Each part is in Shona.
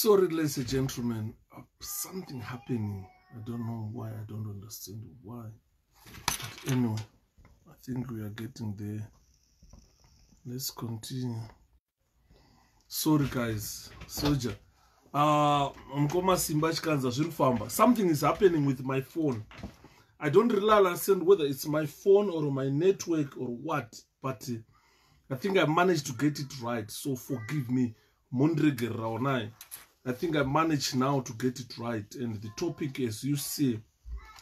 Sorry, ladies and gentlemen, something happening. I don't know why. I don't understand why. But anyway, I think we are getting there. Let's continue. Sorry, guys. Soldier. Something is happening with my phone. I don't really understand whether it's my phone or my network or what, but I think I managed to get it right. So forgive me. I think I managed now to get it right. And the topic, as you see,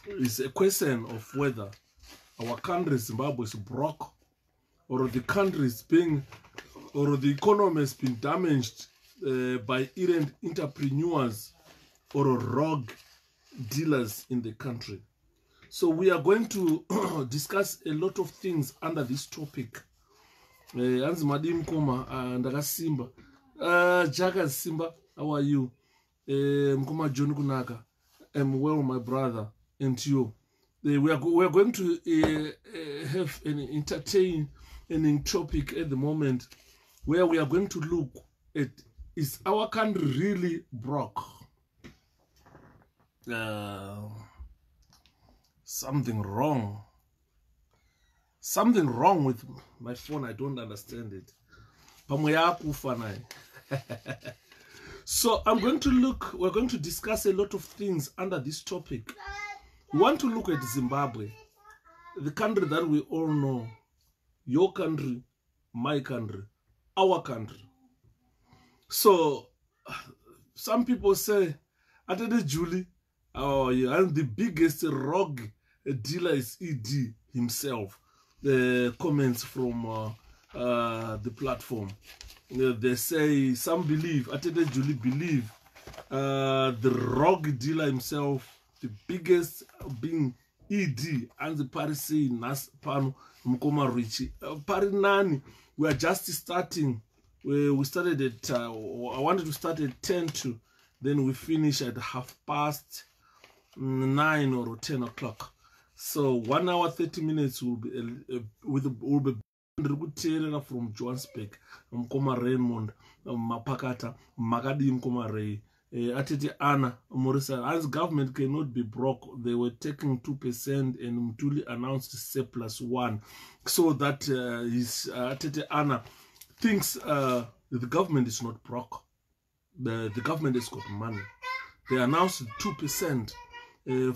is a question of whether our country, Zimbabwe, is broke, or the country is being, or the economy has been damaged by errant entrepreneurs or rogue dealers in the country. So we are going to discuss a lot of things under this topic. Anzi Madim Koma Ndakasimba. Jaka Simba, how are you? Mkoma John Kunaka. I'm well, my brother, and you. We are going to have an entertaining topic at the moment, where we are going to look at, is our country really broke? Something wrong. Something wrong with my phone. I don't understand it. So we're going to discuss a lot of things under this topic. We want to look at Zimbabwe, the country that we all know, your country, my country, our country. So some people say, Atede Julie, oh yeah, and the biggest rogue dealer is ED himself. The comments from the platform. They say, some believe, Atede Julie believe, the rogue dealer himself, the biggest being ED, and the Parisi Nas Pano Mkoma Richie. Parinani, we are just starting. We started at, I wanted to start at 10 to, then we finish at 9:30 or 10 o'clock. So 1 hour 30 minutes will be from Johannesburg, Mkoma Raymond, Mapakata, Magadi Mkoma Ray, Atete Anna, Morisa. As government cannot be broke, they were taking 2%, and Mtuli announced C+1, so that his Atete Anna thinks the government is not broke. The government has got money. They announced 2%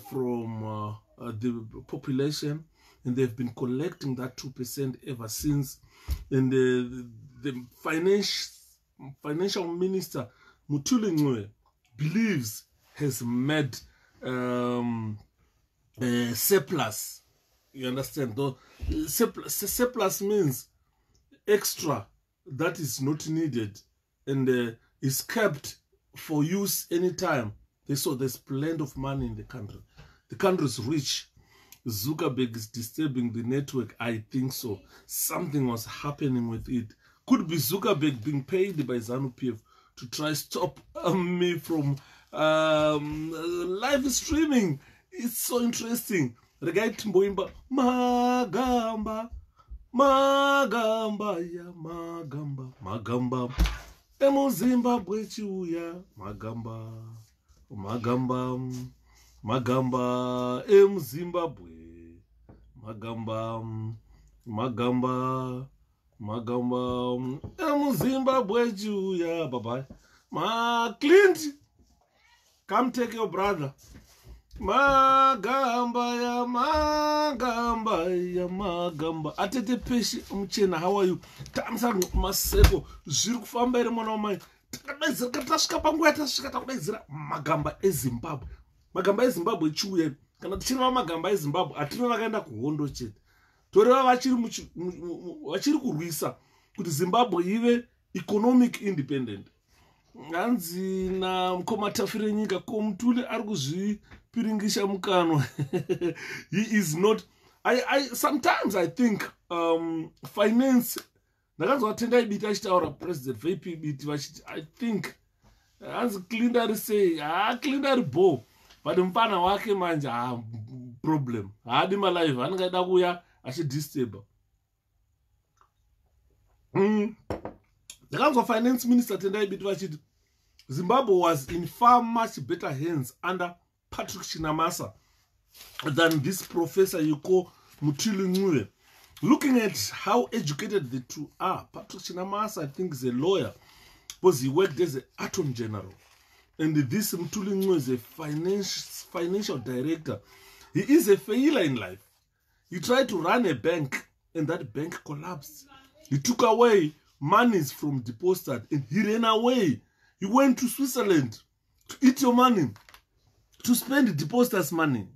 from the population, and they've been collecting that 2% ever since. And the financial minister Mutuli believes has made surplus. You understand? Though surplus means extra that is not needed and is kept for use anytime. So there's plenty of money in the country. The country is rich. Zuckerberg is disturbing the network. I think so. Something was happening with it. Could be Zuckerberg being paid by ZANU-PF to try stop me from live streaming. It's so interesting. Regard Mboimba, Magamba, Magamba, ya Magamba, Magamba, Emu Zimbabwe chiuya, Magamba, Magamba, Magamba, Emu Zimbabwe, Magamba, Magamba, Magamba, Emu Zimbabwe chiuya, bye bye. Clint, come take your brother. Magamba ya Magamba ya Magamba. Atete Peshi Mchena, how are you? Tamsa Maseko, Zuru kufamba ere mwana wa mai. Takadazira katashika pangu ya tashika takadazira Magamba Zimbabwe. Magamba Zimbabwe chuye. Kana tichina Magamba Zimbabwe atina nakaenda kuhondo chete. Toreva vachiri kurwisa kuti Zimbabwe ive economic independent. Nganzi na Mkoma Tafire nyika ko Mtuli ari kuzvipiringisha mukano. He is not. Sometimes I think finance ndakanzwa tendai biti achitaura president VP biti vachiti I think hanzi Clinton say Clinton bo but mfana wake manje problem haadi ma live angaida kuya achidisturb. Ndakanzwa finance minister tendai biti vachiti Zimbabwe was in far much better hands under Patrick Chinamasa than this professor you call Mutuli Ncube. Looking at how educated the two are, Patrick Chinamasa, I think, is a lawyer because he worked as an attorney general. And this Mutuli Ncube is a financial director. He is a failure in life. He tried to run a bank and that bank collapsed. He took away monies from depositors and he ran away. He went to Switzerland to eat your money, to spend the depositors' money.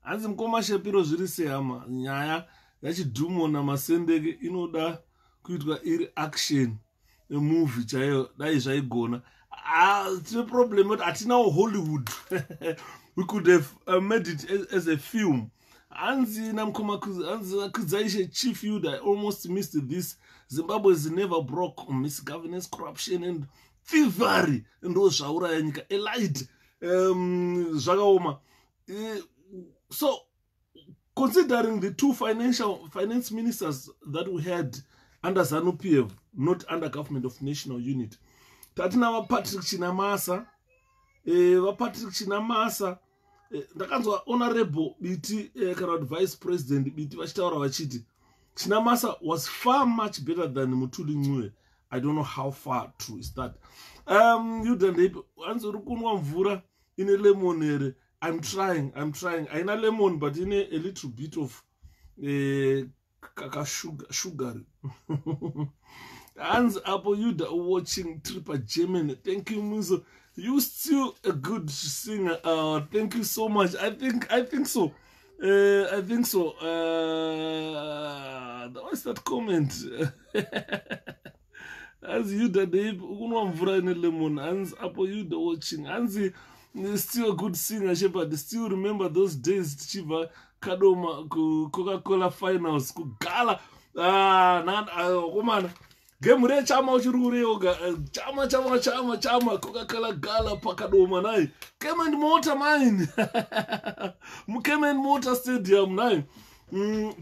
As mkoma shapiro zvirise hama nyaya yachidhumo namasendeke inoda kuitwa iri action movie chaiyo dai zvaigona. The problem is that now Hollywood we could have made it as a film. Anzi namkoma kuzaishe chief you that almost missed this. Zimbabwe is never broke on misgovernance, corruption and thievery and those zvaura yanyika elite zvakaoma. So, considering the two finance ministers that we had under ZANU-PF, not under Government of National Unity, tatina Patrick Chinamasa, Patrick Chinamasa, ndakanzwa honorable BT kana vice president BT vachitaura vachiti Chinamasa was far much better than Mutuli Ncube. I don't know how far true is that. You don't answer kunwa mvura in a lemon here. I'm trying. I know lemon, but in a little bit of sugar. Hands up on you that are watching Tripper German. Thank you, Muzo. You still a good singer. Thank you so much. I think so. What's that comment? As you that they unwamvura in a lemon. Hands up on you that watching. Hansi. Still a good singer, Shepherd. Still remember those days, Chiva, Kadoma, Coca-Cola finals, Gala. Woman. Gemure chama uchurure yoga. Chama, Coca-Cola Gala, Pakadoma, nai. Came and Motor Mine. Came and Motor Stadium, nai.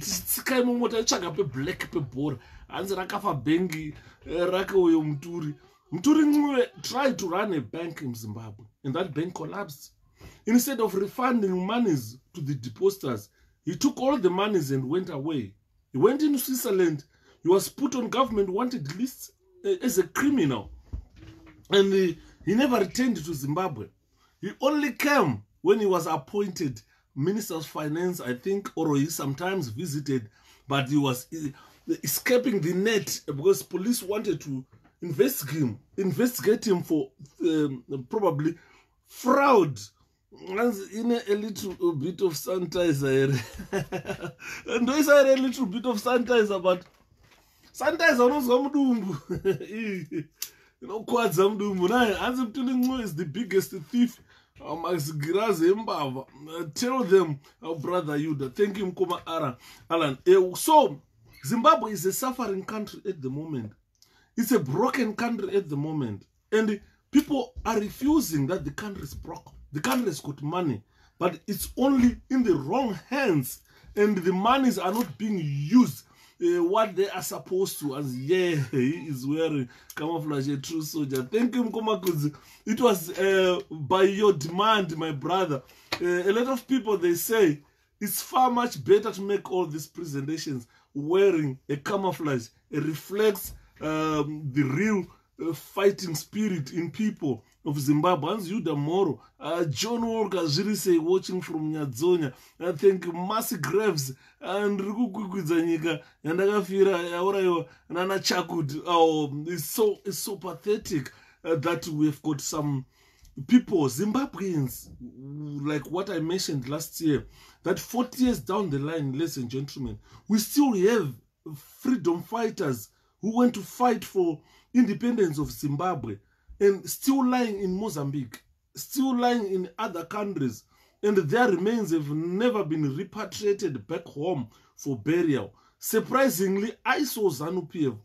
Sky Motor Chaka, black pebor. Anzarakafa Bengi, Rako Mturi. Mutuli Ncube tried to run a bank in Zimbabwe, and that bank collapsed. Instead of refunding monies to the depositors, he took all the monies and went away. He went into Switzerland. He was put on government wanted list as a criminal. And he never returned to Zimbabwe. He only came when he was appointed Minister of Finance, I think, or he sometimes visited, but he was escaping the net because police wanted to investigate him for probably fraud. In a little bit of sanitizer. And those are a little bit of sanitizer, but sanitizer knows Mudumbu. You know, Kwadza Mudumbu. As Mutuli Ncube is the biggest thief. Tell them, brother Yuda. Thank you, Mkoma Alan. So, Zimbabwe is a suffering country at the moment. It's a broken country at the moment. And people are refusing that the country is broke. The country has got money, but it's only in the wrong hands. And the monies are not being used what they are supposed to. As he is wearing camouflage, a true soldier. Thank you, Mkomakuzi. It was by your demand, my brother. A lot of people, they say, it's far much better to make all these presentations wearing a camouflage. It reflects the real fighting spirit in people of Zimbabwe. Hans Yuda Moro, John Walker Zirise watching from Nyadzonya. I think Mercy Graves and Rukukwizanyika and Agafira Aurayo Nana Chakud. Oh, it's so pathetic that we've got some people, Zimbabweans, like what I mentioned last year, that 40 years down the line, ladies and gentlemen, we still have freedom fighters who went to fight for independence of Zimbabwe and still lying in Mozambique, still lying in other countries, and their remains have never been repatriated back home for burial. Surprisingly, I saw ZANU-PF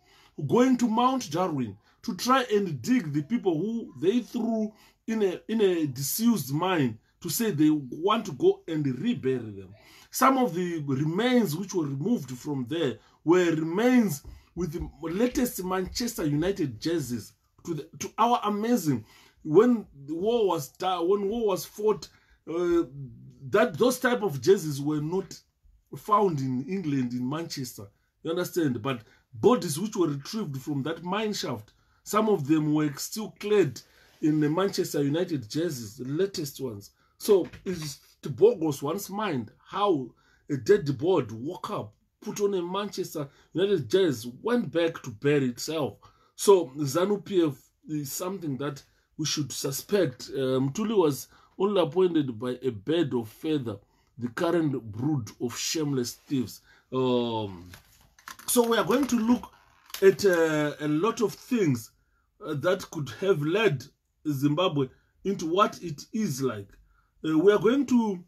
going to Mount Darwin to try and dig the people who they threw in a disused mine to say they want to go and rebury them. Some of the remains which were removed from there were remains with the latest Manchester United jerseys. To our amazing, when the war was fought, that those type of jerseys were not found in England, in Manchester. You understand? But bodies which were retrieved from that mine shaft, some of them were still clad in the Manchester United jerseys, the latest ones. So it boggles one's mind how a dead body woke up, put on a Manchester United jersey, went back to bury itself. So ZANU-PF is something that we should suspect. Mtuli was only appointed by a bird of feather, the current brood of shameless thieves. So we are going to look at a lot of things that could have led Zimbabwe into what it is like. We are going to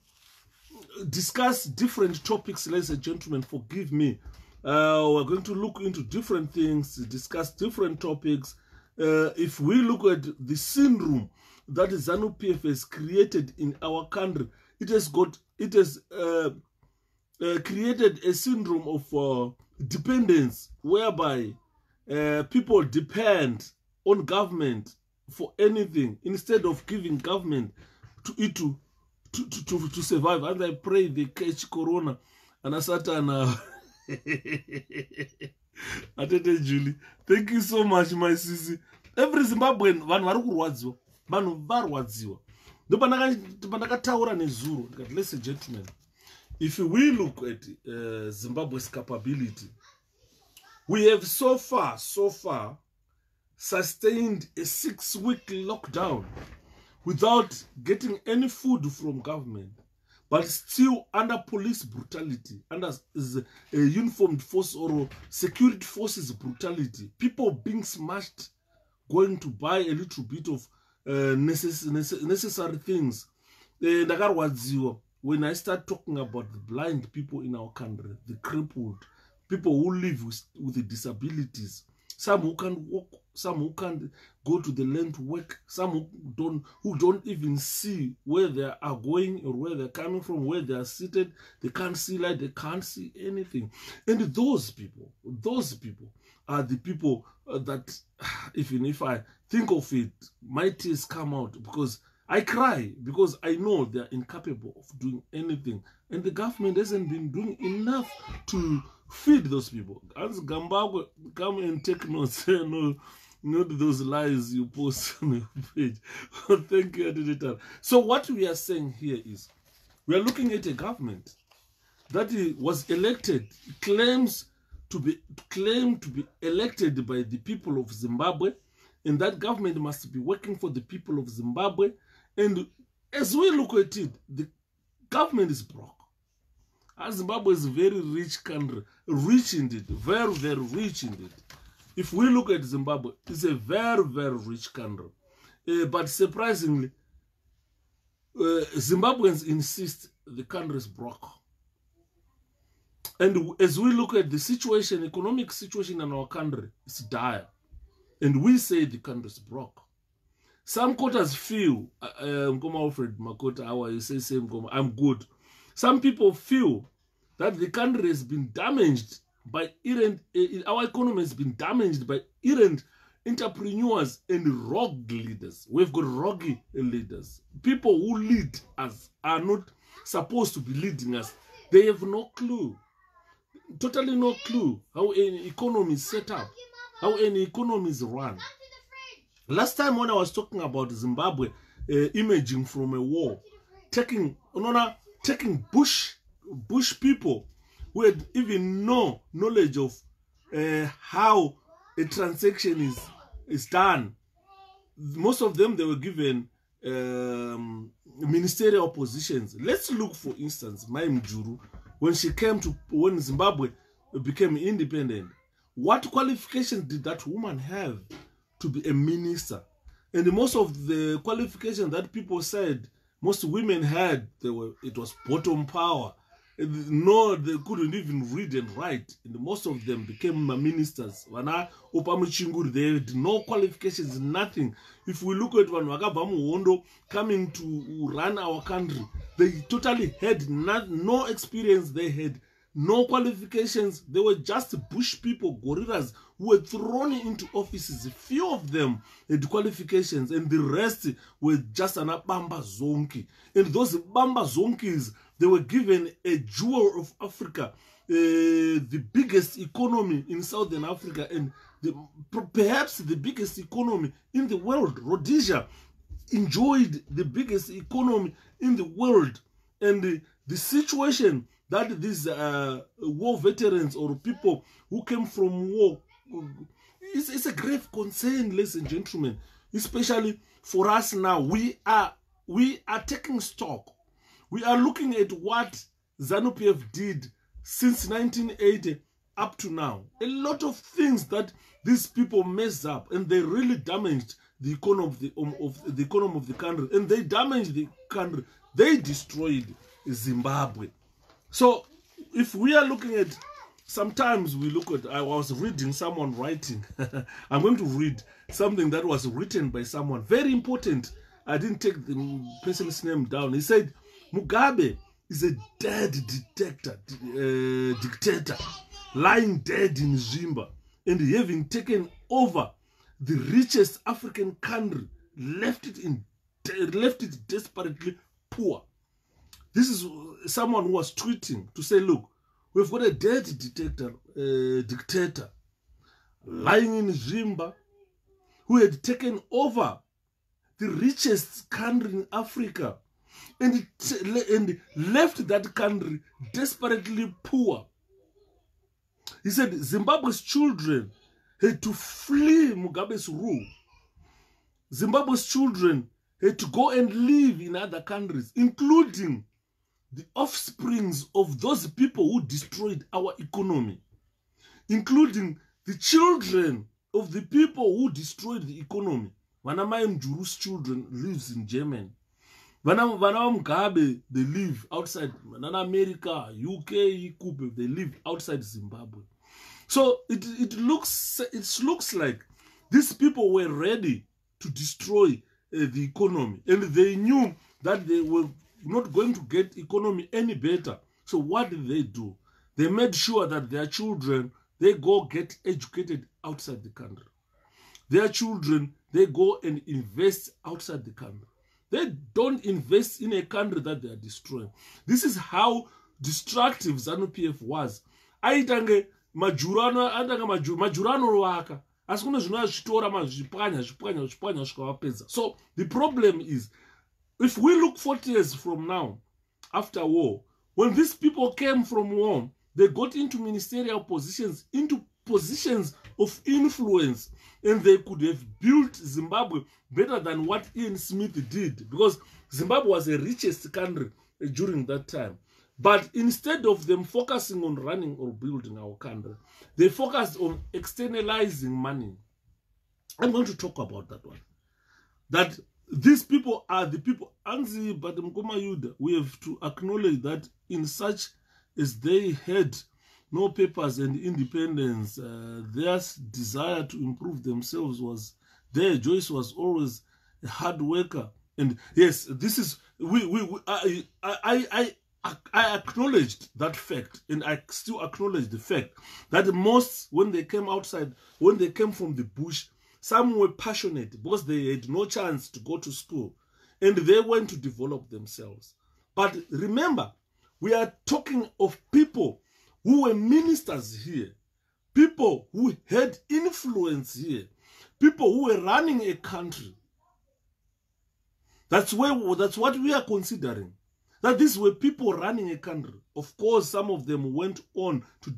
discuss different topics, ladies and gentlemen, forgive me. We're going to look into different things, discuss different topics. If we look at the syndrome that ZANU-PF has created in our country, it has created a syndrome of dependence, whereby people depend on government for anything instead of giving government to it to survive. And I pray they catch corona and a Satan. Atete Julie, thank you so much, my sissy. Every Zimbabwean vanhu vari kurwadziwa, vanhu varwadziwa. Ndo pandakataura nezuro, ladies and gentlemen, if we look at Zimbabwe's capability, we have so far sustained a 6-week lockdown without getting any food from government, but still under police brutality, under uniformed force or security forces brutality. People being smashed, going to buy a little bit of necessary things. When I start talking about the blind people in our country, the crippled, people who live with disabilities, some who can't walk, some who can't go to the land to work, some who don't even see where they are going or where they're coming from, where they are seated. They can't see light, they can't see anything. And those people are the people that, even if I think of it, my tears come out because I cry, because I know they are incapable of doing anything. And the government hasn't been doing enough to feed those people. As Zimbabwe, come and take notes. No, not those lies you post on your page. Thank you, editor. So what we are saying here is, we are looking at a government that was elected, claims to be elected by the people of Zimbabwe, and that government must be working for the people of Zimbabwe. And as we look at it, the government is broke. Zimbabwe is a very rich country, rich indeed, very, very rich indeed. If we look at Zimbabwe, it's a very, very rich country. But surprisingly, Zimbabweans insist the country is broke. And as we look at the situation, economic situation in our country, it's dire. And we say the country is broke. Some quarters feel, Alfred Makota, how you say same, I'm good. Some people feel that the country has been damaged by errant, our economy has been damaged by errant entrepreneurs and rogue leaders. We've got rogue leaders. People who lead us are not supposed to be leading us. They have no clue, totally no clue how an economy is set up, how an economy is run. Last time when I was talking about Zimbabwe emerging from a war, taking bush people who had even no knowledge of how a transaction is done. Most of them, they were given ministerial positions. Let's look, for instance, Mai Mjuru, when Zimbabwe became independent. What qualifications did that woman have to be a minister? And most of the qualifications that people said most women had, it was bottom power. No, they couldn't even read and write. And most of them became ministers. They had no qualifications, nothing. If we look at Wanwakabamu coming to run our country, they totally had no experience. They had no qualifications. They were just bush people, gorillas, who were thrown into offices. A few of them had qualifications, and the rest were just an Bamba Zonki. And those Bamba Zonkis, they were given a jewel of Africa, the biggest economy in Southern Africa, and perhaps the biggest economy in the world. Rhodesia enjoyed the biggest economy in the world. And the situation that these war veterans or people who came from war, it's a grave concern, ladies and gentlemen, especially for us now. We are taking stock. We are looking at what ZANU-PF did since 1980 up to now. A lot of things that these people messed up, and they really damaged the economy of the economy of the country, and they damaged the country. They destroyed Zimbabwe. So if we are looking at, sometimes we look at, I was reading someone writing, I'm going to read something that was written by someone, very important. I didn't take the person's name down. He said, Mugabe is a dead dictator, lying dead in Zimbabwe, and having taken over the richest African country, left it desperately poor. This is someone who was tweeting to say, look, we've got a dead dictator lying in Zimbabwe, who had taken over the richest country in Africa, and left that country desperately poor. He said Zimbabwe's children had to flee Mugabe's rule. Zimbabwe's children had to go and live in other countries, including the offsprings of those people who destroyed our economy, including the children of the people who destroyed the economy. Vanamai Mjuru's children lives in Germany. Vana Mugabe, they live outside America, UK, Kube, they live outside Zimbabwe. So it looks like these people were ready to destroy the economy, and they knew that they were not going to get economy any better. So what did they do? They made sure that their children, they go get educated outside the country. Their children, they go and invest outside the country. They don't invest in a country that they are destroying. This is how destructive ZANU-PF was. Aitange majurano waka. Asikuno zvino zvitora mazvipwanya zvikavapedza. So the problem is, if we look 40 years from now, after war, when these people came from war, they got into ministerial positions, into positions of influence, and they could have built Zimbabwe better than what Ian Smith did, because Zimbabwe was the richest country during that time. But instead of them focusing on running or building our country, they focused on externalizing money. I'm going to talk about that one. That these people are the people, Anzi Bademkoma Yuda, we have to acknowledge that in such as they had no papers and independence, their desire to improve themselves was there. Joyce was always a hard worker. And yes, this is, I acknowledged that fact, and I still acknowledge the fact that most, when they came outside, when they came from the bush, some were passionate because they had no chance to go to school, and they went to develop themselves. But remember, we are talking of people who were ministers here, people who had influence here, people who were running a country. That's what we are considering. That these were people running a country. Of course, some of them went on to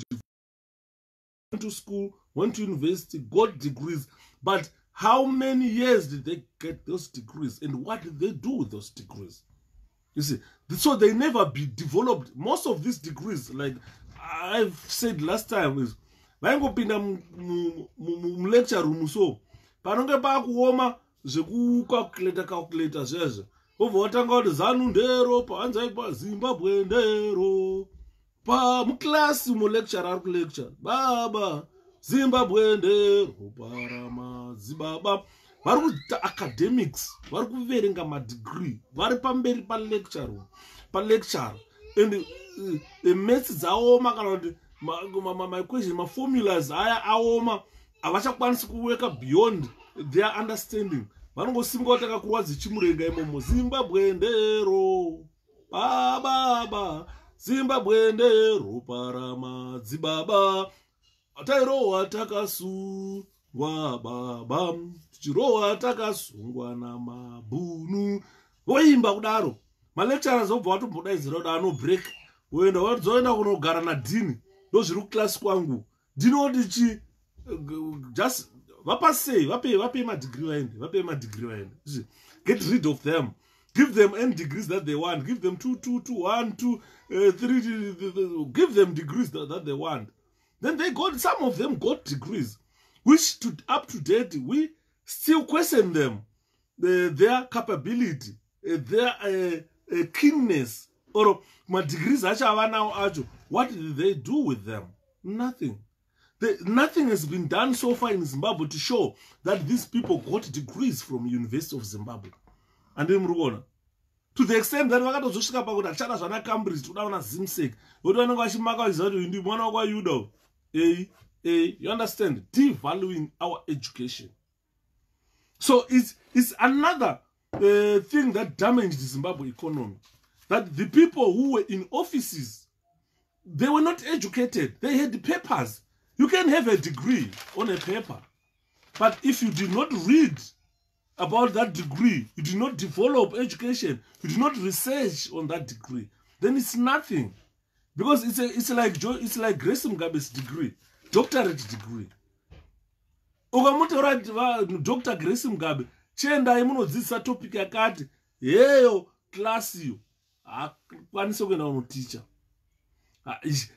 went to school, went to university, got degrees. But how many years did they get those degrees? And what did they do with those degrees? You see, so they never be developed. Most of these degrees, like I've said last time, is vaingopinda lecture room so panonge pakuoma zvekucalculator zvezvo obva watanga kuti ZANU ndero paanzaipa Zimbabwe ndero pamuklasi mulecture ari kulecture baba Zimbabwe ndero parama zibaba vari kuita academics, vari kuverenga madegree, vari pamberi palecture and maths dzaoma kana kuti my question formulas aya aoma avachakwanisi kuweka beyond their understanding. Vanongosimba kuti akakurwa dzichimurenga imomo. Zimbabwe ndero baba, Zimbabwe ndero parama dzibaba, tairohwa takasungwa baba, tichirohwa takasungwa namabhunu. Voimba kudaro. Malecturers obva vatombodaidzira kuti ano break. Zoenda kunogara nadhini. Ndozviri kuklasi kwangu. Ndinoti just vapasei, vape madegree vaende. Get rid of them. Give them any degrees that they want. Give them 2, 2, 2, 1, 2, 3. Give them degrees that they want. Then some of them got degrees, which up to date we still question them, their capability, their keenness, or my degrees. What did they do with them? Nothing. Nothing has been done so far in Zimbabwe to show that these people got degrees from University of Zimbabwe. And then to the extent that vakatozosvika pakuti achada zvana Cambridge todaona Zimsek votoonanga vachimaka vachiziva kuti ndi mwana wakwaYuda. You understand? Devaluing our education. So it's another thing that damaged the Zimbabwe economy. That the people who were in offices, they were not educated. They had papers. You can have a degree on a paper, but if you did not read about that degree, you did not develop education, you did not research on that degree, then it's nothing. Because it's like Grace Mugabe's degree, doctorate degree. Ukamutora Dr. Grace Mugabe, chenda imunodzidzisa topic yakati, yeyo class you, akwanise kuenda unoticha.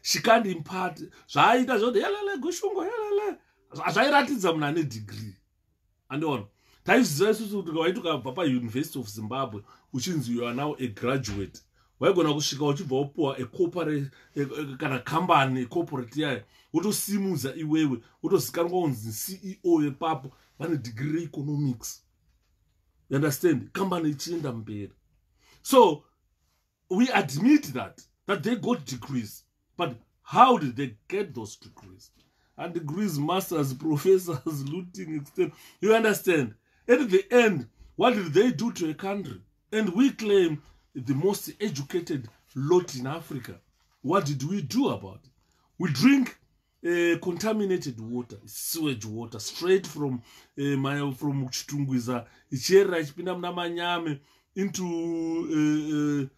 She can't impart. Zvaita zvoti yelele gushungo yelele. Zvairatidza munhu ane degree. Andiona. Taiziva isusu kuti waiti ukabva paUniversity of Zimbabwe uchinzi you are now a graduate. Waigona kusvika uchibva wapuwa corporate kana company corporate yayo. Wotosimuza iwewe. Wotozikanwa kunzi CEO yepapo vane degree economics. You understand? Company ichienda mberi. So we admit that they got degrees. But how did they get those degrees? And degrees, masters, professors, looting, extent. You understand? At the end, what did they do to a country? And we claim the most educated lot in Africa. What did we do about it? We drink contaminated water, sewage water, straight from Chitungwiza, ichera ichipinda muna manyame into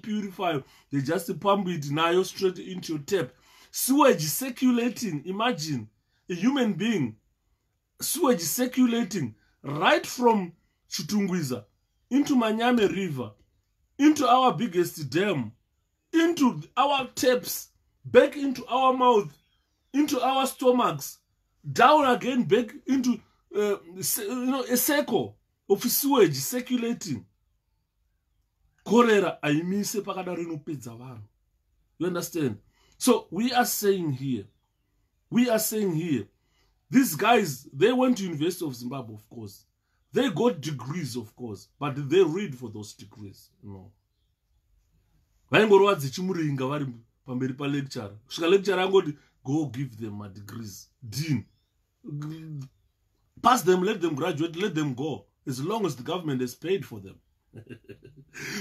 purify, they just pump it now straight into your tap. Sewage circulating, imagine a human being, sewage circulating right from Chitungwiza into Manyame River, into our biggest dam, into our taps, back into our mouth, into our stomachs, down again back into a circle of sewage circulating. Cholera aimise pakadaro inopedza vanhu. You understand? So we are saying here, these guys, they went to University of Zimbabwe, of course. They got degrees, of course, but did they read for those degrees? No. Vaingorwa dzichimuringa vari pamberi pa lecturer. Kusvika lecturer angoti, go give them my degrees. Dean. Pass them, let them graduate, let them go. As long as the government has paid for them.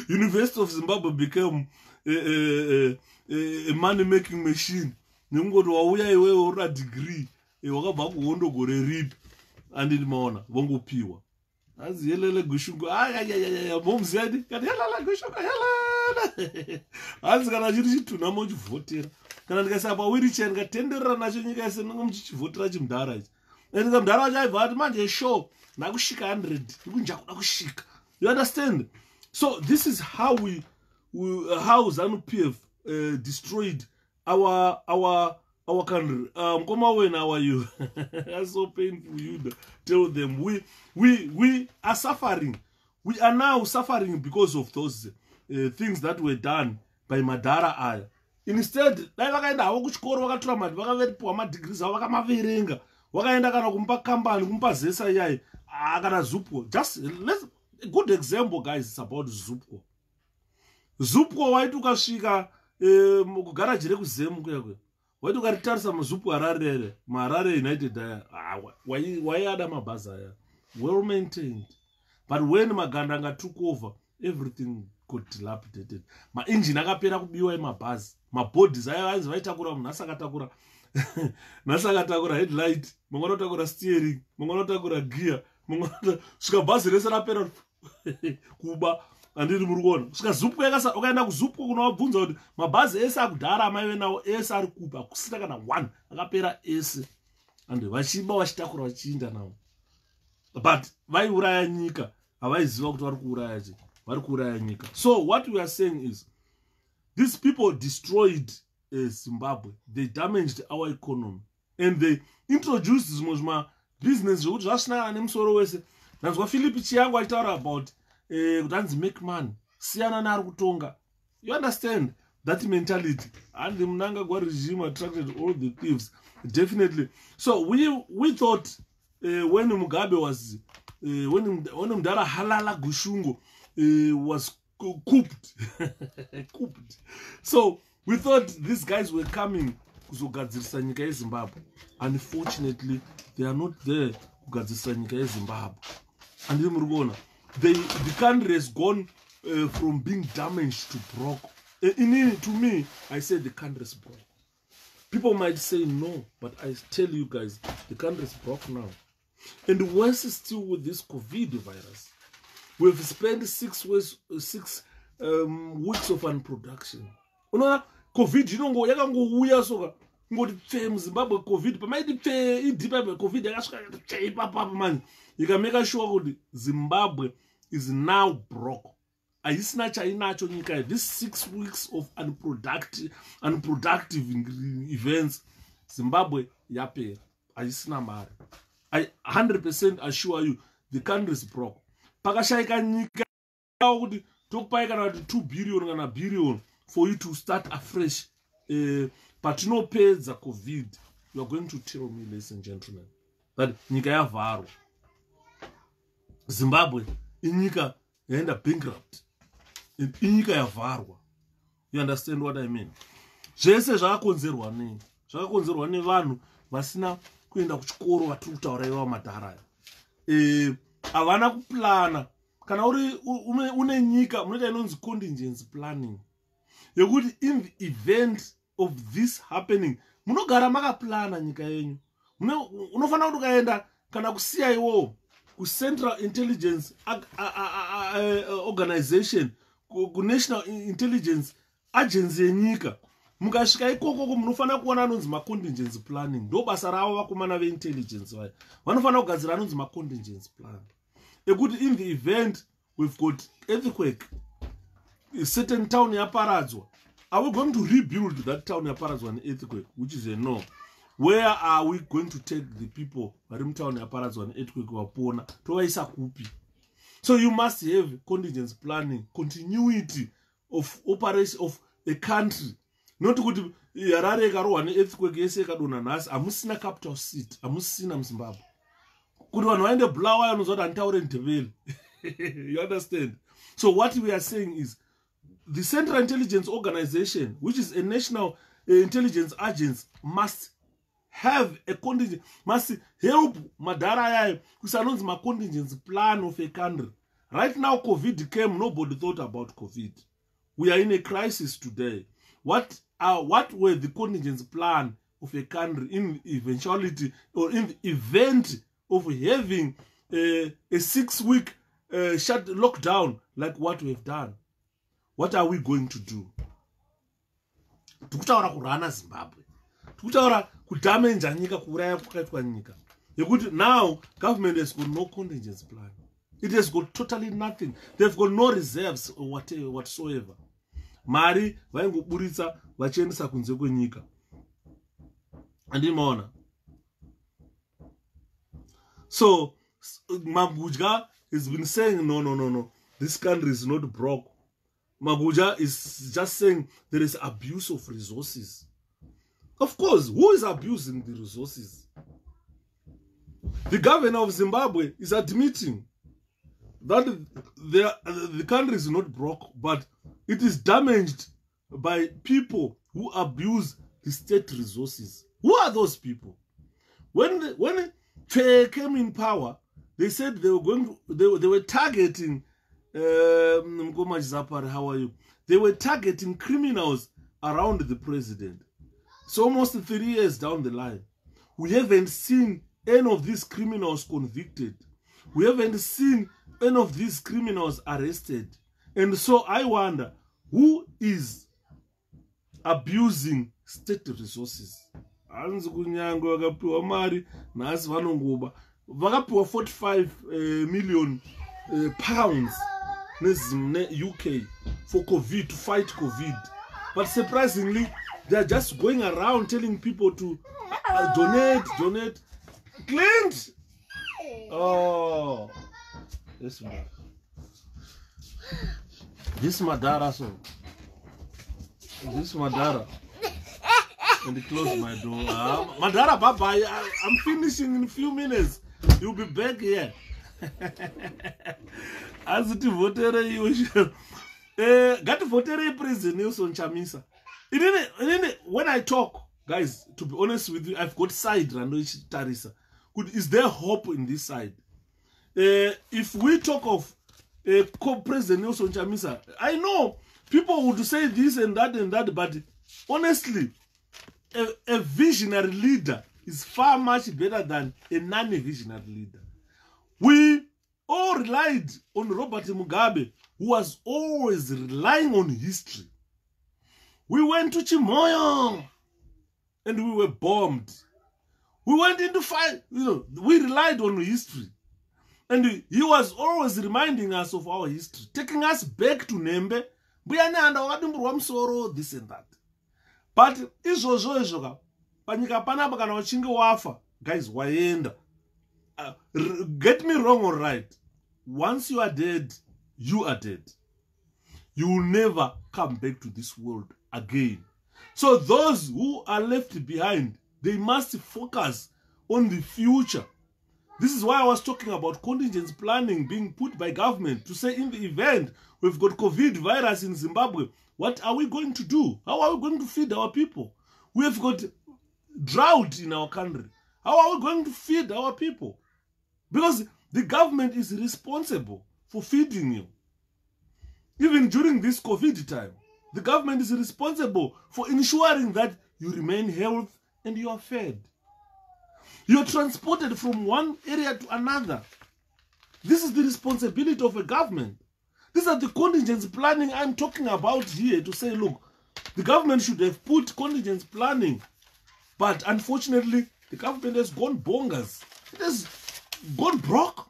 University of Zimbabwe became a money-making machine. Ningoti wauya iwewe ura degree, wakabva kuhondo gore ripi, andini maona, vongopiwa. Azi yelele gushungu, momziyadi, kati yelele gushungu, yelele. Azi kana chiri chituna mochivhotera. Kana ndikaisa pa wheelchair ndikatenderera nacho nyika yese ndingomuchivhotera chimudhara ichi. Ndika mudhara wacho aibva ati manje sure, ndakushika 100, ndikunja kuda kushika. You understand? So this is how how ZANU-PF destroyed our country. Mkoma, how are you? That's so painful. You tell them we are suffering. We are now suffering because of those things that were done by Madara Aya. Instead, dai vakaenda havo kuchikoro vakatora mati vakaveripiwa madegrees avo vakamaverenga. Vakaenda kana kumpa company kumpa zesa iyai kana zupo. Just a good example, guys, is about Zupco. Zupco, why took a shika garage reku why took a tarsa Zupco Marare United? Why Adam Bazaya? Well maintained. But when Magandanga took over, everything got dilapidated. My engine akapera kubiwa mabhazi. My bodies vaitakura nasakatakura nasakatakura headlight, mongonotakura steering, mongonotakura gear, mongonota svika bhazi rese rapera kuba andiri murikuona. Svika Zupco ukaenda kuZupco kunovabvunza kuti mabhazi ese akudhara amaive nawo ese ari kuba kusina kana one akapera ese. And vachiba vachitakura vachiinda nawo. But vaiuraya nyika havaiziva kuti vari kuuraya nyika. So what we are saying is these people destroyed Zimbabwe. They damaged our economy and they introduced zvimwe business zvekuti zvasvinana nemusoro wese. Nanzwa Philip Chiyango achitaura about kuti anzi make money siyana naari kutonga. You understand that mentality? And the Mnangagwa regime attracted all the thieves, definitely. So we thought when Mugabe was when Mdara Halala Gushungo was cooped. Cooped. So we thought these guys were coming kuzogadzirisa nyika yeZimbabwe. Unfortunately, they are not there kugadzirisa nyika yeZimbabwe. And the country has gone from being damaged to broke. To me, I say the country is broke. People might say no, but I tell you guys, the country is broke now. And the worst is still with this COVID virus. We've spent 6 weeks of unproduction. COVID, you know, yakangouya soka ngoti pfe muZimbabwe COVID pamaiti pfe idipa COVID yakasvika pfe ipapa man. You can make sure kuti Zimbabwe is now broke. Aisina chainacho nyika. This 6 weeks of unproductive events, Zimbabwe yapera. Aisina mari. I 100% assure you the country is broke. Pakashaika nyika kuti tokupaika na 2 billion kana billion for you to start afresh. But no pays the COVID. You are going to tell me, ladies and gentlemen, that nyika yavharwa. Zimbabwe inyika yaenda bankrupt. Inyika yavharwa. You understand what I mean? Zvese zvakakonzerwa nei? Zvakakonzerwa nevanhu vasina kuenda kuchikoro vatiri kutaura iva madhara. Havana kuplana. Kana une nyika munoita inonzi contingency planning. Yekuti in the event of this happening, munogara makaplana nyika yenyu. Unofana kuti ukaenda kana kusiya iwo ku Central Intelligence Organization, ku National Intelligence Agency yenyika. Mukasvika ikoko munofana kuona anonzi contingency planning. Ndo basa ravo vakomana veintelligence vaya. Vanofana kugadzira anonzi contingency plan. Ekuti in the event we've got earthquake, a certain town yaparadzwa. Are we going to rebuild that town yaparadzwa an earthquake? Which is a no. Where are we going to take the people vari mutown yaparadzwa an earthquake vapona tovaisa kupi? So you must have contingency planning, continuity of operation of a country. Not kuti Harare ikarohwa neearthquake yese ikadonha nhasi, hamusina capital city, hamusina muZimbabwe. Kuti vanhu vaende Bulawayo vanozva kuti handitaure Ndebele. You understand? So what we are saying is the Central Intelligence Organization, which is a national intelligence agency, must have a contingent, must help madhara yayo kusanonzi contingency plan of a country. Right now COVID came, nobody thought about COVID. We are in a crisis today. What were the contingency plan of a country in eventuality or in the event of having a 6-week shut lockdown like what we have done? What are we going to do? Tukutaura kurana Zimbabwe. Tukutaura kudamage nyika, kuuraya kwakaitwa nyika. Yekuti now government has got no contingency plan. It has got totally nothing. They've got no reserves or whatsoever. Mari vaingoburitsa vachiendesa kunze kwenyika. Andimaona. So Magudya has been saying no. This country is not broke. Magudya is just saying there is abuse of resources. Of course, who is abusing the resources? The governor of Zimbabwe is admitting. that the country is not broke, but it is damaged by people who abuse the state resources. Who are those people? When Che came in power, they said they were targeting how are you? They were targeting criminals around the president. So almost 3 years down the line, we haven't seen any of these criminals convicted. We haven't seen any of these criminals arrested. And so I wonder, who is abusing state resources? Hanzi kunyango vakapiwa mari nhasi vanongoba vakapiwa 45 million pounds ne-UK for COVID, to fight COVID. But surprisingly, they are just going around telling people to donate. Clint! Oh, this Madara, so. This Madara. And they close my door. Madara, bye-bye. I'm finishing in a few minutes. You'll be back here. As it voted usual. Got to vote President Nelson Chamisa. When I talk, guys, to be honest with you, I've got side Randoichi Tarisa. Is there hope in this side? If we talk of President Nelson Chamisa, I know people would say this and that, but honestly, a visionary leader is far much better than a non-visionary leader. We all relied on Robert Mugabe, who was always relying on history. We went to Chimoyo and we were bombed. We went into fight, we relied on history. And he was always reminding us of our history, taking us back to Nembe, this and that. But izvozvo panyika panapa kana uchinge wafa, guys, waenda. Get me wrong or right. Once you are dead, you are dead. You will never come back to this world again. So those who are left behind, they must focus on the future. This is why I was talking about contingency planning being put by government to say, in the event we've got COVID virus in Zimbabwe, what are we going to do? How are we going to feed our people? We have got drought in our country. How are we going to feed our people? Because the government is responsible for feeding you. Even during this COVID time, the government is responsible for ensuring that you remain healthy and you are fed. You are transported from one area to another. This is the responsibility of a government. These are the contingency planning I'm talking about here, to say, look, the government should have put contingency planning. But unfortunately, the government has gone bonkers. It has gone broke.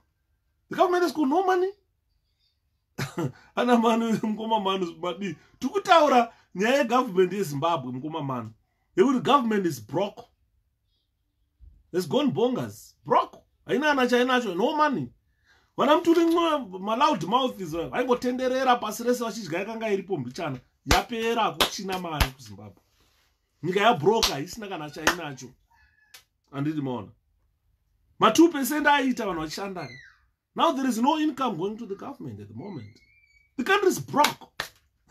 The government has got no money. Ana manu mkoma manu madi. Tukutaura nyaya government is Zimbabwe mkoma manu. The government is broke. It's gone bonkers. Broke. Aina anacho, no money. When I'm doing my loud mouth is I go tenderera pasiresa wachidya kanga iripo mbichana. Yapera kuchina mari ku Zimbabwe. Nyika ya broka isina kana chainacho. Andidi maona. Ma 2% aita vanhu vachishanda. Now there is no income going to the government at the moment. The country is broke.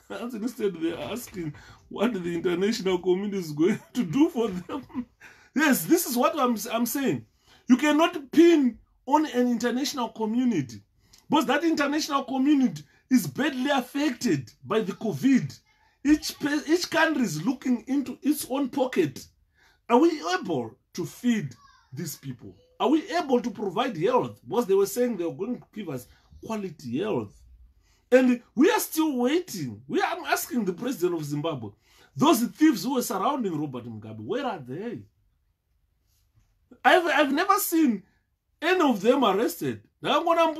And instead they are asking what the international community is going to do for them. Yes, this is what I'm saying. You cannot pin on an international community, because that international community is badly affected by the COVID. Each country is looking into its own pocket. Are we able to feed these people? Are we able to provide health? Because they were saying they were going to give us quality health. And we are still waiting. I'm asking the president of Zimbabwe, those thieves who were surrounding Robert Mugabe, where are they? I've never seen any of them arrested. But that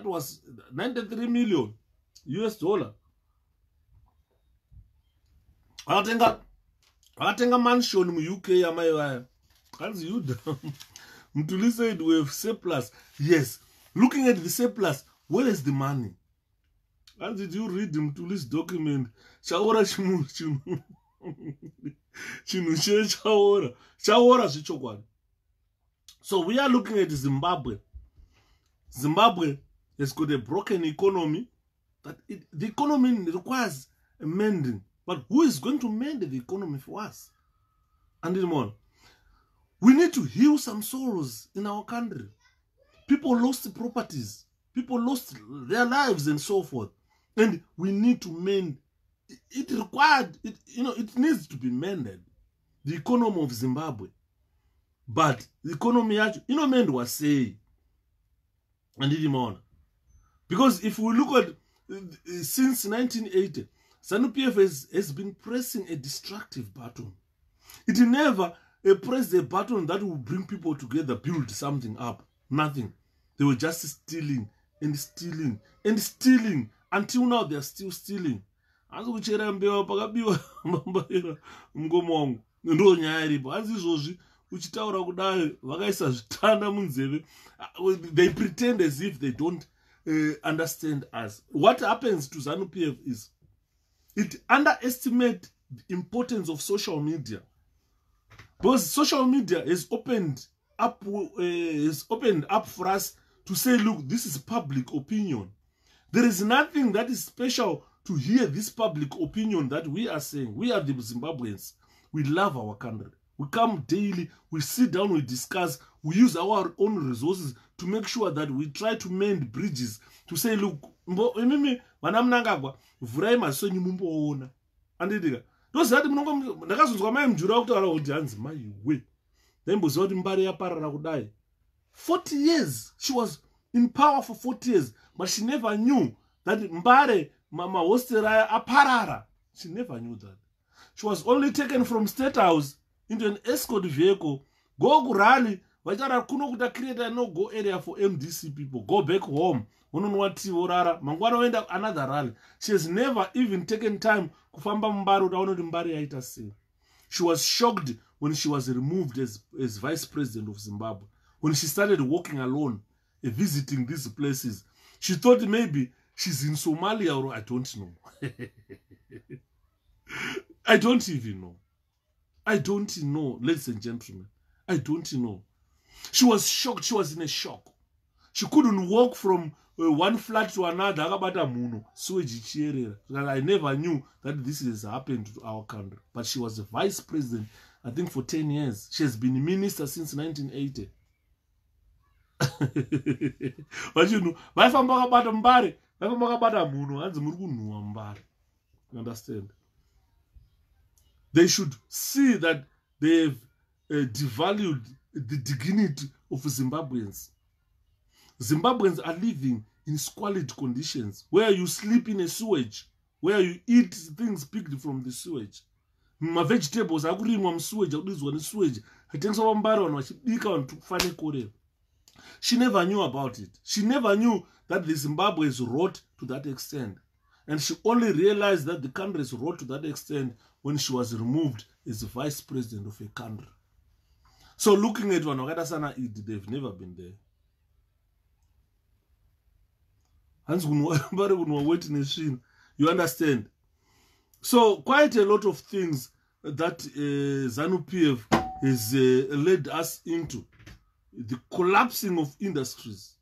was 93 million US dollar. Akatenga mansion in UK amaiwaya. Can't you down? Mtuli said we have surplus. Yes. Looking at the surplus, where is the money? And did you read Mtuli's document? Chaora chinu chaora. Chaora chichokwani. So we are looking at Zimbabwe. Zimbabwe has got a broken economy. The economy requires a mending. But who is going to mend the economy for us? And more. We need to heal some sorrows in our country. People lost properties. People lost their lives and so forth. And we need to mend. It required, it needs to be mended. The economy of Zimbabwe. But the economy, mend was saying. And more. Because if we look at, since 1980, ZANU-PF has been pressing a destructive button. It never pressed a button that will bring people together, build something up. Nothing. They were just stealing and stealing and stealing. Until now, they are still stealing. Anzi kuchera mbewa pakabiwa mambaira mgomo ndo nyaya iripo. Anzi izvozvi uchitaura kudai vakaisa zvitanda munzeve. They pretend as if they don't understand us. What happens to ZANU-PF is it underestimates the importance of social media. Because social media has opened up for us to say, look, this is public opinion. There is nothing that is special to hear this public opinion that we are saying. We are the Zimbabweans. We love our country. We come daily, we sit down, we discuss, we use our own resources to make sure that we try to mend bridges, to say, look, vurai masonyi mumboona. Andidika. Ndozati ndakazonzwa mai mjura kutaura kuti hanzi maiwe. Ndaimboziva kuti mbari yaparara kudai. 40 years. She was in power for 40 years. But she never knew that mbare mama hostelaya aparara. She never knew that. She was only taken from State House into an escort vehicle. Go to rally. Vachara kuno kuta create a no-go area for MDC people. Go back home. Mangwana went another rally. She has never even taken time kufamba mbari utaona mbari yaita sei. She was shocked when she was removed as vice president of Zimbabwe. When she started walking alone, visiting these places. She thought maybe she's in Somalia or I don't know. I don't even know. I don't know, ladies and gentlemen. I don't know. She was shocked. She was in a shock. She couldn't walk from one flat to another. I never knew that this has happened to our country. But she was the vice president, I think, for 10 years. She has been a minister since 1980. But you understand? They should see that they've devalued the dignity of Zimbabweans. Zimbabweans are living in squalid conditions, where you sleep in a sewage, where you eat things picked from the sewage. My vegetables are going sewage, sewage. She never knew about it. She never knew that the Zimbabwe is rot to that extent. And she only realized that the country is rot to that extent when she was removed as the vice president of a country. So looking at Wanogata Sana, they've never been there. You understand? So quite a lot of things that ZANU-PF has led us into. The collapsing of industries.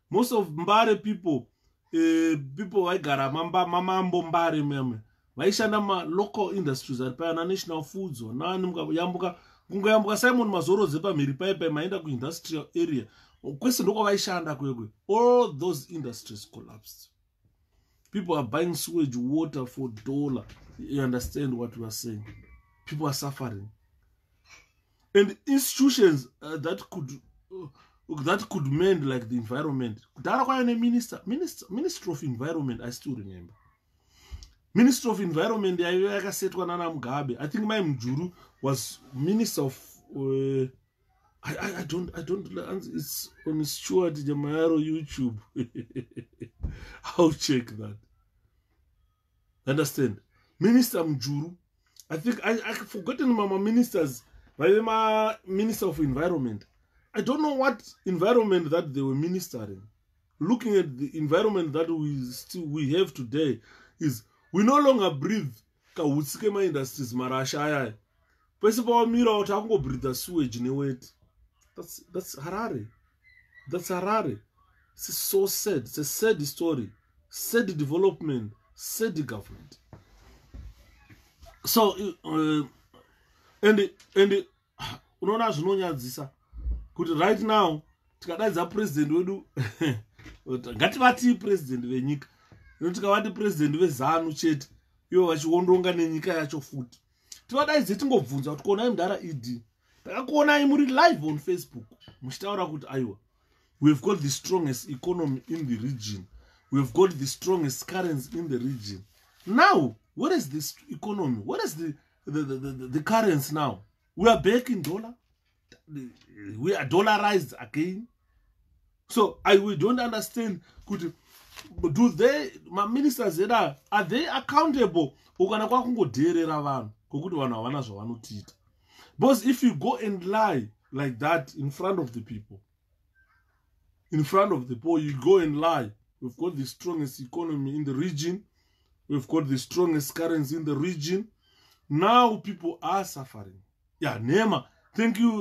Most of Mbare people waigara mamambo Mbare meme. Vaishanda ma local industries aripayana national foods nani yambuka Simon Mazoro zepa miri paipai maenda ku industrial area. Kwese ndoko vaishanda kwekwe. All those industries collapsed. People are buying sewage water for $1. You understand what we are saying? People are suffering. And institutions that could mend like the environment. Minister of Environment, I still remember. Minister of Environment, I think my Mjuru was Minister of I don't it's on Stuart Jamayaro YouTube. I'll check that. Understand? Minister Mjuru. I think I've forgotten my ministers. My Minister of Environment. I don't know what environment that they were ministering. Looking at the environment that we have today is we no longer breathe industries marashaya. Pesipa mira utango breathe sewage ne wet. That's Harare. That's Harare. It's so sad. It's a sad story. Sad development. Sad government. So, and unaona zvinonyadzisa kuti right now tikadaidza president wedu ngativati president venyika tikavati president vezanu chete ivo vachionronga nenyika yacho futi tivadaidze tingobvunza kuti kuonai mudhara ed takakuonai muri live on Facebook muchitaura kuti aiwa we've got the strongest economy in the region, we've got the strongest currency in the region. Now what is this economy? What is the currency now? We are back in dollar. We are dollarized again. So we don't understand. Do they, my ministers, are they accountable? Because if you go and lie like that in front of the people, you go and lie. We've got the strongest economy in the region. We've got the strongest currency in the region. Now people are suffering. Yeah, Nema. Thank you,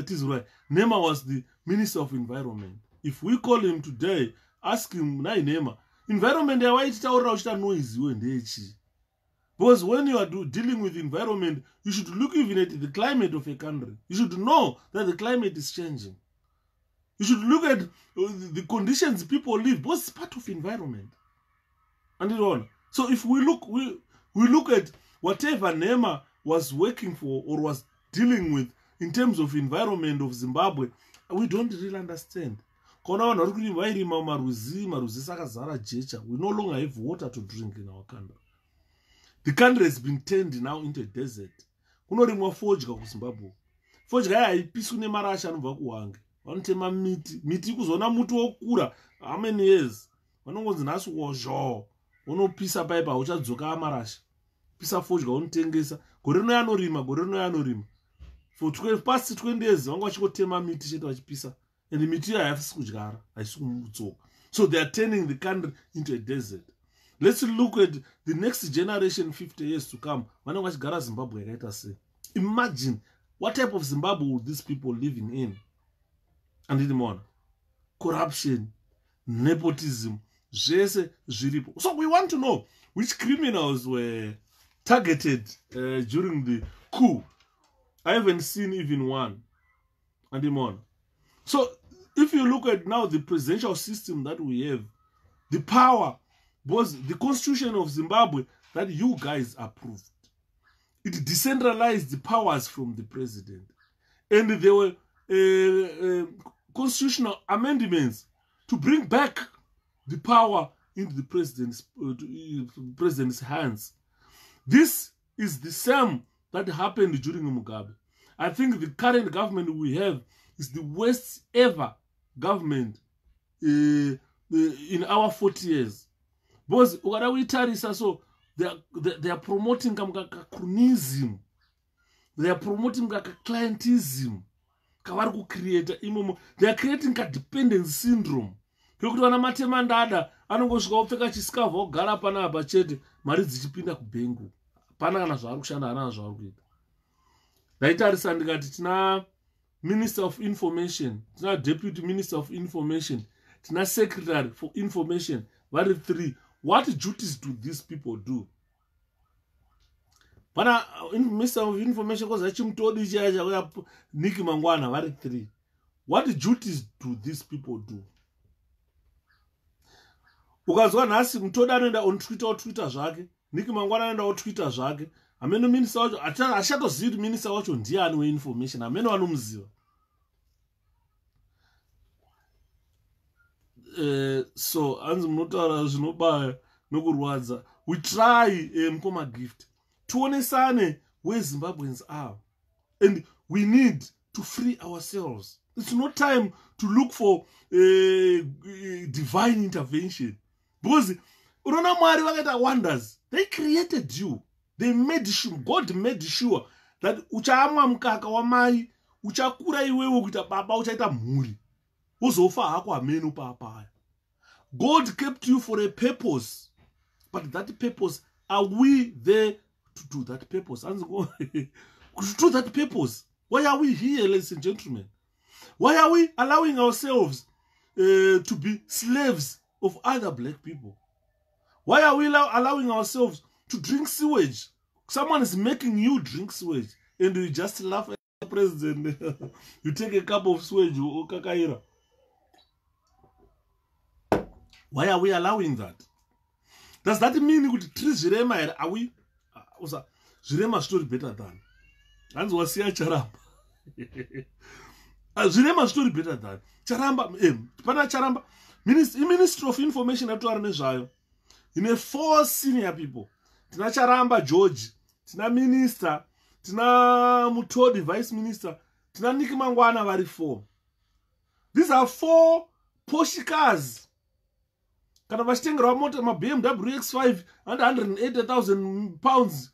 Tizura. Nema was the Minister of Environment. If we call him today, ask him, Nema, environment, noise. Because when you are dealing with environment, you should look even at the climate of a country. You should know that the climate is changing. You should look at the conditions people live, because it's part of environment. And it on. So if we look at whatever Nema was working for or was dealing with in terms of environment of Zimbabwe, we don't really understand. We no longer have water to drink in our country. The country has been turned now into a desert. Kunorimwa fodya kuZimbabwe. Fodya haipiswi nemarasha anobva kuHwange. Vanotema miti kuzona muti wokura. How many years? Vanongonzi nhasi wozho. Unopisa paipa uchadzoka amarasha. Pisa fodya unotengesa. Gore rino yanorima. For past 20 years vanga vachingotema miti chete vachipisa. And the miti haisi kudyara, haisi kudzoka. So they are turning the country into a desert. Let's look at the next generation 50 years to come. Imagine what type of Zimbabwe will these people living in? And in more corruption, nepotism, so we want to know which criminals were targeted during the coup. I haven't seen even one. And in more. So if you look at now the presidential system that we have, the power was the constitution of Zimbabwe that you guys approved. It decentralized the powers from the president. And there were constitutional amendments to bring back the power into the president's hands. This is the same that happened during Mugabe. I think the current government we have is the worst ever government in our 40 years. Because so they are promoting cronyism. They are promoting clientism. They are creating a dependence syndrome. Because when matema ndada anongosvika opfeka chiskava ogara pana apa chete mari dzichipinda kubengu. Pana kana zvaari kushanda hana zvaari kuita. Ndaitarisa ndikati tina Minister of Information, tina Deputy Minister of Information, tina Secretary for Information, vari 3. What duties do these people do? Pana Minister of Information because achimutodi chaya Niki Mangwana vari 3. What duties do these people do? Ukazwa nhasi mutodi anoenda on Twitter zvake, Niki Mangwana anoenda on Twitter zvake. Ameno minister wacho achatozivi kuti minister wacho ndiani weinformation, ameno vanomuziva. So anzi munotaura zvinobaya nokurwadza. We try Mkoma Gift tionesane where Zimbabweans are, and we need to free ourselves. It's not time to look for divine intervention, because unaona Mwari vakaita wonders. They created you. They made sure, God made sure that uchaamwa mkaka wa mai, uchakura iwewe kuita baba, uchaita mhuri. Uzofa hako amenu papaya. God kept you for a purpose. But that purpose, are we there to do that purpose? To do that purpose. Why are we here, ladies and gentlemen? Why are we allowing ourselves to be slaves of other black people? Why are we allowing ourselves to drink sewage? Someone is making you drink sewage and you just laugh at the president. You take a cup of sewage. Why are we allowing that? Does that mean that Zirema are we? Zirema story better than. And was here Charamba. Zirema story better than. Charamba, Pana Charamba, Minister of Information at Tuarnejayo. In a 4 senior people. Tina Charamba George, Tina Minister, Tina Mutodi Vice Minister, Tina Nikimangwana vari 4. These are 4 Porsche cars. Kana vachitengerwa mota ma BMW X5 and 180,000 pounds.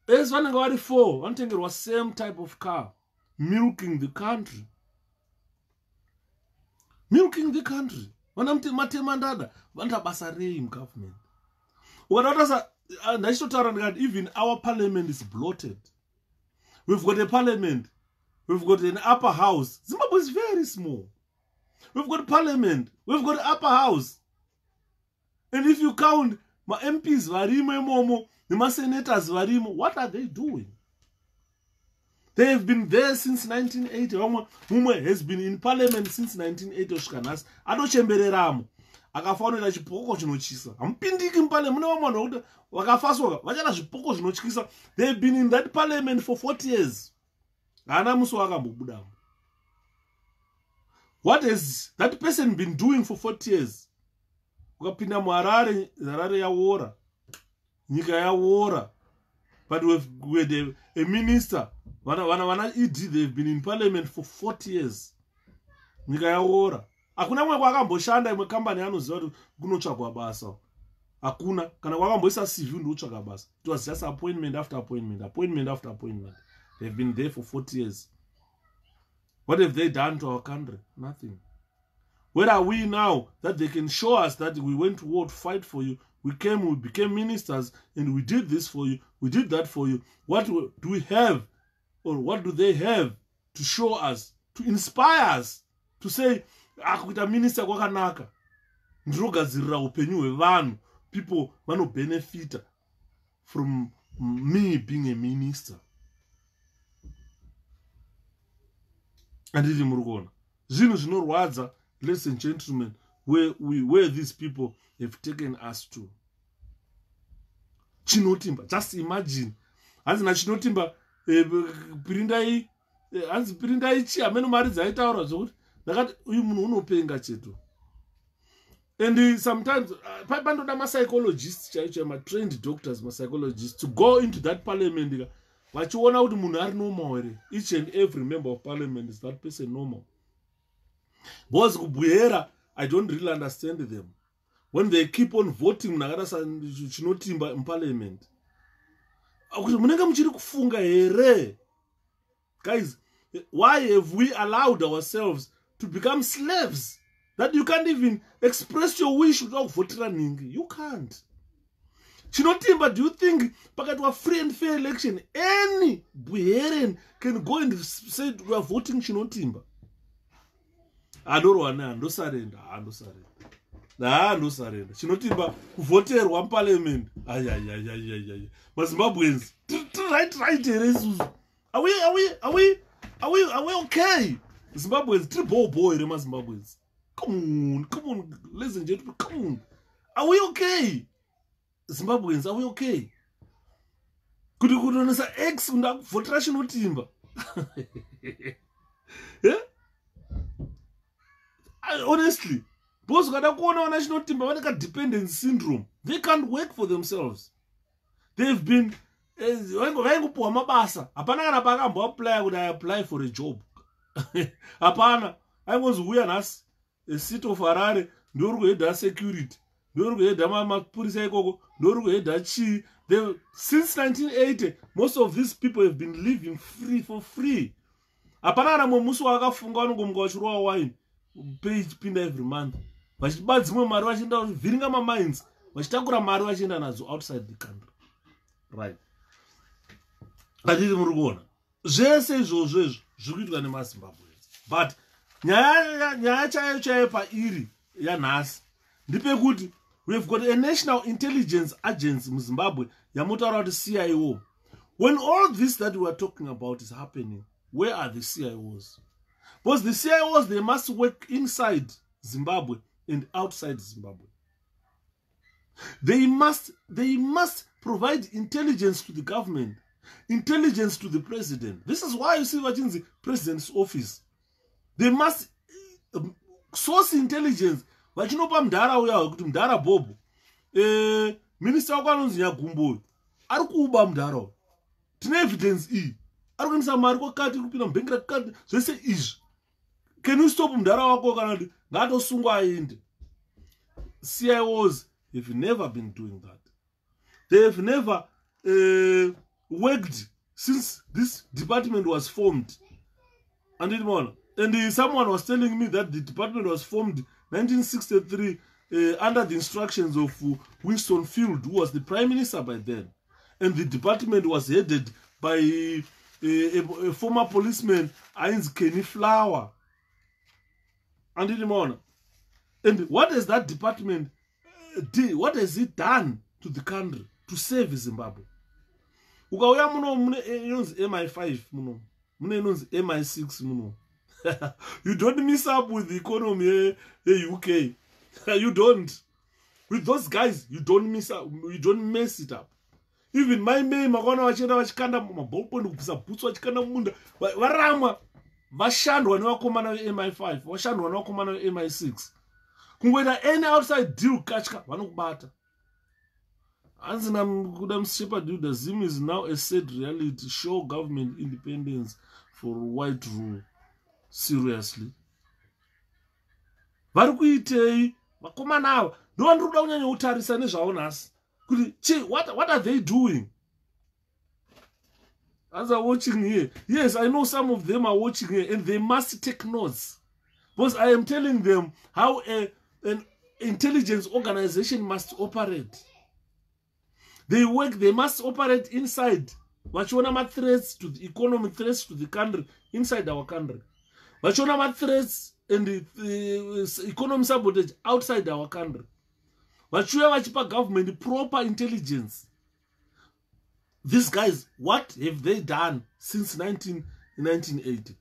As vanenge vari 4, vanotengerwa same type of car, milking the country. Milking the country. Vanamutema ndada, vanoita basa rei government. Even our parliament is bloated. We've got a parliament. We've got an upper house. Zimbabwe is very small. We've got parliament. We've got upper house. And if you count my MPs, Varimo, Momo, the senators, Varimo, what are they doing? They have been there since 1980. Mume has been in parliament since 1980. Adochembereramo. Akafanira chipoko chinochisa. Ampindiki mpale muna wamwana kuti wakafaswa vachana zvipoko zvinochisa. They've been in that parliament for 40 years. Hana muso wakambobudamo. What has that person been doing for 40 years? Ukapinda muHarare, Harare yaora. Nyika yaora. But with a minister, wana ED, they've been in parliament for 40 years. Nyika yaora. Hakuna mwe kwakamboshanda imwe company anoziva kuti kunotsvagwa basa. Hakuna. Kana kwakamboisa CV ndotsvaga basa. It was just appointment after appointment, appointment after appointment. They've been there for 40 years. What have they done to our country? Nothing. Where are we now that they can show us that we went to war to fight for you? We came, we became ministers, and we did this for you. We did that for you. What do we have, or what do they have to show us, to inspire us, to say, akuita minister kwakanaka. Ndrogadzirira upenyu hwevanhu. People vano benefit from me being a minister. Anditi muri kuona. Zvinhu zvinorwadza, ladies and gentlemen, where these people have taken us to. Chinotimba, just imagine. Hanzina Chinotimba, Pirindai, hanzi Pirindai chi ameno mari dzaitaura zvokuti ndakati uyu munhu unopenga chetu. And sometimes pandoda ma-psychologists chaicho, ma-trained doctors, ma-psychologists to go into that parliament vachiona kuti munhu ari normal here. Each and every member of parliament is that person normal. Because kubwera, I don't really understand them. When they keep on voting munakadasa Chinotimba in parliament. Kuti munenge muchiri kufunga here. Guys, why have we allowed ourselves to become slaves? That you can't even express your wish without voting. You can't. Chinotimba, do you think pakati wa free and fair election, any Buheren can go and say we are voting Chinotimba? Adorwana, no surrender, no surrender. No surrender. Chinotimba, voterwa parliament. Ay. Zimbabweans, right. Are we okay? Zimbabweans, triple boy, Zimbabweans. Come on, ladies and gentlemen, come on. Are we okay? Zimbabweans, are we okay? Could you say X for trash Chinotimba? Yeah? Honestly, because Chinotimba have dependency syndrome. They can't work for themselves. They've been apply for a job. Apana, I was weird a seat of Harare, Norway security, Norway Mapurisa Gogo, Norway Chi. Since 1980, most of these people have been living for free. Apana Momuswaga Fungano Gomgoshua wine, pay pin every month. But Bazmo Maruachinda, Viringama mines, but Takura Maruachinda outside the country. Right. I didn't want to go on. But nyaya chaiyo pairi yanhasi ndepekuti we've got a national intelligence agency muZimbabwe yamotaura kuti CIO. When all this that we are talking about is happening, where are the CIOs? Because the CIOs, they must work inside Zimbabwe and outside Zimbabwe. They must provide intelligence to the government, intelligence to the president. This is why you see what's in the president's office. They must source intelligence. Vachinopa mdara uya kuti mdara Bob minister wakanonzi Nyagumbo ari kuuba mdara. Tine evidence iyi. Ari kuendesa mari kwakati kupinda mubhengi rakati zvese izvi. Can you stop mdara wako kana kuti ngatosungwa aende? CIOs have never been doing that. They have never worked since this department was formed. And someone was telling me that the department was formed 1963 under the instructions of Winston Field, who was the prime minister by then. And the department was headed by a former policeman, Heinz Kenny Flower. And what has that department did? What has it done to the country to save Zimbabwe? Ukauya muno mune MI5 muno, mune MI6 muno. You don't mess up with the economy UK. You don't. With those guys, you don't mess up. You don't mess it up. Even my main makona wachenda wachikanda mabhokoni kupisa boots wachikanda munda. Varama vashandwa nevakomana MI5, vashandwa nevakomana MI6. Kungoita any outside deal kachka vanokubata. Anzina kuda Shepherd Duda, Zim is now a sad reality. Show government independence for white rule. Seriously. Varikuitei vakomana ava ndovandiruda kunyanya kutarisa nezvaonasi kuti what are they doing? As are watching here, yes, I know some of them are watching here and they must take notes, because I am telling them how an intelligence organization must operate. They must operate inside. Vachiona threats to the economy, threats to the country, inside our country. Vachiona threats and the economy sabotage outside our country. Vachiuya vachipa government proper intelligence. These guys, what have they done since 1980?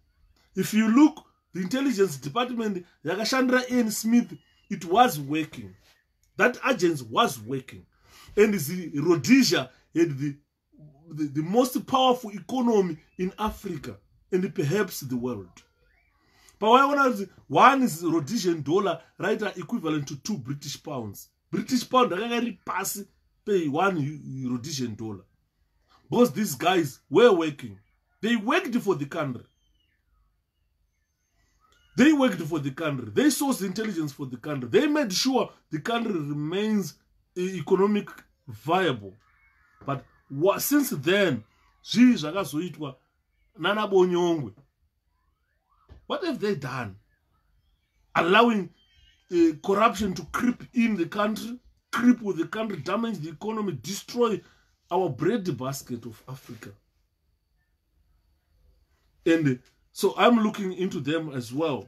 If you look, the intelligence department, Yakashandra Ian Smith, it was working. That agency was working. And the Rhodesia had the most powerful economy in Africa and perhaps the world. But one is Rhodesian dollar, right, equivalent to 2 British pounds. British pound, pass pay 1 Rhodesian dollar. Because these guys were working. They worked for the country. They worked for the country. They sourced intelligence for the country. They made sure the country remains economic viable. But since then, what have they done? Allowing corruption to creep in the country, creep with the country, damage the economy, destroy our bread basket of Africa. And so I'm looking into them as well.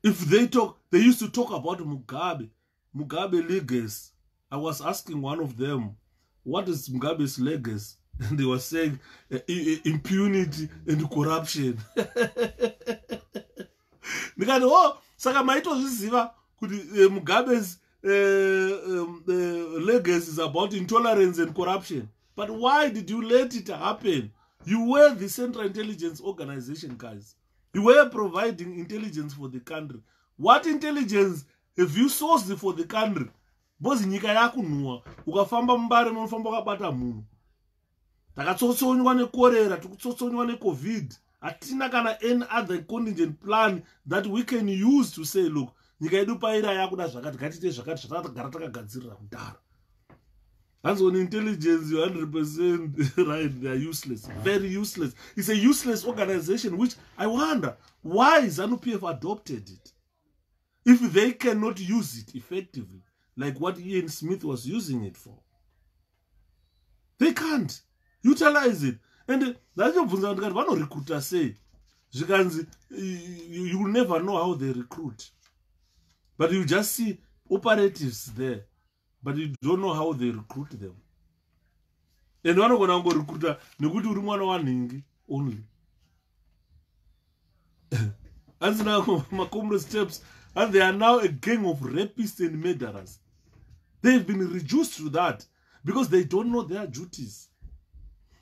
If they talk, they used to talk about Mugabe legacy. I was asking one of them, what is Mugabe's legacy? And they were saying impunity and corruption. Mugabe's legacy is about intolerance and corruption. But why did you let it happen? You were the Central Intelligence Organization, guys. You were providing intelligence for the country. What intelligence have you sourced for the country? Bozi nyika yakunwa, ukafamba mbare munofamba wakabata munhu. Takatsotsonywa nekorera, takutsotsonywa neCovid. Hatina kana any other contingent plan that we can use to say, look, nyika yedu paira yakuda zvakati, gatite zvakati, zvatakagara takagadzirira kudhara. That's when intelligence, you're 100% right, they're useless. Very useless. It's a useless organization, which I wonder, why ZANU-PF adopted it? If they cannot use it effectively, like what Ian Smith was using it for. They can't utilize it. And ndachobvunza ndikati vanorecruita sei zvikanzi you will never know how they recruit, but you just see operatives there, but you don't know how they recruit them. And vanogona kungorecruita nekuti uri mwana wanhingi only. And now Makumro steps, and they are now a gang of rapists and murderers. They've been reduced to that because they don't know their duties.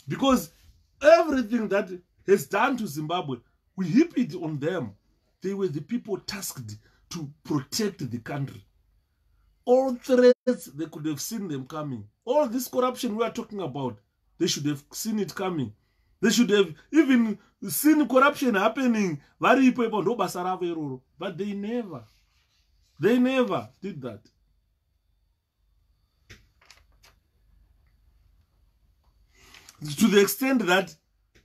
Because everything that has done to Zimbabwe, we heap it on them. They were the people tasked to protect the country. All threats, they could have seen them coming. All this corruption we are talking about, they should have seen it coming. They should have even seen corruption happening. But they never did that. To the extent that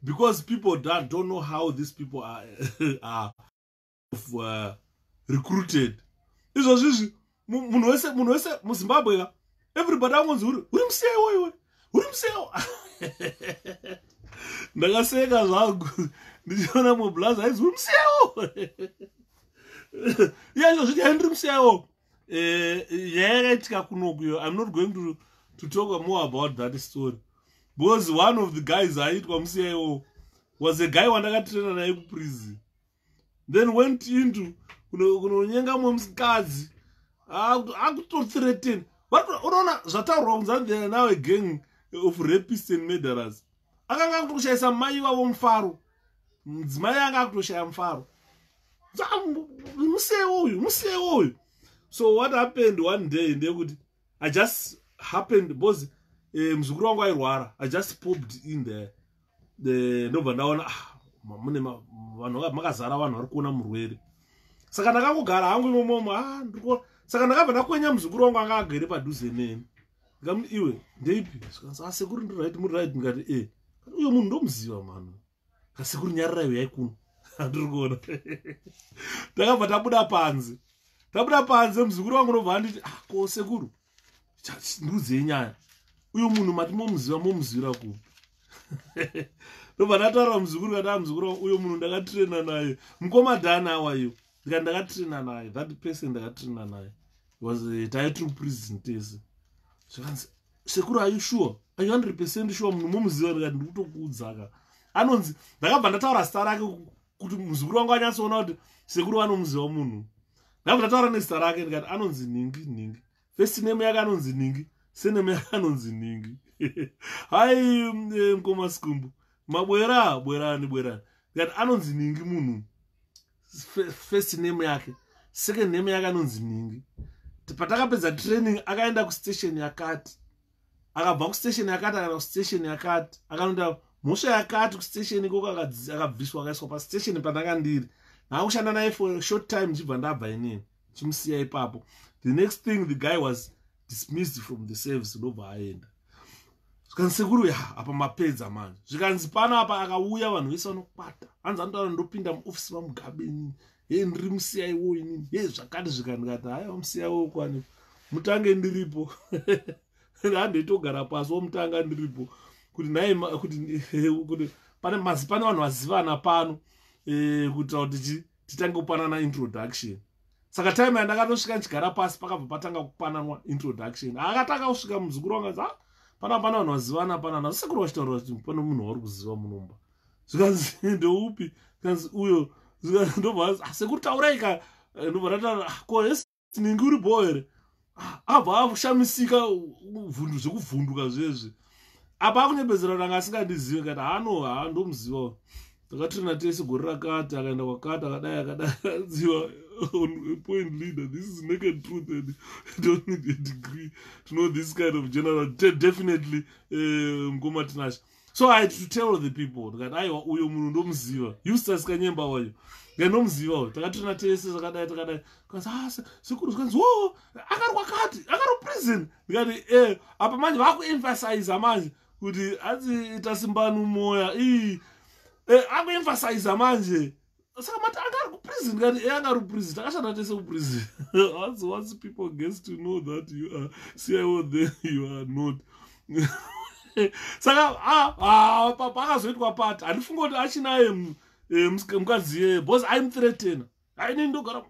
because people that don't know how these people are recruited. Munhu wese muZimbabwe, everybody angonzi uri museo iwe, uri museo. Ndakaseka zvangu ndichiona mublaza aizi uri museo. Izvo zviti handiri museo. Yakaitika kunokuyo. I'm not going to talk more about that story. Because one of the guys aitwa museo was a guy wandakatraina naye kuprison. Then went into kunonyenga musikadzi. Akutothreaten. But unaona zvataurwa kunzani there are now a gang of rapists and murderers. Akanga kutoshayisa mai wavo mufaro. Mudzimai anga akutoshaya mufaro. Museo uyu. So what happened one day ndekuti I just happened because muzukuru wangu airwara. I just popped in there. Ndobva ndaona mune vanhu makazara vanhu vari kuona murwere. Saka ndakangogara hangu imomo ndiko saka ndakabva ndakwenya muzukuru wangu anga agere padhuze neni. Ndikamuti iwe ndeipi? Sekuru ndi right muri right ndikati uyo munhu ndomuziva mano. Kasekuru nyarira iwe yaikuno. Ndiri kuona. Ndakabva tabuda panze. Tabuda panze muzukuru wangu ndobva anditi ko sekuru. Ndudze nyaya. Uyo munhu mati momuzivira kupi? Ndobva ndataura muzukuru kati muzukuru uyo munhu ndakatraina naye. Mukomadhana awayo. Ndakatraina naye. That person ndakatraina naye was title prison tese. Zvakanzi sekuru are you sure? Are you 100% sure munhu momuziva ndikati ndikutokuudzaka. Anonzi ndakabva ndataura zita rake kuti muzukuru wangu anyatsoona kuti sekuru vanomuziva munhu. Ndakabva ndataura nezita rake ndikati anonzi Ningi. First name yake anonzi Ningi. Surname yake anonzi Ningi. Hai mkoma skumbu. Bwerani. Ndikati anonzi Ningi munhu. First name yake. Second name yake anonzi Ningi. Patakapedza training akaenda kustation yakati. Akabva kustation yakati akaenda kustation yakati. Akaenda mhosva yakati kustation ikoko akabviswa akaiswa pastation pandakandiri. Ndakushanda naye for a short time ndibva ndabva inini. Chimusiya ipapo. The next thing the guy was dismissed from the service ndobva aenda. Zvikanzi sekuru apa mapedza manje. Zvikanzi pana apa akauya vanhu vese vanokwata. Hanzi anotaura ndopinda muofisi vaMugabe. Ndiri musiya iwo inini. Zvakati zvikandikati haya musiya iwo kwani. Mutange ndiripo. Handitogara pasi womutanga ndiripo. Kuti naye kuti pane vanhu vazivana pano kuitira kuti titange kupanana introduction. Saka time yandakatosvika ndichigara pasi pakabva patanga kupananwa introduction. Akatanga kusvika muzukuru wanga za pana vanhu vazivana panana. Sekuru wachitaura kuti pane munhu wari kuziva munomba. Zvikanzi ndeupi? Zvikanzi uyo. Ndobva sekuru taurai ka ndobva ndataura ko Ningi uripo here. Abva akushamisika vhundu zvekuvhunduka zvezvi. Apa akunyepedzera kuti anga asingandizivi kati ndomuziva. Takatraina tese gore rakati akaenda kwakati akadai ziva on point leader. This is naked truth and you don't need a degree to know this kind of general. Definitely Mkoma Tinashe. So I had to tell the people that uyo munhu ndomuziva. Eustace Kanyemba wayo. Ndomuziva. Takatraina tese takadai. Kanzi sekuru kanzi akari kwakati, akari prison. Ndikati apa manje vakuemphasize manje kuti azi itasimbanu moya akuemphasize manje. Saka mati angari kuprison ngati angari kuprison takashanda tese kuprison. Once people gets to know that you are CIO then you are not. saka pakazoitwa pati handifunga kuti achinaye mukadzi yeye bhozi aimthreatena ainini ndogara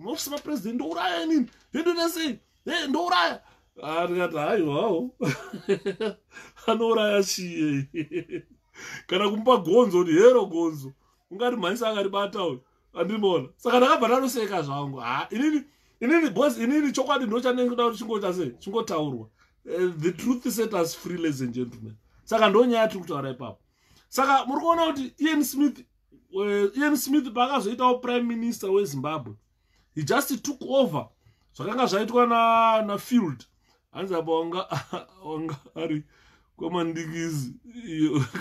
ofisi mapresident ndouraya inini hendonasei ndouraya ndikati haiwawo anouraya chiye kana kumupa gonzo kuti hero gonzo ungati mhanyisa akaribata uyu andimona saka ndakabva ndanoseka zvangu inini bhozi inini chokwadi ndochanenge kuda kuti chingota sei chingotaurwa the truth set us free, ladies and gentlemen. Saka ndo nyaya tiri kutaura ipapo. Saka muri kuona kuti Ian Smith pakazoitawo prime minister weZimbabwe, he just took over zvakanga zvaitwa na Field hanzi apa wanga ari kwamandikizi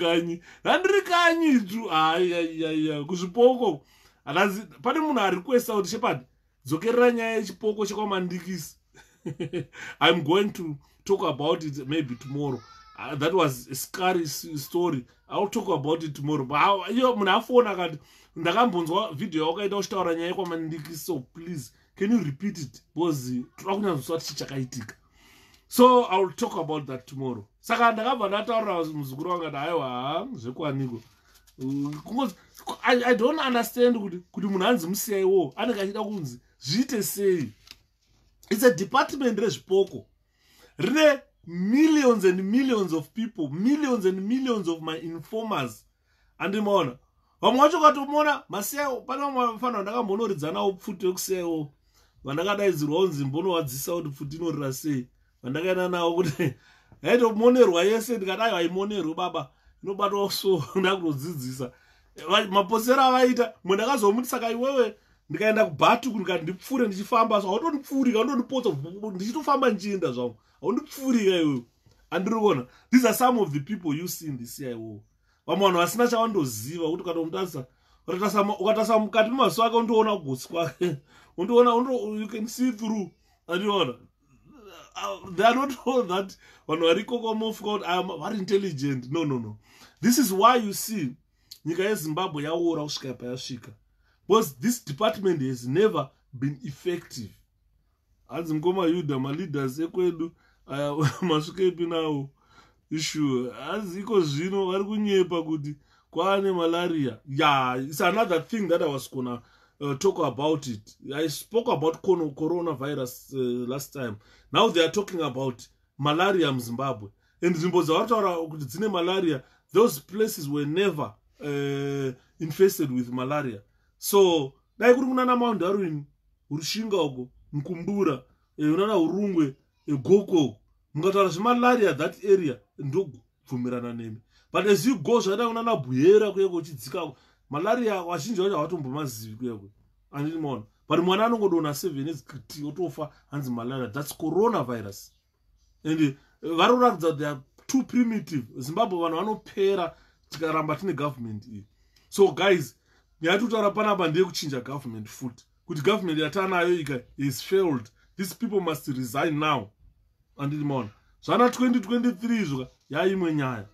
kanyi handiri kanyi tu ayayaya kuzvipoko hatazi pane munhu ari requesta kuti Shepard dzokerera nyaya yechipoko chekwamandikisi. I'm going to talk about it maybe tomorrow. That was a scary story. I'll talk about it tomorrow. But you munhu afona kati ndakambonzwa video yawakaita uchitaura nyaya yekwamandikisi, so please can you repeat it because toda kunyadzoswa chichakaitika. So I'll talk about that tomorrow. Saka ndakabva ndataurira muzukuru wanga kuti aiwa zvekwaniko. I don't understand kuti munhu anzi musiyaiwo anenge achida kunzi zviite sei. It's a department rezvipoko rine millions and millions of people, millions and millions of my informers. Andimaona vamwe vacho katomuona masiyaiwo pane vamwe vafanira ndakambonoridza nawo pfuti yekusiyaiwo vandakadaidzirwa kunzi mbonowadzisa kuti pfuti inorira sei, vandakaenda nawo kuti yaitomonerwa yese ndikadai vaimonerwe baba inobatwa so ndakutodzidzisa maposera vaita mwe ndakazomuti saka iwewe ndikaenda kubhatu ndikati ndipfure ndichifamba so hautondipfurika undondipotsa ndichitofamba nchienda zvangu haundipfurika iwewe. Andiri kuona these are some of the people you see in the CIO. Vamwe vanhu vasina chavandoziva kuti ukatomutasa ukatasa mukati memaziso ake undoona kugotsi kwake undoona you can see through. Andiona they are not all that vanhu varikokomofuka kuti vari intelligent. No. This is why you see nyika yeZimbabwe yaora kusvika payasvika, because this department has never been effective. Hanzi mukoma Yuda maleaders ekwedu masvika ipi nawo issue hanzi iko zvino vari kunyepa kuti kwaane malaria. Yeah, it's another thing that I was gonna talk about it. I spoke about coronavirus last time. Now they are talking about malaria in Zimbabwe. And nzvimbo dzavataura kuti dzine malaria, those places were never infested with malaria. So dai kuri kunana Mount Darwin, Urushinga uko, Mkumbura, unana Urungwe, Goko, mungataura zvemalaria that area ndokubvumirana nemi. But as you go zvada kunana Buyera kuyeko uchidzika malaria wazhinji vacho hawatombomazivi kuyeko. Andinoona. But mwana anongodona 7 ezikiti otofa hanzi malaria. That's coronavirus. And varoratidza they are too primitive. Zimbabwe vanhu vanopera tikaramba tine government iyi. So guys, yatutaura panapa ndeyekuchinja government futi. Kuti government yatanayo ika is failed. These people must resign now. Andinoona. Zvana 2023 zvoka yaimwe nyaya.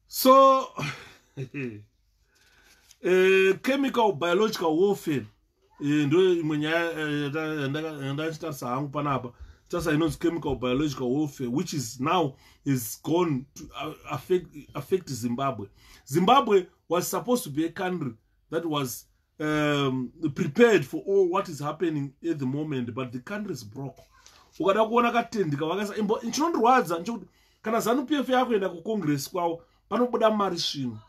So chemical biological warfare ndo imwe nyaya ndachitarisa hangu panapa. Just inonzi chemical biological warfare, which is now is gone to affect Zimbabwe. Zimbabwe was supposed to be a country that was prepared for all what is happening at the moment, but the country is broke. Ukada kuona katendika vakasa chinondorwadza nchokuti kana ZANU-PF yakuenda kucongress kwawo panobuda mari svino,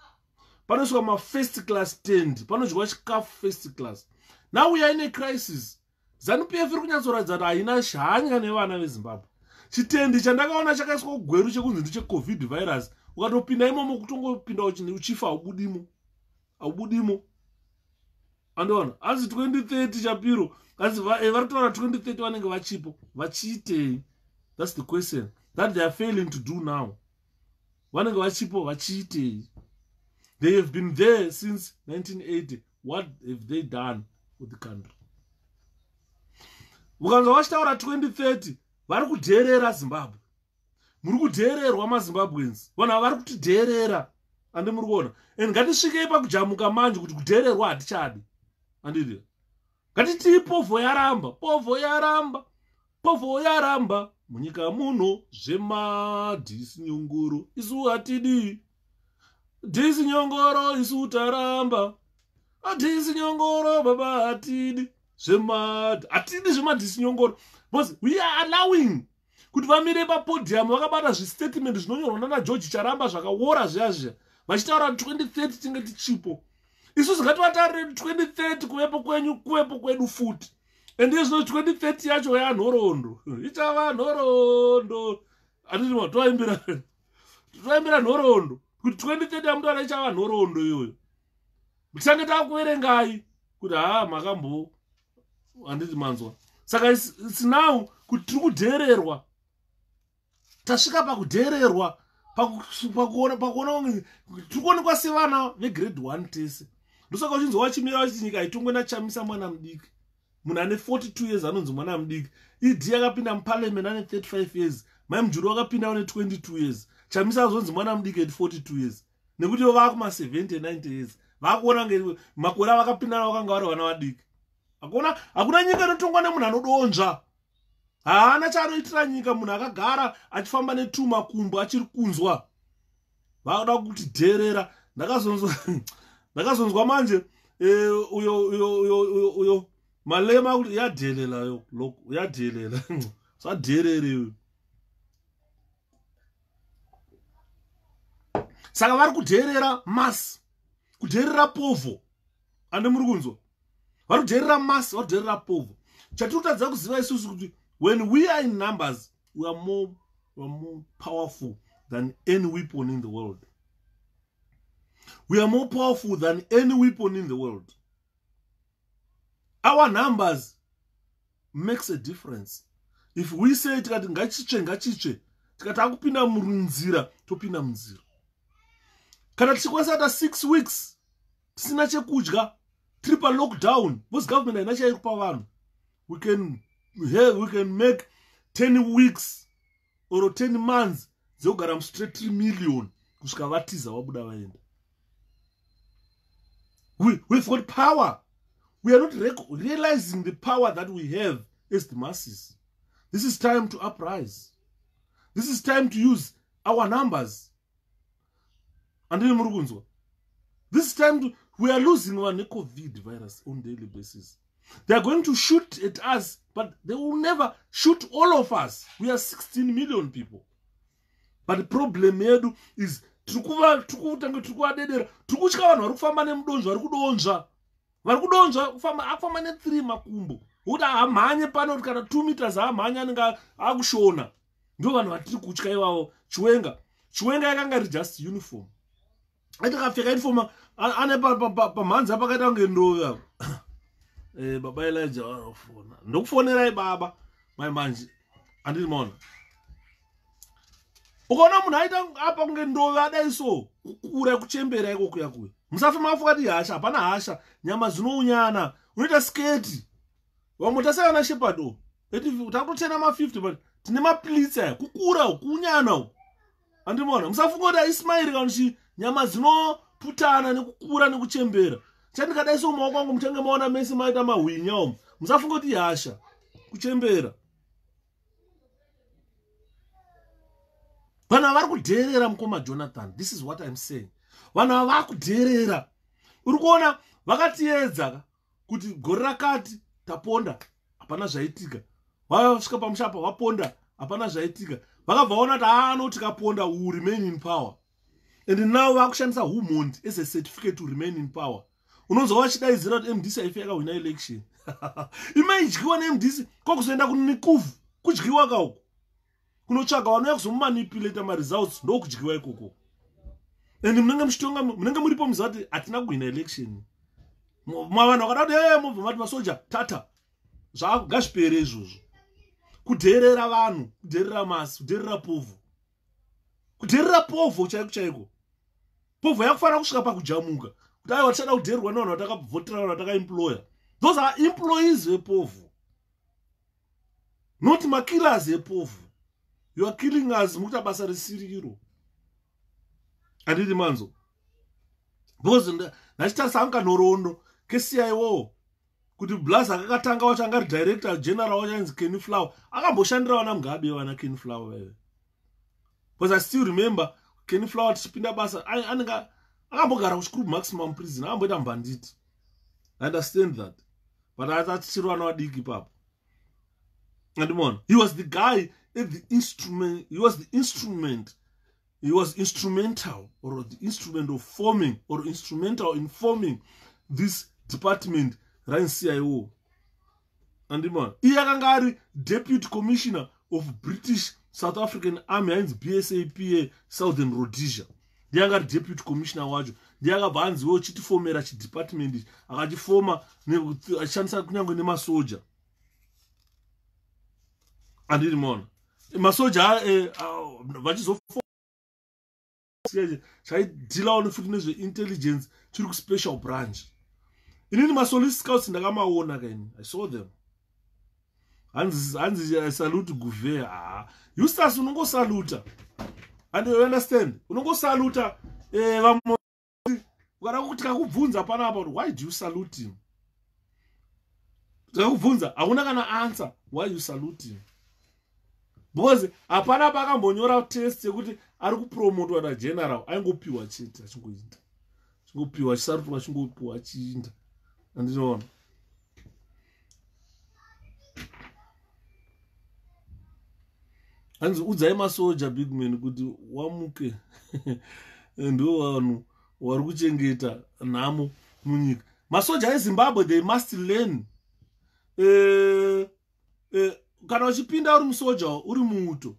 panosvika ma-first class tent, panodyiwa chikafu first class. Now we are in a crisis. ZANU-PF iri kunyatsoratidza kuti haina hanya nevana veZimbabwe. Chitendi chandakaona chakaiswa kugweru chekunzi ndechecovid virus, ukatopinda imomo kutongopinda uchifa haubudimo. Andoona hanzi 2030 chapiro hanzi vari kutaura 2030 vanenge vachipo vachiitei. That's the question that they are failing to do now. Vanenge vachipo vachiitei. They have been there since 1980. What have they done with the country? Mukanzwa vachitaura 2030 vari kudherera Zimbabwe. Muri kudhererwa maZimbabweans. Vanhu ava vari kutidherera. Andi muri kuona. And ngatisvikei pakujamuka manje kuti kudhererwa hatichadi. Andidi. Ngatiti povo yaramba. povo yaramba munyika muno zvemadhisi nyongoro isu hatidi dhisi nyongoro isu taramba adhisi nyongoro baba hatidi zvemadhisi nyongoro because we are allowing kuti vamire papodium vakabata zvistatement zvinonyorwa nana George Charamba zvakaora zviya vachitaura 2030 tinge tichipo isusu ngativatarire 2030 kuvepo kwedu futi and izvo 2030 yacho yanhoroondo ichava nhoroondo atiti toimbira nhoroondo kuti 2030 yamutaura ichava nhoroondo iyoyo titange takuverengai kuti makambo handiti manzwa saka now kuti tiri kudhererwa tasvika pakudhererwa pakuona tiri kuonekwa sevana vegrade 1 tese ndosaka uchinzwa wachimira wachiti nyika itongwe nachamisa mwana mudiki munhu ane 42 years anonzi mwana mudiki idi akapinda muparliament ane 35 years mai mujuru wakapinda ane 22 years chamisa azonzi mwana mudiki ati 42 years nekuti ivo vava kuma 70 90 years vakuona makore avakapinda vakanga vari vana vadiki hakuna nyika inotongwa nemunhu anodonzva haana chaanoitira nyika munhu akagara achifamba netumakumbo achiri kunzwa vakuda kuti dherera ndakazonzwa manje uyo malema kuti yadhelela yadhelela sadherere saka vari kudherera masi kudherera povo ande muri kunzwa vari kudherera masi vari kudherera povo chatirikutadza kuziva isusu kuti when we are in numbers we are more powerful than any weapon in the world. We are more powerful than any weapon in the world. Our numbers makes a difference. If we say tikati ngachiche tikati akupinda munzira topinda munzira. Kana tichikwasa ata 6 weeks tisina chekudya triple lockdown because government haina chaikupa vanhu we can make 10 weeks or 10 months dzogara mustraight 3 million kusvika vatiza wabuda vaenda. We've got power. We are not realizing the power that we have as the masses. This is time to uprise. This is time to use our numbers. And then Murugunzo. This is time to, we are losing our COVID virus on a daily basis. They are going to shoot at us, but they will never shoot all of us. We are 16 million people. But the problem here is turikutya vanhu vari kufamba nemudonzvo vari kudonzva akufamba ne3 makumbo kuti amhanye pano kuti kana 2 meters amhanye anenge akushona. Ndio vanhu vatiri kutya ivavo. Chiwenga yakanga iri just uniform atakapfeka uniform ane pamhanzi apakaita kunge ndova baba Elijah vanofona ndokufonerai baba mai manje andiri maona ukaona munhu aita apa kunge ndova adai so kukura kuchembera iko kuyakuya musafema afukati hasha hapana hasha nyama dzinounyana unoita sketi vamwe tasayana shepado eti takutotena ma50 but tine maplitsa kukura kuunyana andimona musafunga kuti aismairi kaunishi nyama dzinoputana nekukura nekuchembera chandikadai so maoko angu mutange maona mese maita mahwinya omo musafunga kuti hasha kuchembera. Vanhu vari kudherera mukoma Jonathan. This is what I'm saying. Vanhu vari kudherera. Uri kuona vakatiedza kuti gore rakati taponda hapana zvaitika. Vasvika pamushapa vaponda hapana zvaitika. Vakabva vaona kuti anoti kaponda will remain in power. And now vakushandisa Humond as a certificate to remain in power. Unonzwa vachidaidzira kuti MDC aifa yakawina election. Imaidyiwa neMDC kwakuzoenda kunikuvu kudyiwa kauko. Kunotsvaga vanouya kuzomumanipulata maresults ndokudyiwa ikoko. And munenge muripo muziva kuti hatina kuwina election. Vanhu vakada kuti mubva mati masoja tata ngazvipere izvozvo. Kudherera vanhu, kudherera masi, kudherera povo. Kudherera povo chaiko chaiko. Povo yakufanira kusvika pakujamuka. Kuti aiwa tichada kudhererwa nevanhu vatakavhotera vanhu vatakaemploya. Those are employees vepovo. Not makillers vepovo. You are killing us mukuta basa risiriro. Anditi manzo. Because nachitarisa anga nhoroondo kesi yaiwo kuti Blaza akatanga wacho anga director general wacho anzi Ken Flower akamboshandira wana Mugabe wana Ken Flower wewe. Because I still remember Ken Flower tichipinda basa anenge akambogara kuchikuru maximum prison akamboita mbanditi. I understand that. But atichiri wana wadiki papo. And he was the guy at the instrument, he was instrumental or the instrument of forming or instrumental in forming this department run CIO. And he was deputy commissioner of British South African Army and BSAPA Southern Rhodesia. He was deputy commissioner wacho. He was chiti formera chi department akachifoma achishandisa kunyange nemasoja. And masoja vachizofoma chaidhila on futi nezveintelligence chiri kuspecial branch. Inini masolist scouts ndakamaona kaini. I saw them. Hanzi I salute Gouver. Eustace unongosaluta. And you understand? Unongosaluta vamwe ukada kuti kakubvunza panapa why do you salute him? Takubvunza hakuna kana answer why you salute him. Because hapana pakambonyora test yekuti ari kupromotwa na general aingopiwa chete achingoita. Chingopiwa chisarutwa chingopiwa chiinda. Andinoona. Hanzi udzai masoja big man kuti wamuke ndo vanhu vari kuchengeta nhamo munyika. Masoja eZimbabwe they must learn. Kana uchipinda uri musoja uri muuto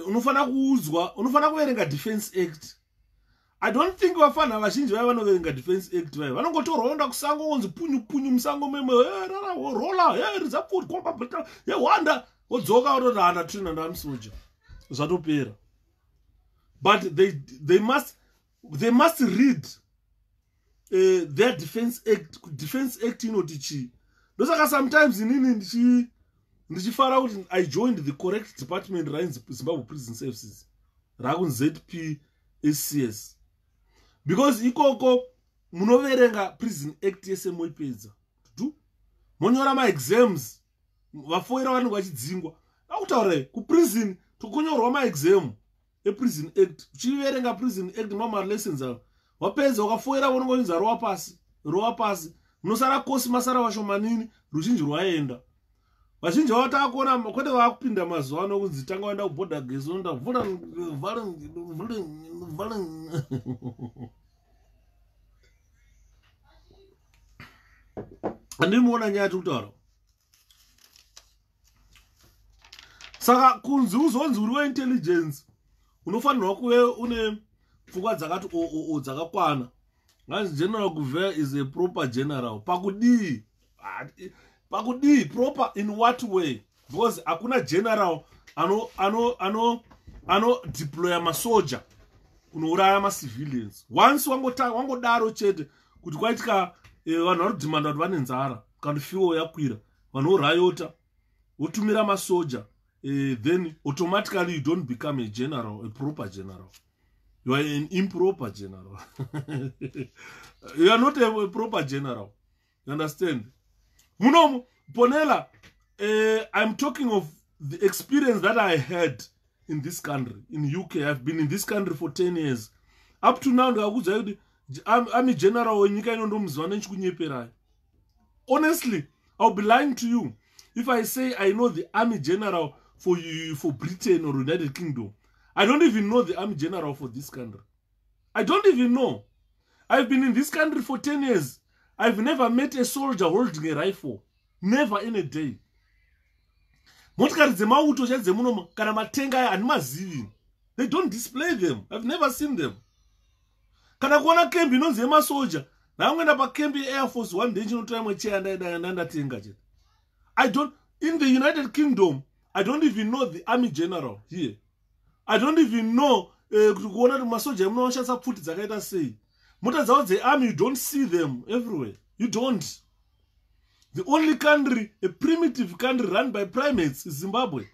unofana kuudzwa, unofana kuverenga Defense Act. I don't think vafana vazhinji vaiva vanoverenga Defense Act vaiva vanongotorwa onda kusango wonzi punyu musango meme rola rizapfuti komba beta wanda wodzoka wototi handa trina ndamusoja zvatopera. But they must read their Defense Act. Defense Act inoti chi ndosaka sometimes inini ndichifara kuti I joined the correct department running Zimbabwe Prison Services rakunzi ZPSCS because ikoko munoverenga Prison Act yese moipedza monyora ma-exams vafoira vanenge vachidzingwa. Akutaure kuprison tokunyorwa ma-exam ePrison Act uchiverenga Prison Act mama-lessons avo wapedza ukafoira vonongoinza rowa pasi munosara kosi masara vashomanini ruzhinji rwaenda. Vazhinji vatakuona kwete vakupinda mazuva ano kunzi tanga waenda kuborder gesi unoenda vhara handimuona nyaya tikutaura. Saka kunzi uzonzi uri weintelligence unofanirwa kuve une pfungwa dzakati dzakakwana. Nganzi General Gouver is a proper general. Pakudii proper in what way? Because hakuna general ano deploya masoja kunouraya macivilians. Once wangodaro chete kuti kwaitika vanhu vari kudhimanda kuti vane nzara kandi fiwo yakwira vanhu vorayota votumira masoja then automatically you don't become a general, a proper general. You are an improper general. You are not a proper general. You understand? Muno Ponela, I'm talking of the experience that I had in this country, in UK. I've been in this country for 10 years. Up to now, I'm a general. Honestly, I'll be lying to you if I say I know the army general for Britain or United Kingdom. I don't even know the army general for this country. I don't even know. I've been in this country for 10 years. I've never met a soldier holding a rifle. Never in a day. They don't display them. I've never seen them. Kana kuona kembi no zema soldier. Na ngenda pa kembi Air Force one day no time I don't in the United Kingdom, I don't even know the army general here. I don't even know kuona masoja munoshatsa pfuti dzakaita sei. Mota dzao the army, you don't see them everywhere. You don't. The only country, a primitive country run by primates, is Zimbabwe.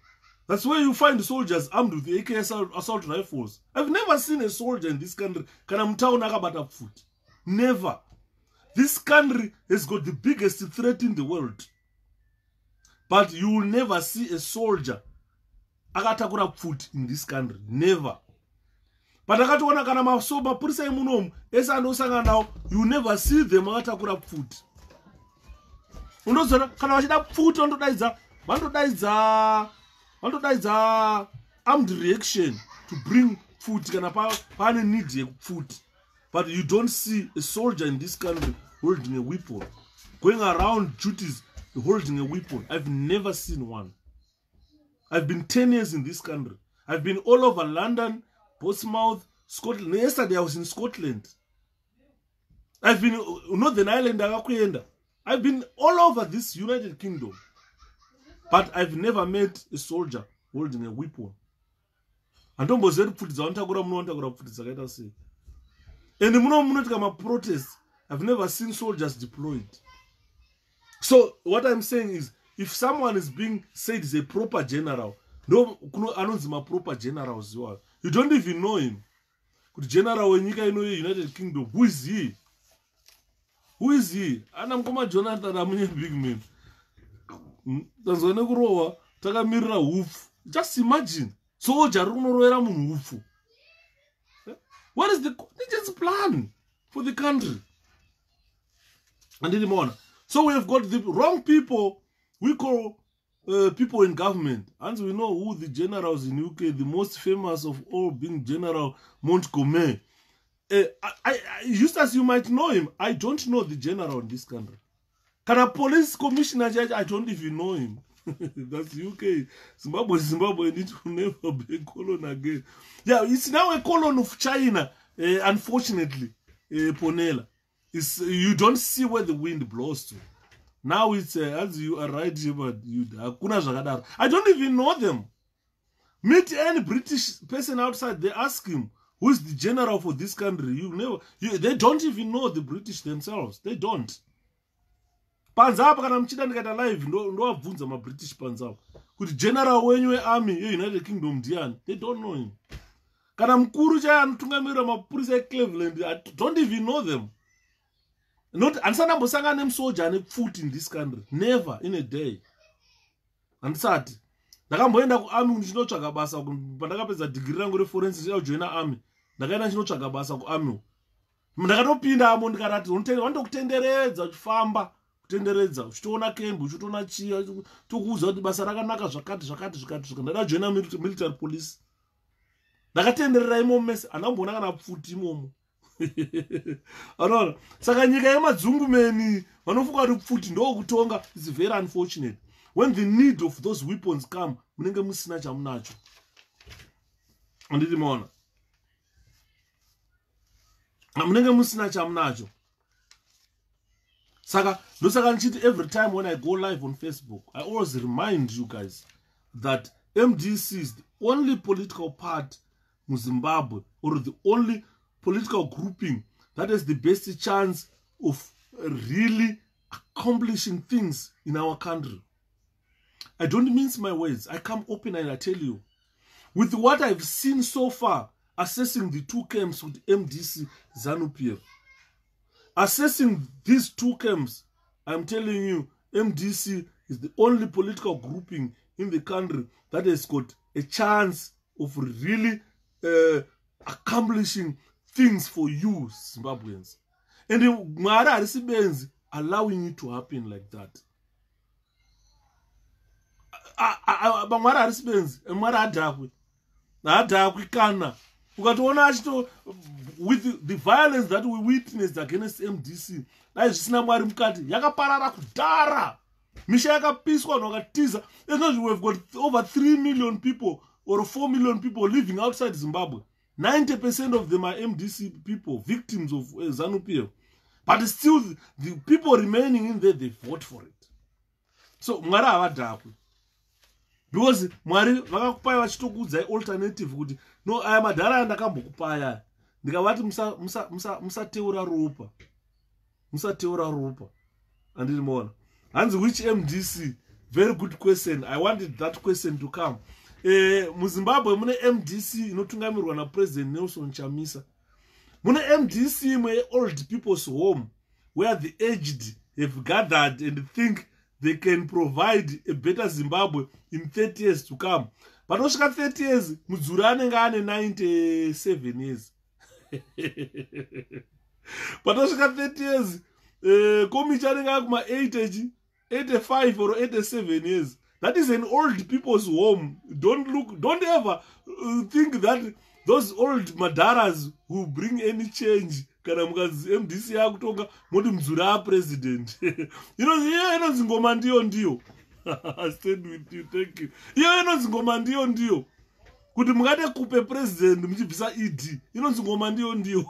That's where you find soldiers armed with the AK assault rifles. I've never seen a soldier in this country. Never. This country has got the biggest threat in the world. But you will never see a soldier akatakura food in this country. Never. But akationa kana mapurisa emunomu esa andosangana nawo, you never see them akatakura food. Unozona kana vachida food vandodaidza armed reaction to bring food kana pane need food. But you don't see a soldier in this country holding a weapon, going around duties holding a weapon. I've never seen one. I've been 10 years in this country. I've been all over London, Portsmouth, Scotland. Yesterday I was in Scotland. I've been Northern Ireland. I've been all over this United Kingdom. But I've never met a soldier holding a weapon. And don't bother to put it on the and the protests, I've never seen soldiers deployed. So what I'm saying is, if someone is being said is a proper general, no, proper generals, you don't even know him. General when you know United Kingdom, who is he? Who is he? And I'm coming Jonathan, I'm a big man. Just imagine. Soldier, what is the just plan for the country? And anymore. So we have got the wrong people. We call people in government. And we know who the generals in UK, the most famous of all being General Montgomery. Just as you might know him, I don't know the general in this country. Can a police commissioner judge? I don't even know him. That's UK. Zimbabwe need to never be a colon again. Yeah, it's now a colon of China. Unfortunately, Ponela. You don't see where the wind blows to. Now it's as you are right here, but I don't even know them. Meet any British person outside, they ask him, who is the general for this country? They don't even know the British themselves. They don't. Panzapa kana mchida ndikata live ndo wabvunza ma British panzapa kuti general wenyu army United Kingdom ndiani. They don't know him. Kana mkuru cha anotungamirira mapurisa eCleveland, I don't even know them. Not ansana mbosanga nemsoja ane foot in this country. Never in a day. Ansati ndakamboenda ku army ndinotsvaga basa pandakapedza degree rangu re forensics ya join army. Ndakaenda ndinotsvaga basa ku army. Ndakatopinda amo ndikarati vandokutenderedza uchifamba kutenderedza uchitoona kembu uchitoona chiya tokuuza kuti basa rakanaka zvakati ndada joina military police. Ndakatenderera imomo mese anamboona kana pfuti imomo. Anoona saka nyika yemadzungumeni vanofunga kuti pfuti ndokutonga is very unfortunate. When the need of those weapons come, munenge musina chamunacho. Anditi maona munenge musina chamunacho. Saka ndosakanchiti every time when I go live on Facebook, I always remind you guys that MDC is the only political party in Zimbabwe, or the only political grouping that has the best chance of really accomplishing things in our country. I don't mince my words. I come open and I tell you, with what I've seen so far, assessing the two camps with MDC ZANU-PF, assessing these two camps, I'm telling you, MDC is the only political grouping in the country that has got a chance of really accomplishing things for you, Zimbabweans. And Mwara Arisibenzi allowing it to happen like that. Mwara Arisibenzi, Mwara Adakwi kana. With the violence that we witnessed against MDC, yakaparara kudara. Misha yakapiswa nokatiza. We've got over 3 million people or 4 million people living outside Zimbabwe. 90% of them are MDC people, victims of ZANU-PF. But still, the people remaining in there, they vote for it. So, Mwara avadakwi. Because Mwari vakakupaya vachitokudza alternative kuti no aya madhara andakambokupaya ndikavati musateura ropa. Musateura ropa. Andiri mona. Hanzi which MDC? Very good question. I wanted that question to come. Muzimbabwe mune MDC inotungamirwa na President Nelson Chamisa. Mune MDC mwe old people's home. where the aged have gathered and think they can provide a better Zimbabwe in 30 years to come. But osvika 30 years, Mudzura anenge ane 97 years. But osvika 30 years, Komichi anenge akuma 85 or 87 years. That is an old people's home. Don't ever think that those old madaras will bring any change. Kana mukazi MDC yakutonga moti Mudzura president. You know, yeah, inonzi ngoma ndiyo. I stand with you, thank you. Yeah, inonzi ngoma ndiyo. Kuti mungade kupe president muchibvisa ED. Inonzi ngoma ndiyo.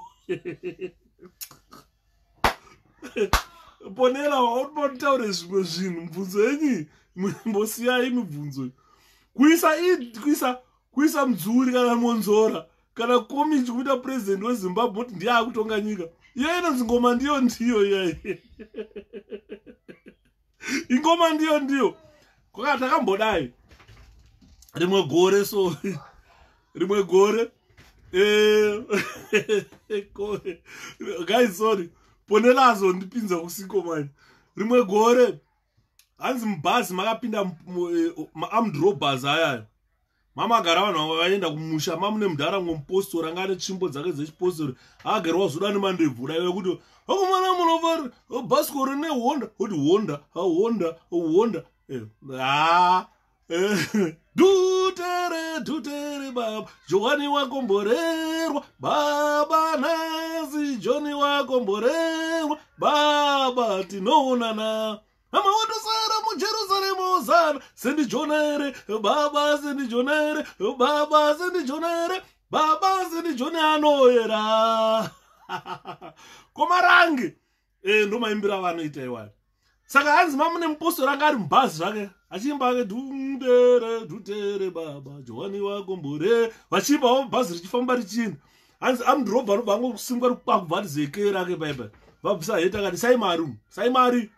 Ponela wautaure zvimwe zvinhu mubvunzo yenyu mbosiyai mibvunzo. Kuisa Mudzuri kana Monzora kana Komichi kuita president weZimbabwe moti ndiye akutonga nyika. Iye inonzi ngoma ndiyo iyayi. Ingoma ndiyo. Kwaka takambodai. Rimwe gore. Guys, sorry. Ponelazo ndipinza kusiko manje. Rimwe gore. Hanzi mubhazi makapinda ma-armed robbers aya. Mama agara vanhu vakaenda kumusha mamune mudhara mwemupostori anga ane tsvimbo dzake dzechipostori akagerwa zuda nemandebvura iwe kuti akomana munovari bhasikoro nehonda kuti honda dutere baba Johani wakomborerwa baba nazi Johani wakomborerwa baba tinoonana ama wotosara muJerusarema ozana sendi Jona ere baba sendi Jona ere baba sendi Jona ere baba sendi Jona anoera komarangi ndo maimbira vanoita iwayo. Saka hanzi mamune mupostori anga ari mubhazi zvake achimba ake dutere baba Johani wakombore vachimbawo bhazi richifamba richienda. Hanzi amudhorobha anobva angosungwa rukwaku vati zeke rake baibai vabvisa heti akati saimari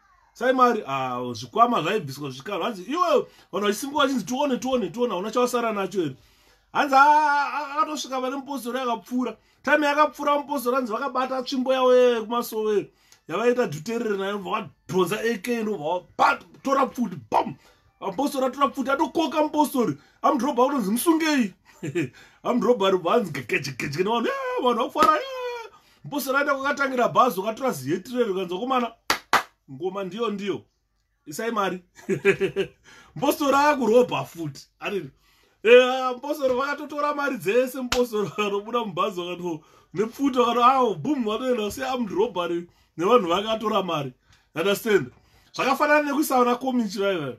zvikwama zvaibviswa zvikaro. Hanzi iwe vanhu vachisimba vachinzi tione hauna chawasara nacho here. Hanzi akatosvika vane mupostori akapfuura time yakapfuura mupostori hanzi vakabata tsvimbo yavo yekumasowe yavaita dhuterere nayo vakadhonza AK ndobva tora pfuti bam mupostori atora pfuti atokoka mupostori amudhorobha kunonzi musungei. Amudhorobha ari hanzi gekejekeje nevanhu vakufara mupostori aita kwakatangira bhazi wakatora zihetirere ukanza komana ngoma ndiyo isai mari. Mupostori akurobha futi ari mupostori vakatotora mari dzese. Mupostori anobuda mubhazi wakato nepfuti wakato boom watoenda sei amudhorobha nevanhu vakatora mari. Understand? Zvakafanana nekuisa vana Komichi vaiva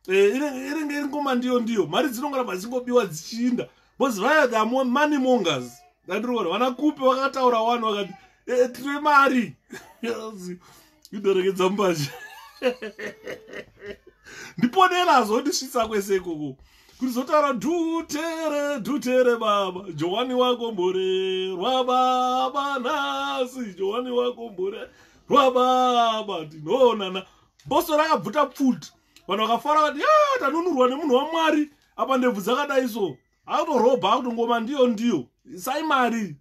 inenge iri ngoma ndiyo mari dzinongoramba dzichingobiwa dzichiinda because vaya the money mongers. Ndandirikuona vana Kupe vakataura wani vakati tine mari idorekedza mbaji. Ndiponelazo ndisvitsa kwese ikoko kuti zotaura dutere baba Johani wakomborerwa baba nasi Johani wakomborerwa baba tinoonana. Mupostori akabvuta pfuti vanhu vakafara vati tanunurwa nemunhu waMwari apa ndebvu dzakadai so akutorobha akutongoma ndiyo sai mari.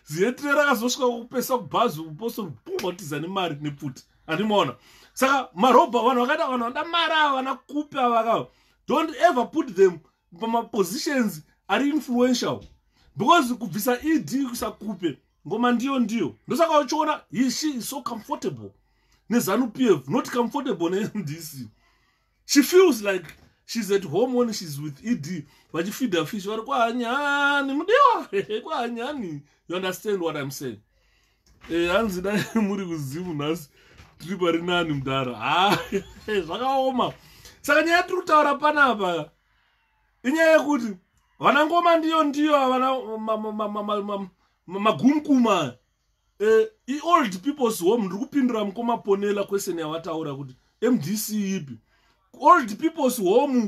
Zihetirera akazosvika kupesa kubhazi mupostori watiza nemari nepfuti handimaona. Saka marobha vanhu vakaita vanhu vanoda mari ava vana Kupe ava don't ever put them pamapositions ari influential because kubvisa ED kuisa Kupe ngoma ndiyo ndosaka uchiona she is so comfortable neZANU-PF, not comfortable neMDC. She feels like she's at home when she's with ED vachifeeda fish vari kwanyani mudiwa kwanyani. You understand what I'm saying? Hanzi dai muri kuzimu nhasi tiri pari nani mudhara zvakaoma. Saka nyaya tiri kutaura panapa inyaya yekuti vana ngoma ndiyo havana magumkuma old people's home. Ndiri kupindura mukoma Ponela question yavataura kuti MDC ipi old people's home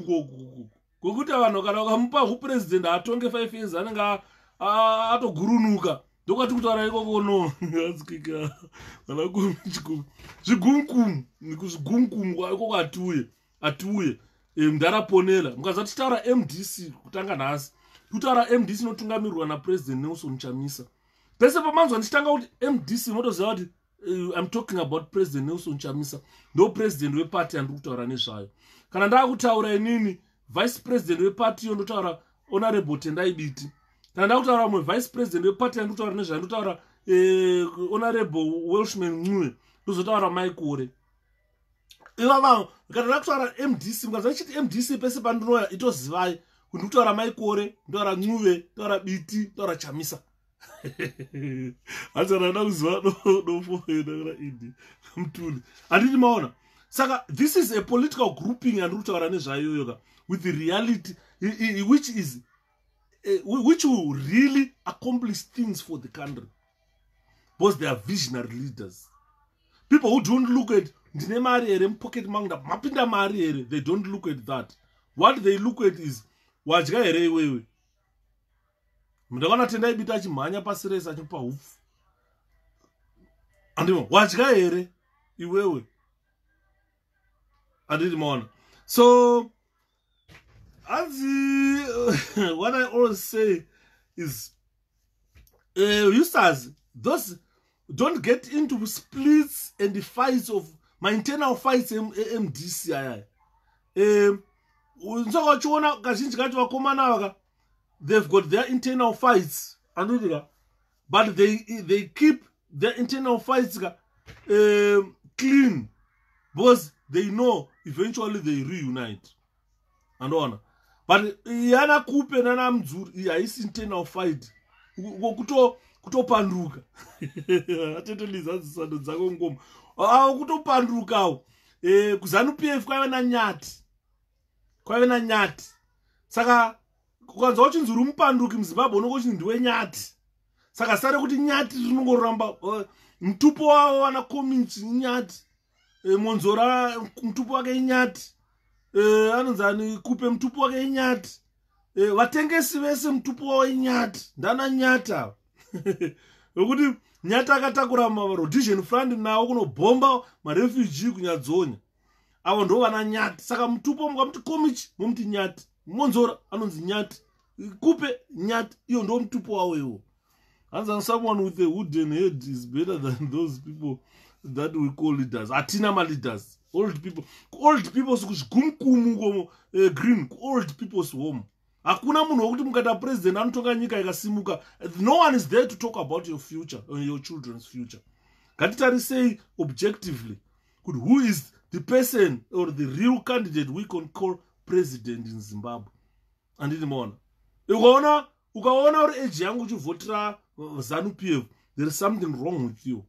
kokuti vanhu kana vakamupa hupresident atonge 5 years anenge atogurunuka ndokati kutaura ikoko no azikika vana kumichikumu zvigumkumu ikoko atiuye mudhara Ponela mukazati taura MDC kutanga nhasi kutaura MDC inotungamirwa napresident Nelson Chamisa. Pese pamanzwa ndichitanga kuti MDC motoziva kuti I'm talking about President Nelson Chamisa. No president we party and kutaura nezvayo. Kana ndakutaura inini vice president we party ndotaura honorable Tendai Biti. Kana ndakutaura mwe vice president we party and kutaura nezvayo ndotaura honorable Welshman Ncube. Ndozotaura Maikore. Kana ndakutaura MDC, mukazachiti MDC pese pandinoya itozivai. Kutaura Maikore, ndotaura Ncube, ndotaura Biti, ndotaura Chamisa. This is a political grouping and with the reality which will really accomplish things for the country, because they are visionary leaders. People who don't look at pocket manga, they don't look at that. What they look at is Mndakona Tendai Biti achimhanya pasiresa achipa hufu. Andimo, wadya here iwewe. Andimo. So, what I always say is, users, those don't get into splits and the fights of my internal fights MDC. They've got their internal fights, but they keep their internal fights clean, because they know eventually they reunite. And on. But yana kupe na mzuri is internal fight. Kuto panduka. Ateteliza zisando zako ngoma. Kuto panduka. Kuzanu PF kwa na nyati. Kwa na nyati. Saka kukanza wachinzuru mupanduki muZimbabwe unongo chini ndiwe nyati. Saka sare kuti nyati rinongoramba mtupo wao wana community nyati. Monzora mtupo wake nyati. Anonzani kupe mtupo wake nyati. Watengesi vese mtupo wao nyati. Ndana nyata. Kuti nyata akatakura Rhodesian Front nawo kunobomba marefugee kunyadzonya. Avo ndo vana nyati. Saka mtupo mwamuti komichi mumuti nyati. Monzora anonzi nyati. Kupe nyati. Iyo ndo mtupo wawewo. And someone with a wooden head is better than those people that we call leaders. Atina leaders. Old people gumkumu green. Old people's home. Hakuna munhu wokuti mukata president anotonga nyika ikasimuka. No one is there to talk about your future or your children's future. Gatitari say objectively, who is the person or the real candidate we can call president in Zimbabwe? And in the morning, ukaona uri age yangu uchivotera Zanu PF, there is something wrong with you.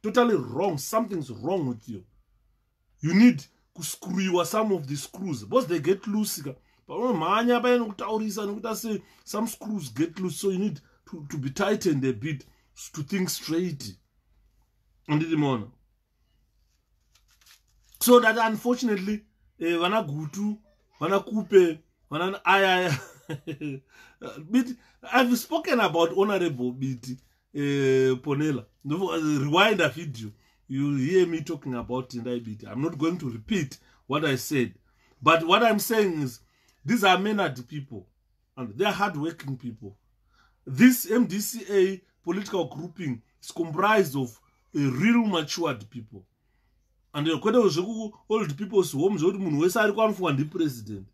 Totally wrong. Something's wrong with you. You need to screw some of the screws, because they get loose. Some screws get loose, so you need to be tightened a bit to think straight. And in the morning. So that unfortunately, wana gutu, wana kupe, wana aya. I've spoken about Honorable Biti Ponela. Rewind a video. You hear me talking about Tendai Biti. I'm not going to repeat what I said. But what I'm saying is, these are Menard people. And they are hardworking people. This MDCA political grouping is comprised of real matured people. And old people's homes, the president.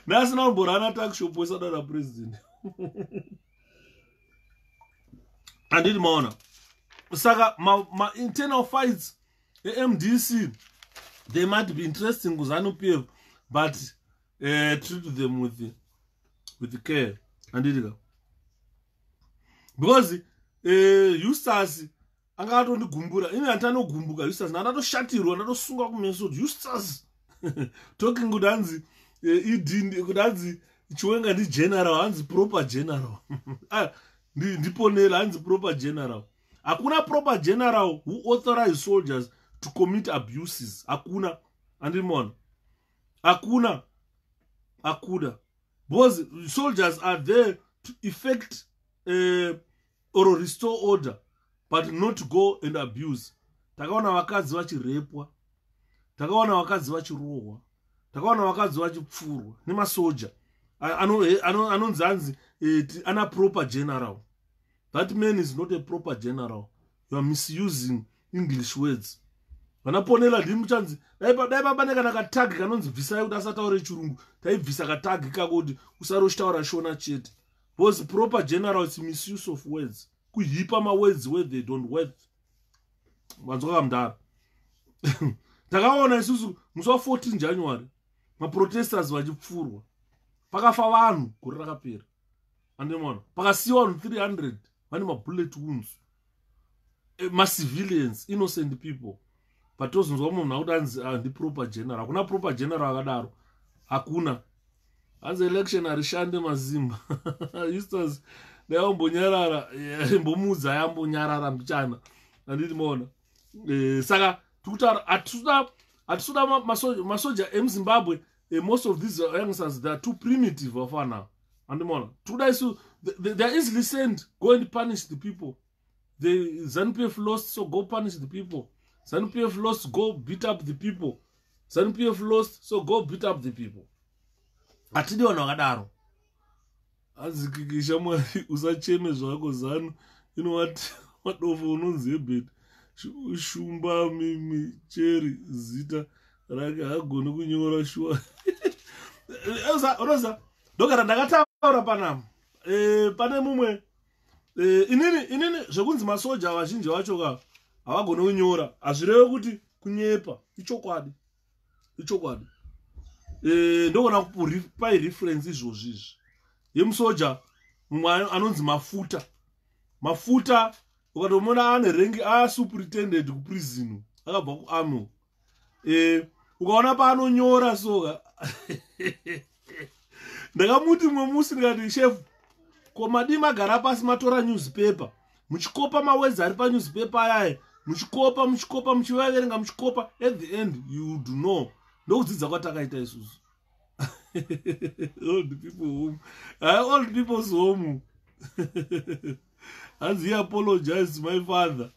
National Borana tax shop was another president. And did Mona. Saga, my internal fights, the MDC, they might be interesting because I know PF, but treat them with the care. And did it. Because Eustace, I got on the Gumbura, in Antano Gumbuga, Eustace, another Shatiru, another Sunga Meso, Eustace talking good anzi. Kudanzi chiwenga ndi general hanzi proper general. Ndipo nela hanzi proper general. Hakuna proper general who authorize soldiers to commit abuses. Hakuna. Andimona. Hakuna. Because soldiers are there to effect or restore order, but not to go and abuse. Takaona wakazi vachirepwa. Takaona wakazi vachirohwa. Takaona wakazi vachipfurwa nemasoja anonzanzi ana proper general. That man is not a proper general. You are misusing English words. Vanaponela ndimu chanzi. Dai baba nekana katagi kanonzi bvisai kuti asataure chirungu. Taibvisa katagi kakoti usaroshtaura shona chete. Was proper general it's misuse of words. Kuhipa ma words where they don't worth. Wanzoka mdara. Takaona isusu musi wa 14 January. Ma protesters vachipfurwa. Pakafa vanhu gore rakapera. Andimona. Pakasiwa vanhu 300 vane ma bullet wounds. Ma civilians, innocent people. But tozonzwa munhu akuti anzi ndi proper general. Hakuna proper general akadaro. Hakuna. Anzi election arishande mazimba. Eustace ndayambonyarara, mbomudza yambonyarara mbichana. Andimona. Saka tukutaura atisuda masoja eMzimbabwe. Most of these youngsters, they are too primitive of now. Andimona. They are easily sent. Go and punish the people. The ZANU-PF lost, so go punish the people. ZANU-PF lost, go beat up the people. ZANU-PF lost, so go beat up the people. Atidi wana wakadaro. Azikikisha mwari usacheme zvako ZANU. You know what over unonzi ebet. Shumba mimi cheri zita. Rake hagone kunyora shua. Onoza. Dokara ndakataura panama. Pane mumwe. Inini zvekunzi masoja vazhinji vacho ka havagone kunyora hazvireve kuti kunyepa ichokwadi ndogona kupai reference izvozvizvi yemusoja mumwe anonzi mafuta ukatomona ane rengi superintendent kuprison akabva kuarmy ukaona paanonyora soka ndakamuti mwe musi ndikati chef komadi magara pasi matora newspaper muchikopa mawedzi ari pa newspaper ayaye muchikopa muchivaverenga muchikopa at the end you do know ndokudzidza kwatakaita isusu old people home old people's home hanzi he apologized my father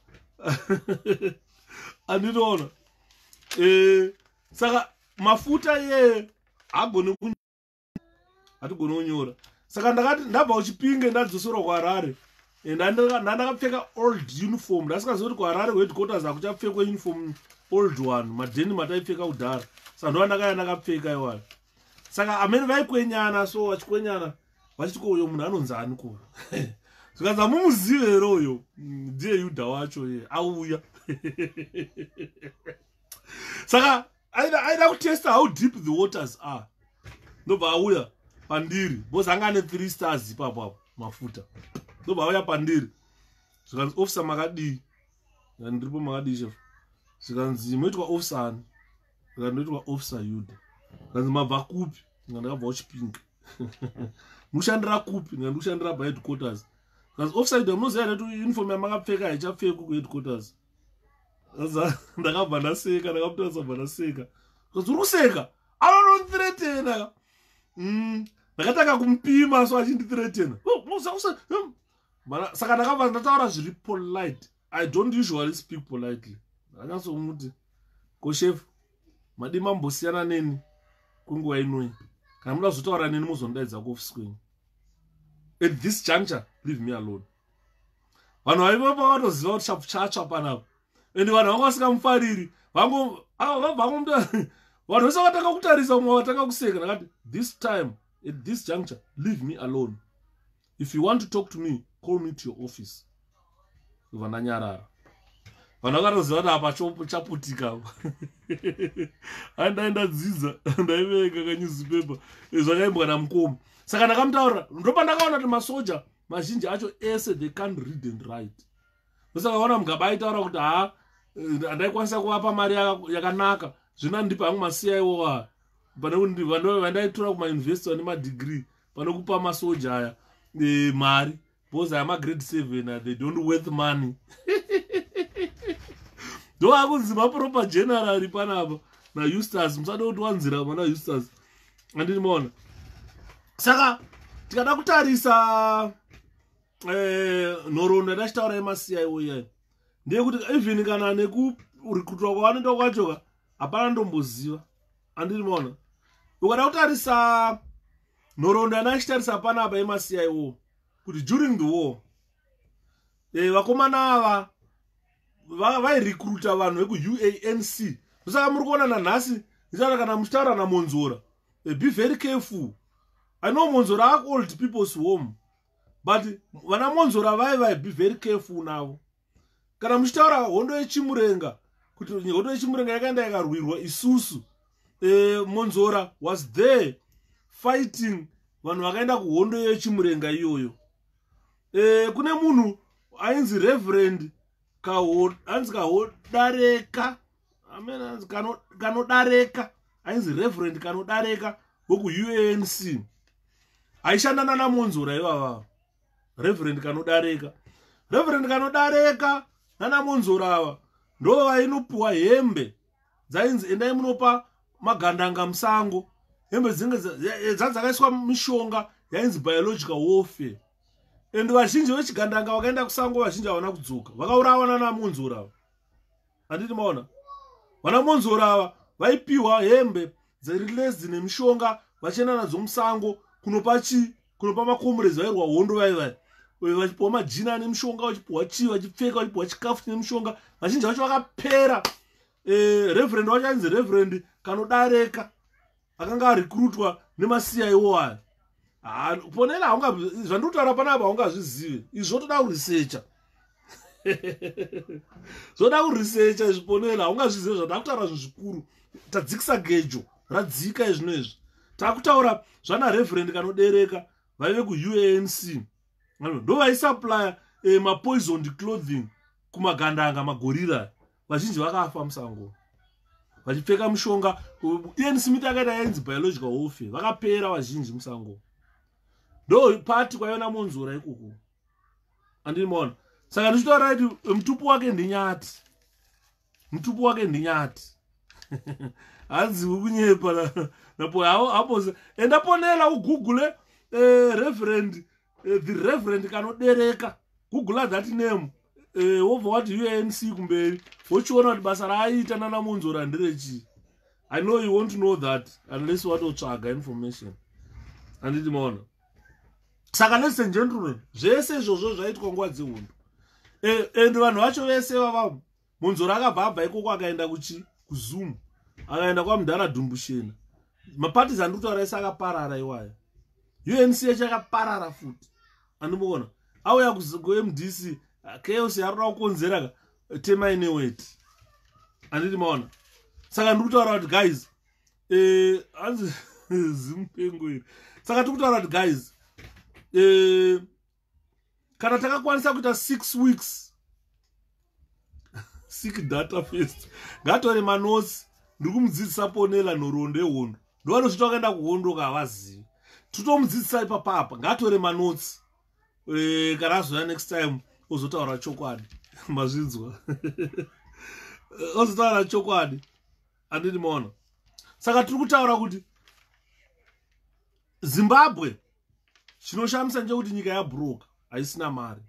andinoona saka mafuta ye hatigone kunyora saka ndakati ndabva uchipinge ndadzosera kuHarare ndandakapfeka old uniform ndasikazoti kuHarare headquarters akuchapfekwa uniform old one madheni mataipfeka kudhara saka ndo ndakaya ndakapfeka iwana saka amene vaikwenyana so vachikwenyana vachiti ko uyo munhu anonzani ko zvikanza mumuzive here uyo ndiye Yuda wacho ye auya saka aida kutesta how deep the waters are ndobva auya pandiri bosi anga ane 3 stars ipapo mafuta ndobva auya pandiri zvikanzi officer makadii ndiripo makadii chef zvikanzi moitwa officer ani ndoitwa officer Yuda zvikanzi mabva kupi ndakabva kuChipinge mushandira kupi ndikushandira pa headquarters zvikanzi officer Yuda munoziva here kuti uniform yamakapfeka haichapfekwi kuheadquarters ndakabva ndaseka ndakamutaridza bva ndaseka zvikanzi uri kuseka anonondiretena ndakataka kumpima so achindithreatena saka ndakabva ndataura zviri polite. I don't usually speak politely. Ndakanyatsomuti ko chef madi mambosiyana neni kunguva inoi kana muda kuzotaura neni muzondaidza kuofisi kwenyu. At this juncture leave me alone. Vanhu vaivopa vatoziva kuti chapuchatsva panapa ende vanhu vanga vasingamufariri vanhu vese vatanga kutarisa umwe vatanga kuseka. Ndakati this time at this juncture leave me alone. If you want to talk to me call me to your office. Vandanyarara vanhu vakatoziva kuti apa chaputika andaenda dzidza ndaiverenga kanewspaper zvakaimbwa namukoma. Saka ndakamutaurira ndopa ndakaona kuti masoja mazhinji acho ese they can't read and write. Saka vaona mugaba aitaura kuti ha ndaikwanisa kuvapa mari yakanaka zvino ndipa hangu masiyaiwo pane kuti vandaitora kumauniversity vane madegree pane kupa masoja aya mari because I am a grade 7 they don't worth money. Do akunzi maproper general panapa na Eustace musade kuti wanzira mana Eustace andinoona. Saka tikada kutarisa nhoroondo yatachitaura yemasiyaiwo iyayi ndeyekuti even kana nekurekrutwa kwavanoita kwachoka hapana ndomboziva andinoona. Ukada kutarisa nhoroondo yanaichitarisa panapa yemasiyaiwo kuti during the war vakomana ava vairecruita vanhu veku-UANC. Saka muri kuona nanhasi ndichara kana muchitaura naMonzora, be very careful. I know Monzora are old people's home, but vana Monzora vai be very careful navo. Kana muchitaura hondo yechimurenga, kuti hondo yechimurenga yakaenda yakarwirwa isusu, Monzora was there fighting vanhu vakaenda kuhondo yechimurenga iyoyo. Kune munhu ainzi Reverend hanzi Kahodareka, amen, Kanodareka, ainzi Reverend Kanodareka weku-UANC. Aishanda nana Monzora ivava, Reverend Kanodareka. Reverend Kanodareka nana Monzora ava ndo vainopiwa hembe dzainzi endai munopa magandanga musango. Hembe dzakaiswa mishonga yainzi biological warfare. And vazhinji vechigandanga vakaenda kusango, vazhinji havana kudzoka, vakaurawa nana Monzora ava. Handiti maona? Vana Monzora ava vaipiwa hembe dzerelezi nemishonga vachienda nadzo musango kunopa makomrades vairwa hondo vaivai. Vachipiwa majina ane mishonga, vachipiwa chii, vachipfeka, vachipiwa chikafu chine mishonga. Vazhinji vacho vakapera. Reverend wacho ainzi Reverend Kanodareka akanga arekrutwa nemaCIO aya. Ponera zvandikutaura panapa haungazvizive. Izvi zvotoda kurisecha. Zvoda kurisecha izvi ponera, haungazvizive zvandakutaura zvikuru. Tadzikisa gejo radzika izvino izvi. Takutaura zvana Reverend Kanodareka vaive ku-UANC. Ndo vaisupplya mapoisoned clothing kumagandanga magorira. Vazhinji vakafa musango vachipfeka mishonga. ANC miti akaita yainzi biological warfare, vakapera vazhinji musango. Ndo pati kwaiona Monzora ikoko. Andinoona. Saka ndichitaura kuti mutupu wake ndinyati. Mutupu wake ndinyati. Hanzi kunyepa napo hapo enda ponela ugoogle Reverend the Reverend Kanodareka. Google that name. Wobva wati UANC kumberi. Wochiona kuti basa raaita nana Monzora nderechi. I know you want to know that unless watotsvaga information. Handiti maona. Saka ladies and gentlemen, zvese izvozvo zvaitwa nguva dzehondo. And vanhu vacho vese vava Monzora akabva ikoko akaenda kuZoom. Akaenda kwaMudhara Dumbushena. Maparties andikutaura ese akaparara iwaya. UNC yacho akaparara futi. Andinoona. Auya kuMDC chaos yarora kukonzera tema ine weti. Anditi maona. Saka ndikutaura kuti guys, hanzi zimpengo iri. Saka tikutaura kuti guys, kana takakwanisa kuita 6 weeks sick data first, ngatore manosi ndikumudzidzisa ponela nhoroondo yehondo. Ndovanozviti wakaenda kuhondo kavazivi, tutomudzidzisa ipapapa. Ngatore manotsi kana azoya next time ozotaura chokwadi. Mazvinzwa? Ozotaura chokwadi. Handiti maona. Saka tiri kutaura kuti Zimbabwe chinoshamisa ndechekuti nyika yabhuroka, haisina mari.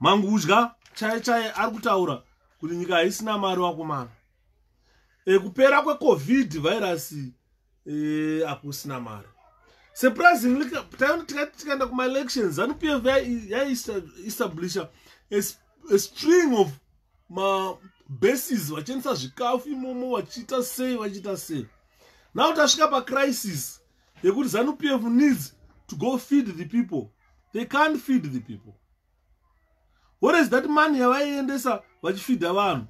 Mangudya chaiye ari kutaura kuti nyika haisina mari wakomana. Kupera kweCovid virus hakusina mari. Surprisingly, tikaenda kuma-elections, ZANU-PF yaestablisha a string of bases vachendisa zvikafu imomo vachiita sei. Now tasvika pacrisis yekuti ZANU-PF needs to go feed the people. They can't feed the people. What is that money yavaiendesa vachifeeda vanhu?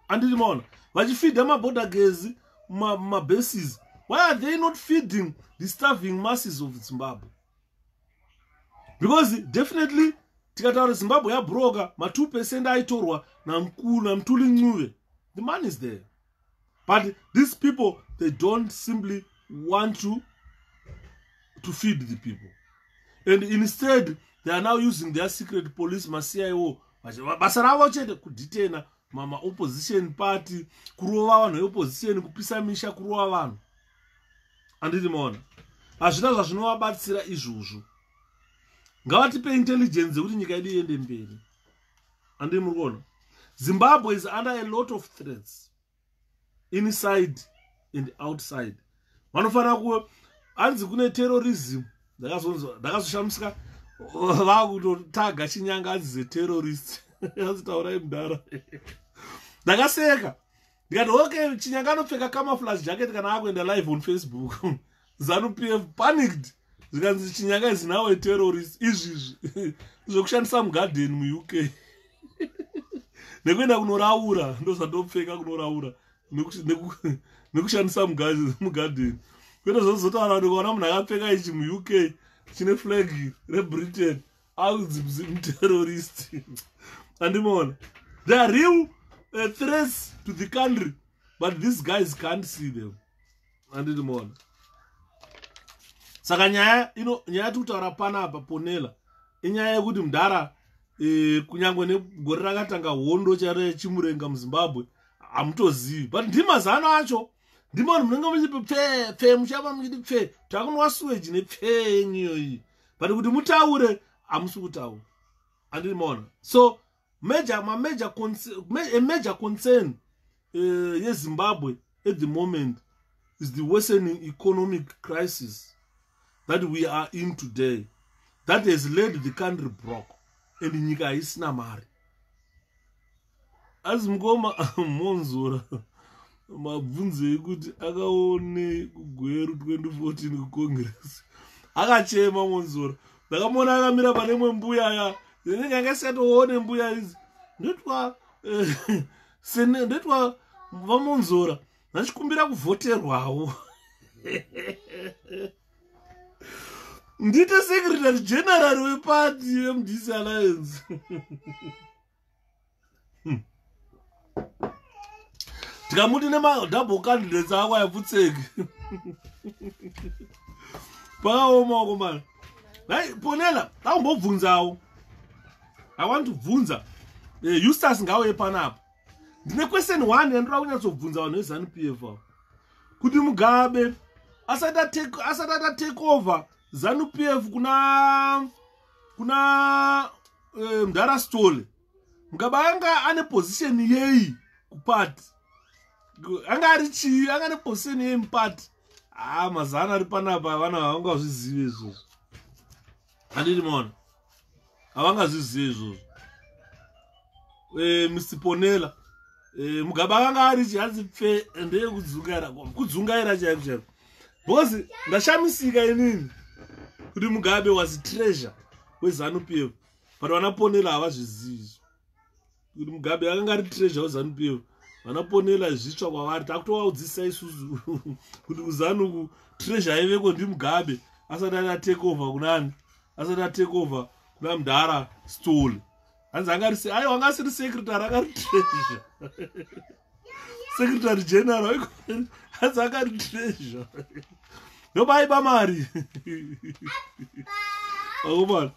Handiti maona. Vachifeeda maborder girls, bases. Why are they not feeding the starving masses of Zimbabwe? Because definitely tikataura Zimbabwe yabhuroka, 2% aitorwa naMtuli Ncube. The money is there. But these people, they don't simply want to feed the people. And instead, they are now using their secret police, CIO. Basa ravo chete kudetena opposition party, kurova vanhu veopposition, kupisa misha, kurova vanhu. Handiti maona. Hazvina zvazvinovabatsira izvozvo. Ngavatipe intelligence kuti nyika yedu iende mberi. Handiti muri kuona. Zimbabwe is under a lot of threats, inside and outside. Vanofana kuwe hanzi kune terrorism. Ndakazoshamisika vakutotaga chinyanga dzeterrorists. Yazitaurai Mudhara. Ndakaseka. Ndikati okay, Chinyanga anopfeka camouflage jacket kana akuenda live on Facebook. ZANU-PF panicked. Zikanzi Chinyanga is now a terrorist. Izvizvi zvokushandisa mugarden muUK. Nekuenda kunoraura ndozvatopfeka kunoraura nekushandisa mugarden. Kwenda zvozotaura kuti kuona munhu akapfeka ichi muUK chine flag reBritain audzibzi muterrorist. Andimona. They are real threats to the country, but these guys can't see them. Andimona. Saka nyaya tikutaura panapa ponela inyaya yekuti Mudhara kunyangwe negore rakatanga hondo chimurenga muZimbabwe hamutozivi, but ndimazano acho ndimo vanhu munenge muchipi pfe muchava muchiti pfe takunwa sewage nepfe yenyu iyi, but kuti mutaure hamusi kutaura. Andimona. So a major concern yeZimbabwe at the moment is the worsening economic crisis that we are in today, that has led the country broke, and nyika isina mari. As mukoma Monzora mabvunze ekuti akaone kugweru 2014 kuCongress akachema Monzora. Ndakamona akamira pane mwe mbuya ya ndinenge satoone mbuya idzi ndetwa vaMonzora ndachikumbira kuvhoterwawo. Ndite secretary general weparty yeMDC Alliance. Tikamuti nema-double candidates akwa yaputseki. Pakaoma komana. Hai ponela, taumbobvunzawo. I want to bvunza. Eustace ngawe panapa. Ndine question 1 yandoda kunyatsobvunza vanhu veZANU-PF. Kuti Mugabe asata take over ZANU-PF kuna Mudhara Stole. Mugabe anga ane position yei kupati. Anga ari chii, anga ane position yei mupati. Mazana ari panapa vana havangazvizive izvozvo. Handiti mona. Havangazvizive izvozvo. Mr. Ponela. Mugabe anga ari chihanzi pfe ndeye kudzungaira chaiko chaiko. Because ndashamisika inini kuti Mugabe was treasure weZANU-PF, but vana Ponela havazvizivi kuti Mugabe akanga ari treasure weZANU-PF. Vana Ponela zvitsva kwavari takutowaudzisa isusu kuti uZANU treasure iveko ndi Mugabe asati take over kunani, asati take over kuna Mudhara Stole. Hanzi angari ayo anga siri secretary akari treasure. Secretary general hanzi akari treasure. Nobaiba mari. Akubona.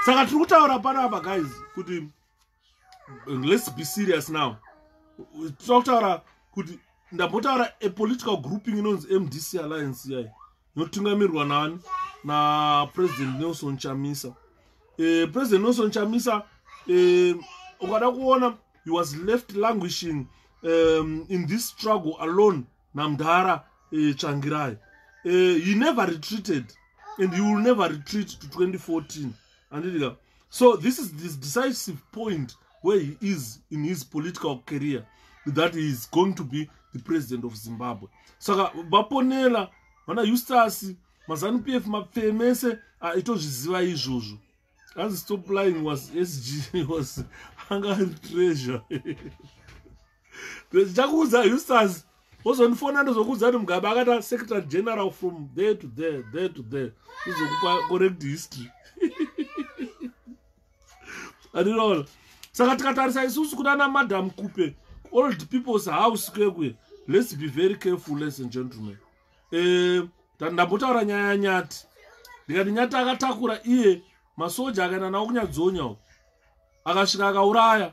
Saka tiri kutaura panapa guys kuti let's be serious now. Tokutaura kuti ndambotaura a political grouping inonzi MDC Alliance yai inotungamirwa nani na President Nelson Chamisa. President Nelson Chamisa ukada kuona he was left languishing in this struggle alone na Mudhara Changirai. He never retreated and he will never retreat to 2014. So this is this decisive point where he is in his political career, that he is going to be the president of Zimbabwe. So Baponela, Mana Eustace, ZANU-PF mapfemese itozviziva izvozvo. As stop lying was SG was hunger treasure. Chakuudza Eustace wozondifona ndozokudza kuti Mugabe akata secretary general from there to there, there to there. Uzokupa correct history. Adinola. Saka tikatarisa isusu kuti ana Madam Kupe, old people's house kwekwe. Let's be very careful, ladies and gentlemen. Ndambotaura nyaya Nyati. Ndikati Nyati akatakura iye masoja akaenda nawo kunyadzonya akasvika akauraya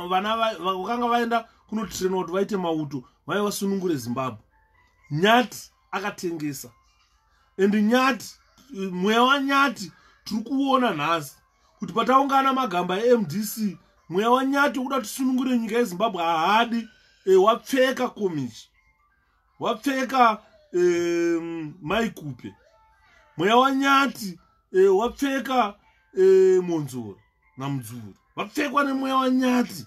vana vakanga vaenda kunotrainwa kuti vaite mauto vaiva vasunungure Zimbabwe. Nyati akatengesa, and Nyati, mweya waNyati tiri kuona nhasi kuti pataungana magamba eMDC, mweya waNyati kuda tisunungure nyika yeZimbabwe haadi. Wapfeka komichi, wapfeka Maikupe, mweya waNyati wapfeka Monzora. namudzuri vapfekwa nemweya wanyati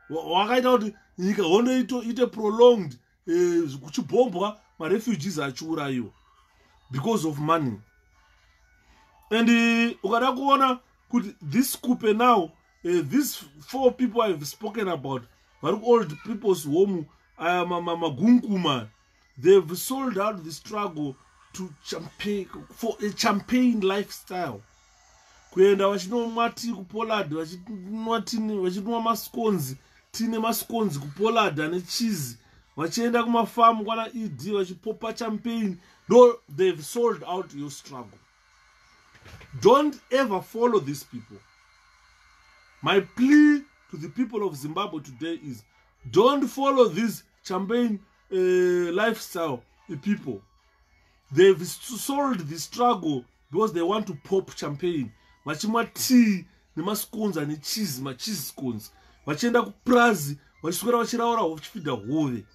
wakaita kuti nyika hondo ite prolonged kuchibhombwa marefugees achiurayiwa because of money. And ukada kuona kuti this coupe now these 4 people I've spoken about vari old people's home magunguma, they've sold out the struggle to champagne for a champagne lifestyle. Kuenda vachinomwa tea kuPollard, vachinwa mascones, tine mascones kuPollard ane cheese, vachienda kumafamu kwana ED vachipopa champagne. No, they've sold out your struggle. Don't ever follow these people. My plea to the people of Zimbabwe today is don't follow this champagne lifestyle people. They've sold the struggle because they want to pop champagne. Vachimwa tea nemascones ane cheese, cheese scones. Vachienda kuprazi, vachiswera vachiraura vachifida hove.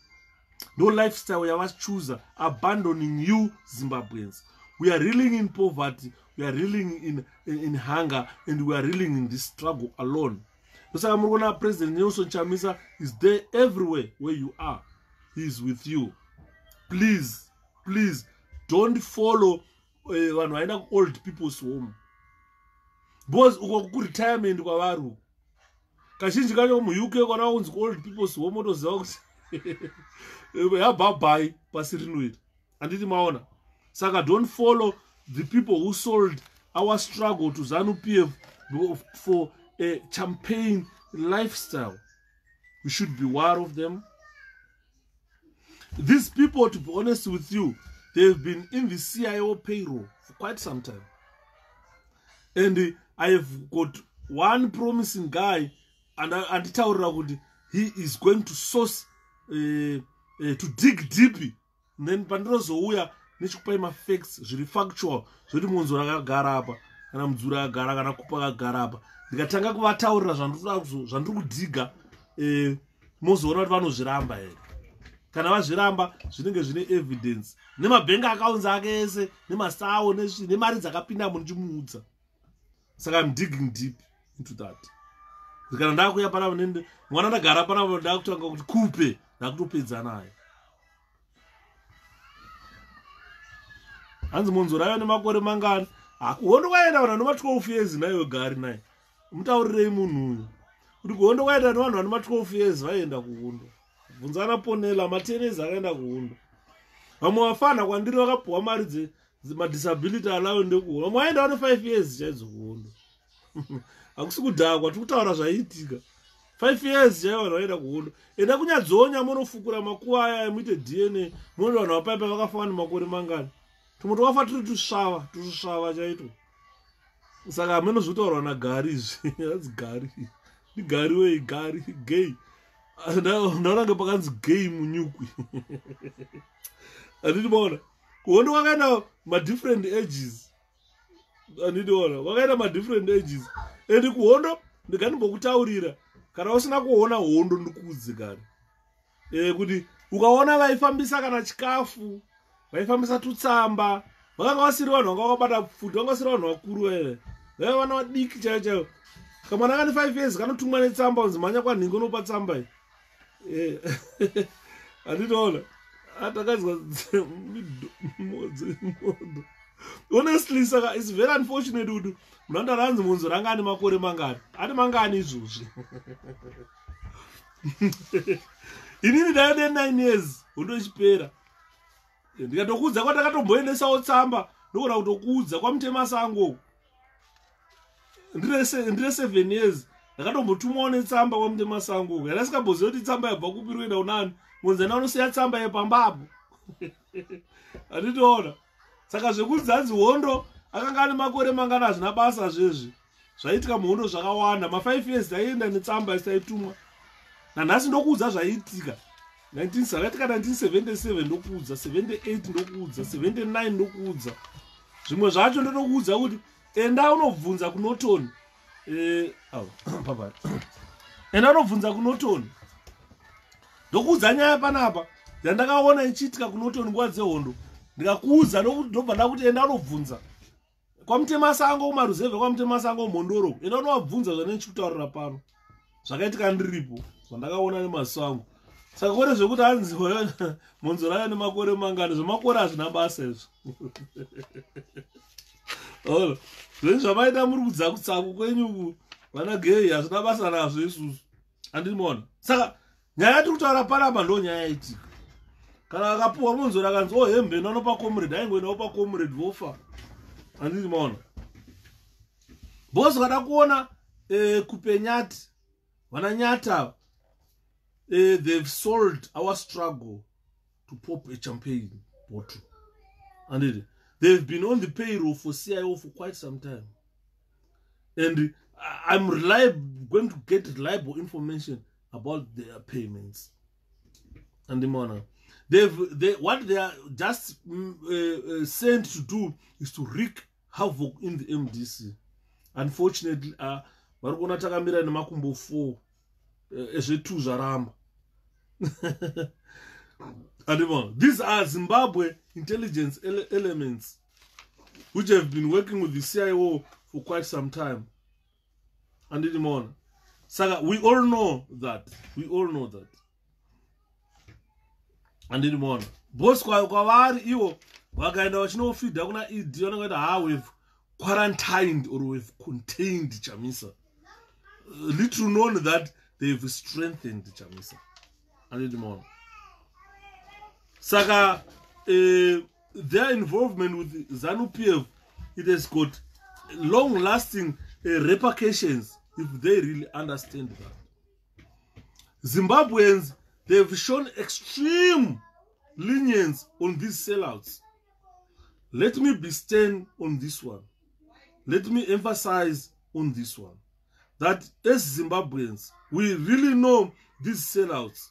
No lifestyle yavachichuza, abandoning you Zimbabweans. We are reeling in poverty, we are reeling in hunger, and we are reeling in this struggle alone. So President Nelson Chamisa is there everywhere where you are. He is with you. Please, please, don't follow old people's home. Because retirement kwavaru. Kazhinji kacho muUK kana unzi old people's home otoziva kuti bye pasi rinoita. Anditi maona. Saka don't follow the people who sold our struggle to ZANU-PF for a champagne lifestyle. We should be aware of them. These people, to be honest with you, they've been in the CIO payroll for quite some time. And I have got one promising guy, and he is going to source, to dig deep. And then Pandrozouya, nechikupai mafacts zviri factual zvoti munzu rakagara apa kana mudzuri akagara kana kupa akagara apa. Ndikatanga kuvataurira zvandiri kudhiga mozoona kuti vanozviramba here. Kana vazviramba zvinenge zvine evidence nemabhengi accounts ake ese nemasawo nemari dzakapinda mundichimuudza. Saka I'm digging deep into that. Kana ndakuya panapa nende mwana ndagara panapa ndakutanga kuti kupe ndakutopedza naye. Hanzi munzu rayo nemakore mangani. Kuhondo kwaenda vanhu vane 12 years nayo gari naye. Mutaurirei munhu uyu. Kuti kuhondo kwaenda vanhu vane 12 years vaenda kuhondo. Bvunzana Ponela matenezi akaenda kuhondo. Vamwe vafana kwandiri vakapuwa mari madisability alawo ndekuhondo. Vamwe vaenda vane 5 years chaidzo kuhondo. Hakusi kudhakwa tikutaura zvaiitika. 5 years chaivo vanhu vaenda kuhondo. Enda kunyadzonya munofukura makuva aya muite DNA. Muone vanhu vapaipa vakafa nemakore mangani. Tumoto wafa turi tusvava chaito. Saka ameno zvitaurwa nagari izvi. That's gari. Ni gari wei gari gay. Ndaonanga pakanzi gay munyukwi. Anditiona. Kuhondo wakaenda different ages. Anditiona. Wakaenda different ages. Endi kuhondo ndikanimbokutaurira. Kana usina kuona hondo ndikudze gari. Kuti ukaona vaifambisa kana chikafu, vaifambisa tutsamba, vakanga vasiri vanhu vanga vakabata futi, vanga vasiri vanhu vakuru wewe. Vaiva vana vadiki chaivo. Kamwana kane 5 years kanotumwa netsamba unzi manya kwanhingi unopa tsamba iyi. Anditoona. Atakazwa modzo. Honestly, saka it's very unfortunate kuti munhu anzi munzu ranga ane makore mangani. Ane mangani izvozvi. Inini ndaende 9 years hondo ichipera. Ndikatokuudza kwatakatomboendesawo tsamba ndokona kutokuudza kwamutema sango. Ndire 7 years ndakatombotumwawo netsamba kwamutema sango. Yandasingamboziva kuti tsamba yabva kupi kuenda kunani. Munzana unosiya tsamba yepambapo. Anditoona. Saka zvekudzi anzi hondo akanga ane makore mangana hazvina basa zvezvi. Zvaiitika muhondo zvakawanda. Ma5 years aienda netsamba isaitumwa. Nanhasi ndokuudza zvaiitika. 1977 ndokuudza, 78 ndokuudza, 79 ndokuudza. Zvimwe zvacho ndokuudza kuti enda unobvunza kuNorton. Papa. Enda unobvunza kuNorton. Ndokuudza nyaya panapa. Yandakaona ichiitika kuNorton nguva dzehondo. Ndikakuudza ndobva ndakuti enda unobvunza. kwamutemasango kumaruzevhe kwamutemasango mhondoro enda unovabvunza zvane ndichikutaurira pano zvakaitika ndiripo zvandakaona nemaziso angu saka kore zvekuti hanzi monzoro ayo nemakore mangani zvemakore hazvina basa izvo zvenyu zvamaita muri kudzakutsaku kwenyuku vana gei hazvina basa nazvo isusu handimona. Saka nyaya yatiri kutaura panapa ndo nyaya yaitika kana akapuwa monzoro akanzi hembe nanopa comrade aingoendawo pacomrade vofa handimona. Bosi kada kuona kupenyati vananyata they've sold our struggle to pop a champagne bottle. And they've been on the payroll for CIO for quite some time. And I'm going to get reliable information about their payments. And what they are just sent to do is to wreak havoc in the MDC. Unfortunately, varikona takamira nemakumbo 4 ezve2 zvaramba. And these are Zimbabwe intelligence elements which have been working with the CIO for quite some time. And Saga, we all know that. And boss kwavari iwo vakaenda vachinofidha kuna ED vanongoita we've quarantined or we've contained Chamisa. Little known that they've strengthened Chamisa. And Saga, their involvement with ZANU-PF, it has got long-lasting repercussions if they really understand that. Zimbabweans, they've shown extreme lenience on these sellouts. Let me be stern on this one. Let me emphasize on this one. That as Zimbabweans, we really know these sellouts.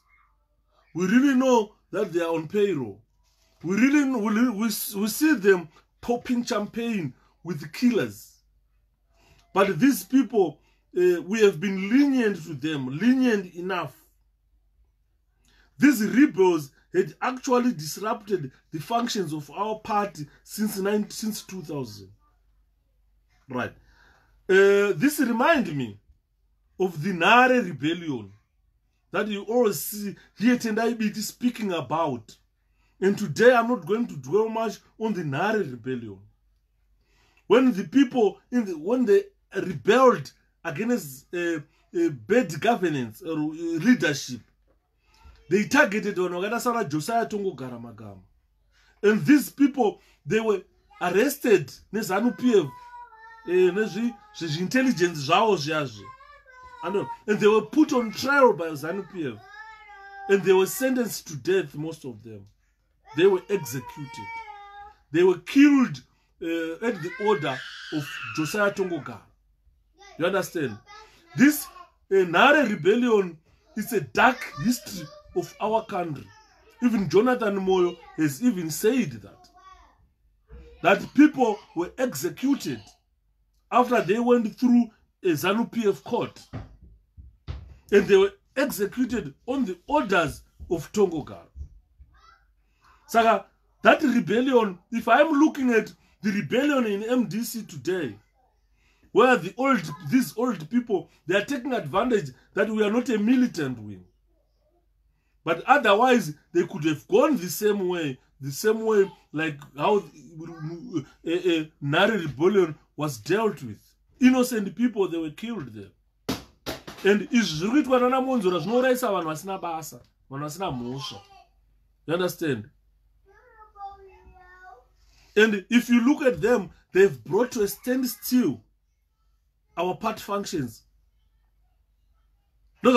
We really know that they are on payroll. We see them popping champagne with killers. But these people, we have been lenient to them, lenient enough. These rebels had actually disrupted the functions of our party since 2000. Right. This reminds me of the Nare rebellion that you always see here Tendai Biti speaking about. And today I'm not going to dwell much on the Nare rebellion. When the people, when they rebelled against bad governance or leadership, they targeted on Ogadasara Josiah Tongo Garamagam. And these people, they were arrested. ZANU-PF, intelligence, and they were put on trial by ZANU-PF. And they were sentenced to death, most of them. They were executed. They were killed at the order of Josiah Tongoga. You understand? This Nare rebellion is a dark history of our country. Even Jonathan Moyo has even said that people were executed after they went through a ZANU-PF court. And they were executed on the orders of Tongogar. Saka, that rebellion, if I'm looking at the rebellion in MDC today, where these old people, they are taking advantage that we are not a militant wing. But otherwise, they could have gone the same way like how Nare rebellion was dealt with. Innocent people, they were killed there. And you understand? And if you look at them, they've brought to a standstill our party functions. I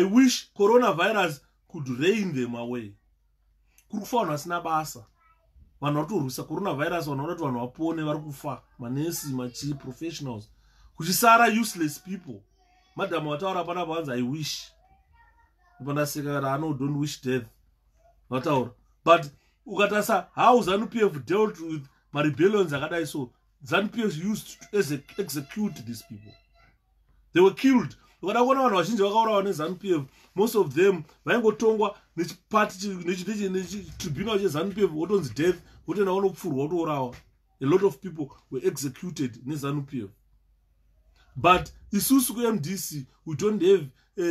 wish coronavirus could rein them away. Coronavirus, manesi, professionals. Kujisara useless people. Madam Wataura Panabans, I wish. Don't wish death. But Ugatasa, how ZANU-PF dealt with my rebellions, so ZANU-PF used to execute these people. They were killed. ukada kuona vanhu vazhinji vakaurawa neZANU-PF, most of them vaingotongwa nechitribunal cheZANU-PF wotonzi death, wotoenda vonopfurwa wotourawa. A lot of people were executed neZANU-PF. But isusu ku-MDC, we don't have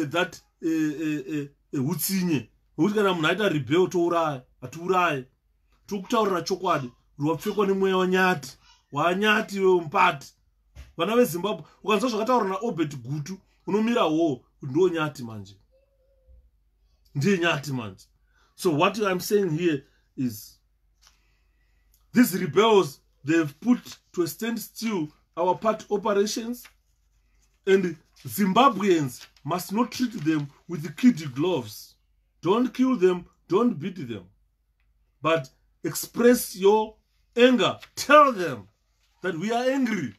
that hutsinye kuti kana munhu aita rebel touraya, hatiuraye. Tokutaurira chokwadi, rwapfekwa nemweya wanyati, wanyati wemupati. Vana veZimbabwe, ukanzwa zvakataurwa naObert Gutu, unomira kuti ndo nyati manje. Ndiye nyati manje. So what I'm saying here is, these rebels, they've put to a standstill our party operations, and Zimbabweans must not treat them with kid gloves. Don't kill them, don't beat them. But express your anger. Tell them that we are angry.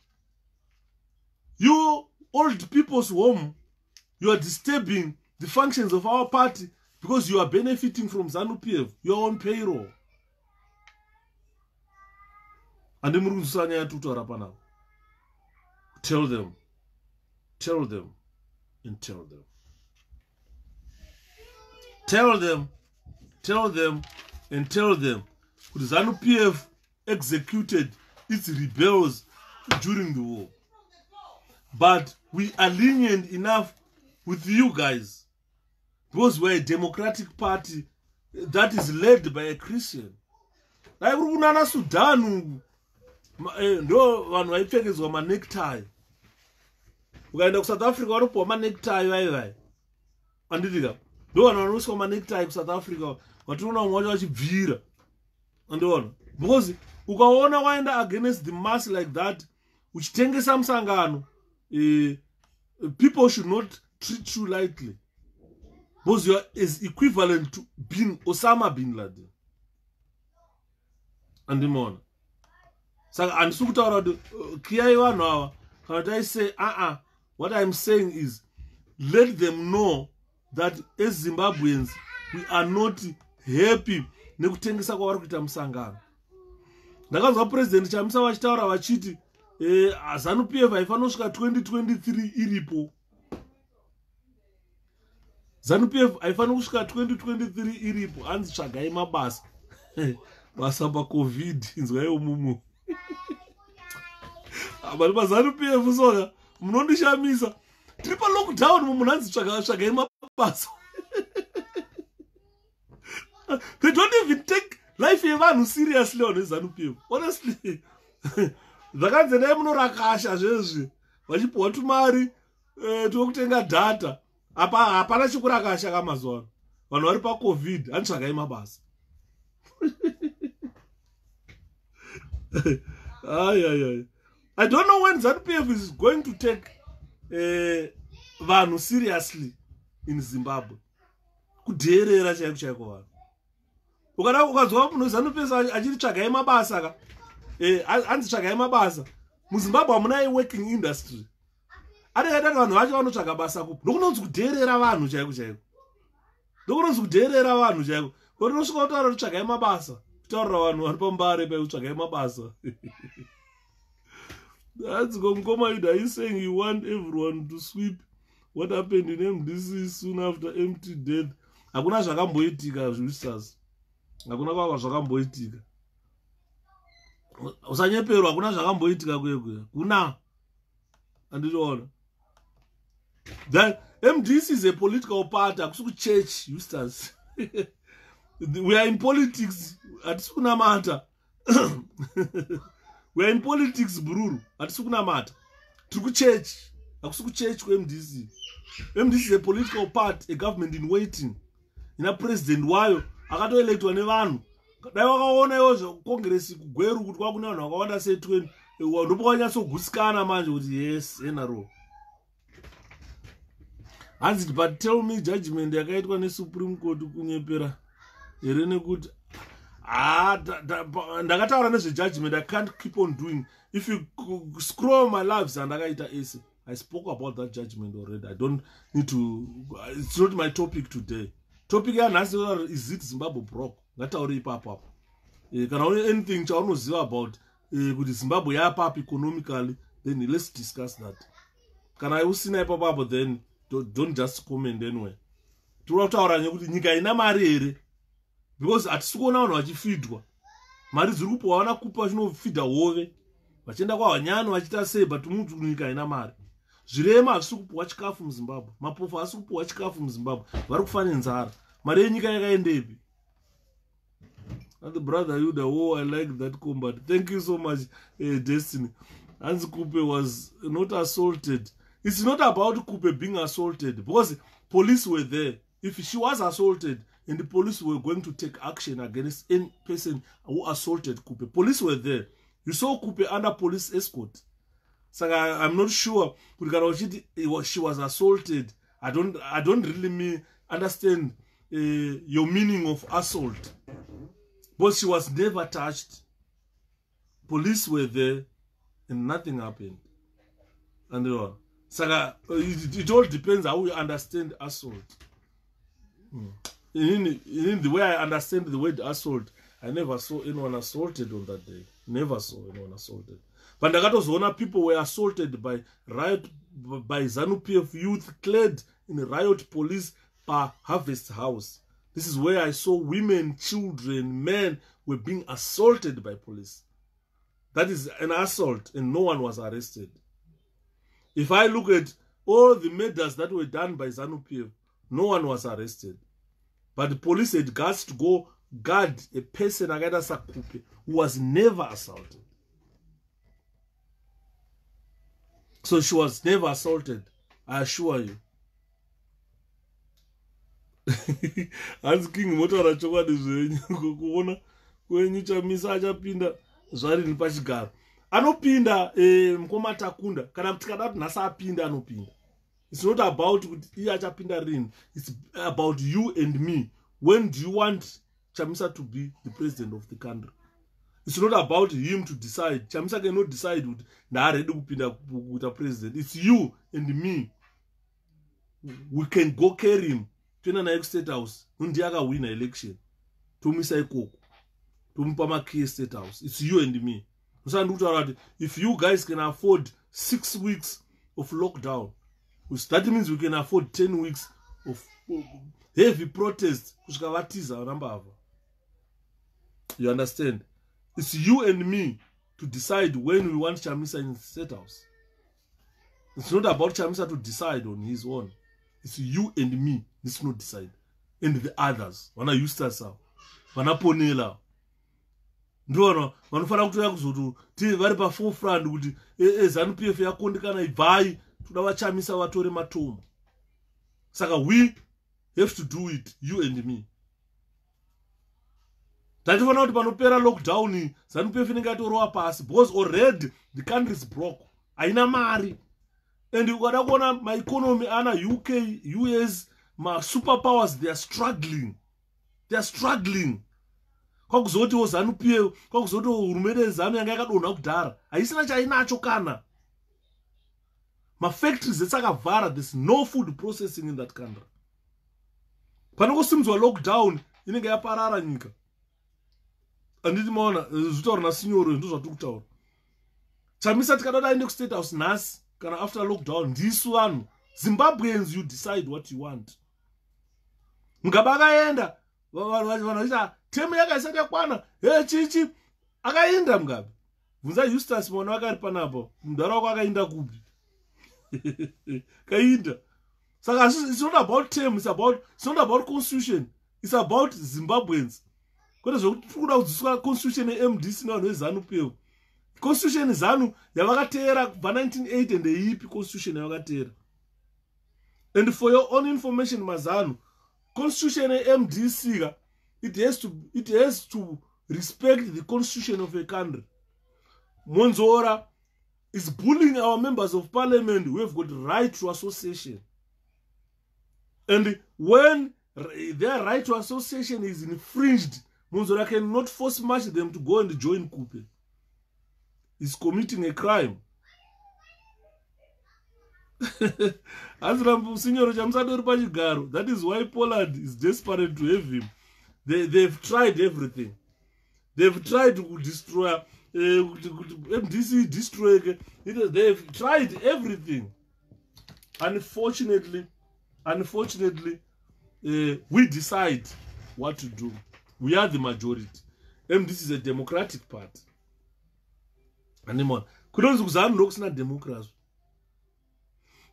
You old people's home, you are disturbing the functions of our party because you are benefiting from ZANU-PF, your own payroll. And tell them, tell them, and tell them. Tell them, tell them, and tell them. ZANU-PF executed its rebels during the war. But we are lenient enough with you guys because we're a democratic party that is led by a Christian. Like Runana Sudan, no one I think is a necktie. We are in South Africa, or a necktie. And did no one knows a necktie in South Africa, but you know what you Vira. And on because ukaona waenda against the mass like that, which tengesa msangano, people should not treat you lightly because you are is equivalent to being Osama bin Laden. And the mon. So and sukutaura kiyaiwa now. Can I say what I'm saying is let them know that as Zimbabweans we are not happy nekutengesa kwavari kuita musangano. Ndakanzwa president Chamisa vachitaura vachiti ZANU-PF haifanira kusvika 2023 iripo. ZANU-PF haifanira kusvika 2023 iripo. Hanzi tsvagai mabasa. Basa paCovid inzwai mumu. Bari paZANU-PF soka munondishamisa. Tiri lockdown munhu hanzi tsvagai mabasa. They don't even take life yevanhu seriously on ZANU-PF. Honestly. Zvakanzi naye munorakasha zvezvi. Vachipuwa tumari tokutenga data. Hapana chikurakasha kamazuva. Vanhu vari paCovid handsvagai mabasa. I don't know when ZANU-PF is going to take vanhu seriously in Zimbabwe. Kudherera chaiko chaiko vanhu. Ukada ukazwa munhu ZANU-PF achiti tsvagai mabasa ka. Hanzi tsvagai mabasa. MuZimbabwe hamuna working industry. Adekada vanhu vacho vanotsvaga basa kupi. Ndokunonzi kudherera vanhu chaiko chaiko. Ndokunonzi kudherera vanhu chaiko. Kuti unosvika kutaura kuti tsvagai mabasa. Kutaurira vanhu vari pambare pekutsvagai mabasa. That's Gomgoma. Are you saying you want everyone to sweep what happened in MDC soon after empty death? Hakuna zvakamboitika zvisas. Hakuna kwava zvakamboitika. Usanyeperwa, hakuna zvakamboitika kwekwe. Kuna. Andinoona. That MDC is a political party. Akusuku church, Eustace. We are in politics. Atisukuna mata. We are in politics, Bururu. Atisukuna mata. Tuku church. Akusuku church ku MDC. MDC is a political party, a government in waiting. Ina president wayo akatoelectwa nevanhu. Dai wakaona iwo Congress kugweru kuti kwakuna vanhu vakawanda sei 20. Ndipo kwanyatsogusikana manje kuti yes, enaro. Hanzi but tell me judgment yakaitwa neSupreme Court kunyepera. Here nekuti ndakataura nezvejudgment. I can't keep on doing. If you scroll my lives and I spoke about that judgment already. I don't need to. It's not my topic today. Topic is it Zimbabwe broke? Ngatauri ipapo. Kana anything chaunoziva about kuti Zimbabwe yapapa economically, then let's discuss that. Kana usina ipapo, then don't just comment anyway. Toda kutaura nekuti nyika ina mari here, because hatisi kuona vanhu vachifidwa. Mari dziri kupiwa vana kupa zvinofidha hove, vachienda kwahanyani vachiita sei, but muntu nyika ina mari. Zvirema havisi kupiwa chikafu muZimbabwe, mapofu havisi kupiwa chikafu muZimbabwe, vari kufa nenzara. Mari yenyika yakaendepi? And the brother Yuda, oh, I like that combat. Thank you so much, Destiny. Hans Kupe was not assaulted. It's not about Kupe being assaulted, because police were there. If she was assaulted and the police were going to take action against any person who assaulted Kupe, police were there. You saw Kupe under police escort. So I'm not sure she was assaulted. I don't really understand your meaning of assault. But she was never touched. Police were there and nothing happened. And so it all depends how you understand assault. In the way I understand the word assault, I never saw anyone assaulted on that day. Never saw anyone assaulted. But Ndakatozoona people were assaulted by ZANU-PF youth clad in riot police per Harvest House. This is where I saw women, children, men were being assaulted by police. That is an assault, and no one was arrested. If I look at all the murders that were done by ZANU-PF, no one was arrested. But the police had guts to go guard a person who was never assaulted. So she was never assaulted, I assure you. Hans King motora chokwadi zvenyu kuona kwenyu chamisa achapinda zvarini pachigaro. Anopinda mukoma Takunda kana tikada kuti nhasi apinda anopinda. It's not about kuti iye achapinda rini. It's about you and me. When do you want Chamisa to be the president of the country? It's not about him to decide. Chamisa cannot decide kuti ndaaredi kupinda kuita president. It's you and me. We can go carry him. Tuna na State House. Ndiye akawina election. Tumisa ikoko. Tumupa makiye State House. It's you and me. If you guys can afford 6 weeks of lockdown, that means we can afford 10 weeks of heavy protest. You understand? It's you and me to decide when we want Chamisa in the State House. It's not about Chamisa to decide on his own. It's you and me. Let's not decide. And the others. Wana Eustace. Wana Ponela. Ndono, vanofana kutoya kuzoto vari pa forefront kuti ZANU-PF yakondekana ibvai toda vachamisa vatore matombo. Saka we have to do it, you and me. Tatifana kuti panopera lockdown ZANU-PF inenge yatorowa pasi because already the country is broke. Haina mari. And ukada kuona my economy ana UK, US, my superpowers, they are struggling. They are struggling. Kwakuzoti ZANU-PF, kwakuzoti hurumende ZANU yanga yakadonha kudhara. Haisina chainacho kana. Ma factories dzakavhara, there's no food processing in that country. Panongosimudzwa lockdown inenge yaparara nyika. Anditi maona zvitaura nasinyoro ndo zvatiri kutaura. Chamisa tikada aende ku State House nhasi kana after lockdown ndisu vanhu. Zimbabweans, you decide what you want. Mugabe akaenda vanhu vachiita temu yakaisati yakwana chichi akaenda Mugabe. Bvunza Eustace mwana wakari panapo mudhara wako akaenda kupi. Kainda. Saka it's not about term, it's not about constitution, it's about Zimbabweans. Kwete zvokuti kuda kudziswa constitution yeMDC navanhu veZANU-PF. Constitution ZANU yavakateera kubva 1980 and ipi constitution yavakateera. And for your own information mazanu, constitution yeMDC it has to respect the constitution of a country. Monzora is bullying our members of parliament who have got right to association. And when their right to association is infringed, Monzora cannot force march them to go and join Kupe. He's committing a crime. That is why Poland is desperate to have him. They've tried everything. They've tried to destroy MDC, destroy. They've tried everything. Unfortunately, unfortunately, we decide what to do. We are the majority. And this is a democratic party. Animal. Democracy.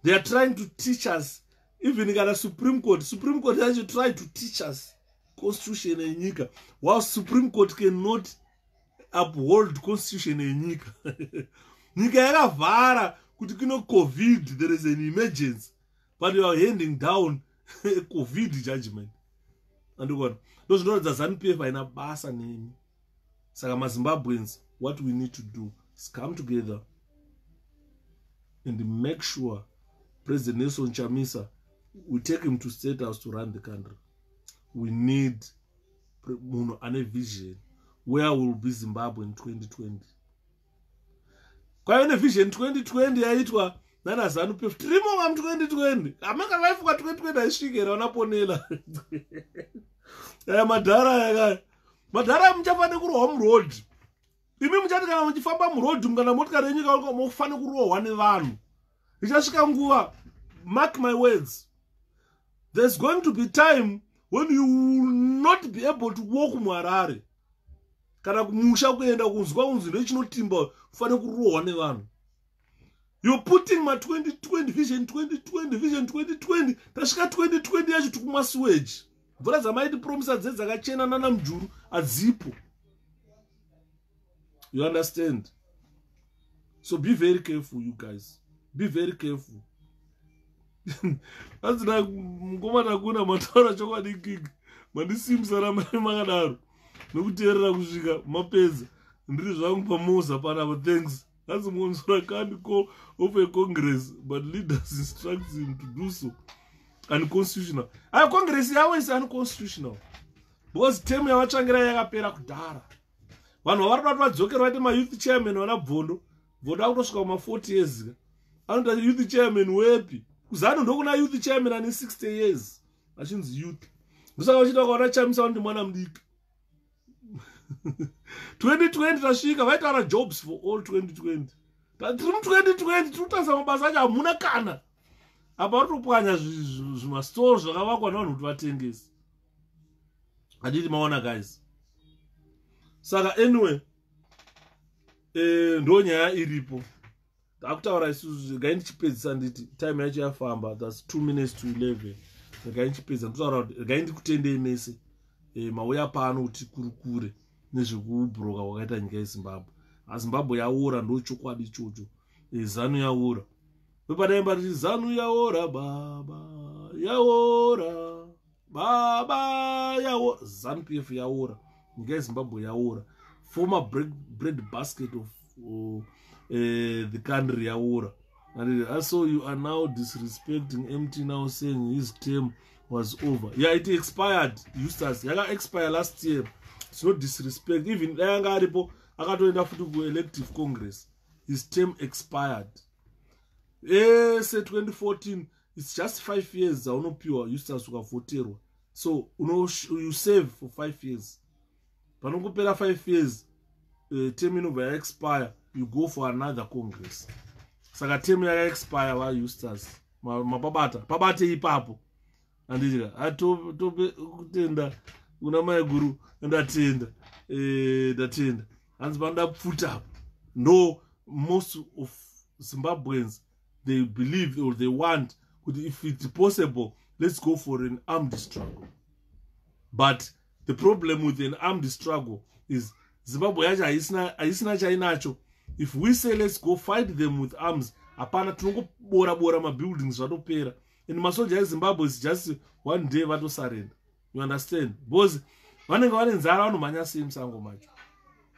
They are trying to teach us, even in the Supreme Court has tried to teach us Constitution in Nika, while Supreme Court cannot uphold Constitution in Nika. Nika yakavhara kuti kuno COVID, there is an emergency, but you are handing down a COVID judgment. And what? Those know that ZANU-PF in a basa name. Saka Zimbabweans, what we need to do is come together and make sure President Nelson Chamisa, we take him to State House to run the country. We need a vision. Where will be Zimbabwe in 2020? Kwa hiyo vision 2020 yaitwa nana ZANU-PF trimo ngam 2020 amaka life kwa 2020 aishikera wanaponela madhara mchafane kurohwa muroad imi muchati kana muchifamba muroad mukana motikari yenyika mufane kurohwa nevanhu ichasvika nguva, mark my words, there's going to be time when you will not be able to walk muharare kana kumusha kuenda kunzwa kunzi nechinotimba ufane kurohwa nevanhu. You're putting my 2020 vision 2020 tasvika 2020 yacho tikumasiweji mvura dzamaiti promisa dze dzakachena nana mjuru adzipo. You understand? So be very careful, you guys. Be very careful. Azina ngoma takuna mataura chokwadi gig mandisimsana makadaro nokuteerera kusvika mapedza ndiri zvangu pamoza panapa. Thanks. That's the one I can't go over a Congress, but leaders instruct him to do so. Unconstitutional. Congress is always unconstitutional. Because term ya vachangira yakapera kudhara. Vanhu vari kuda vadzokera vaite ma youth chairman wana bvondo. Bvondo akutosvika kuma 40 years. Anoita youth chairman wepi? Kuzano ndokuna youth chairman ane 60 years. Achinzi youth. Ndosaka vachida kuona Chamisa kuti mwana mudiki. 2020 tasvika vaitaura jobs for all 2020. Tiri mu 2020 tinotarisa mabasa acho hamuna kana. Apa vatopwanya zvimastore zvakavakwa navanhu kuti vatengese. Handiti maona guys. Saka anyway, ndo nyaya iripo. Takutaura isusu regai ndichipedzisa nditi time yacho yafamba. That's 2 minutes to 11. Regai ndichipedza ndotaura kuti regai ndikutendei mese. Mauya pano kuti kurukure nezvekubhuroka kwakaita nyika yeZimbabwe. Zimbabwe yaora ndo chokwadi ichocho. ZANU yaora. Pepadaimba riti ZANU yaora baba yaora baba yaora. ZANU-PF yaora. Nyika yeZimbabwe yaora. Former bread basket of the country yaora. And also you are now disrespecting MT now saying his term was over. Yeah, it expired. Eustace yaka expired last year. It's not disrespect. Even yanga aripo akatoenda futi ku elective congress. His term expired. Say 2014. It's just 5 years. Unopiwa Eustace ukavoterwa. So you save for 5 years. Panokupera 5 years. Term inobva expire. You go for another congress. Saka term yaka expire wa Eustace. Pabate ipapo. Andika atope kutenda kuna mai guru ndatenda ndatenda hanzi banda put up. No, most of Zimbabweans, they believe or they want, if it's possible, let's go for an armed struggle. But the problem with an armed struggle is Zimbabwe haisina chainacho. If we say let's go fight them with arms, apana tinongobora ma buildings zvatopera. And masoja eZimbabwe is just one day vato surrender. You understand? Because vanenge vane nzara vanomhanya sei musango macho.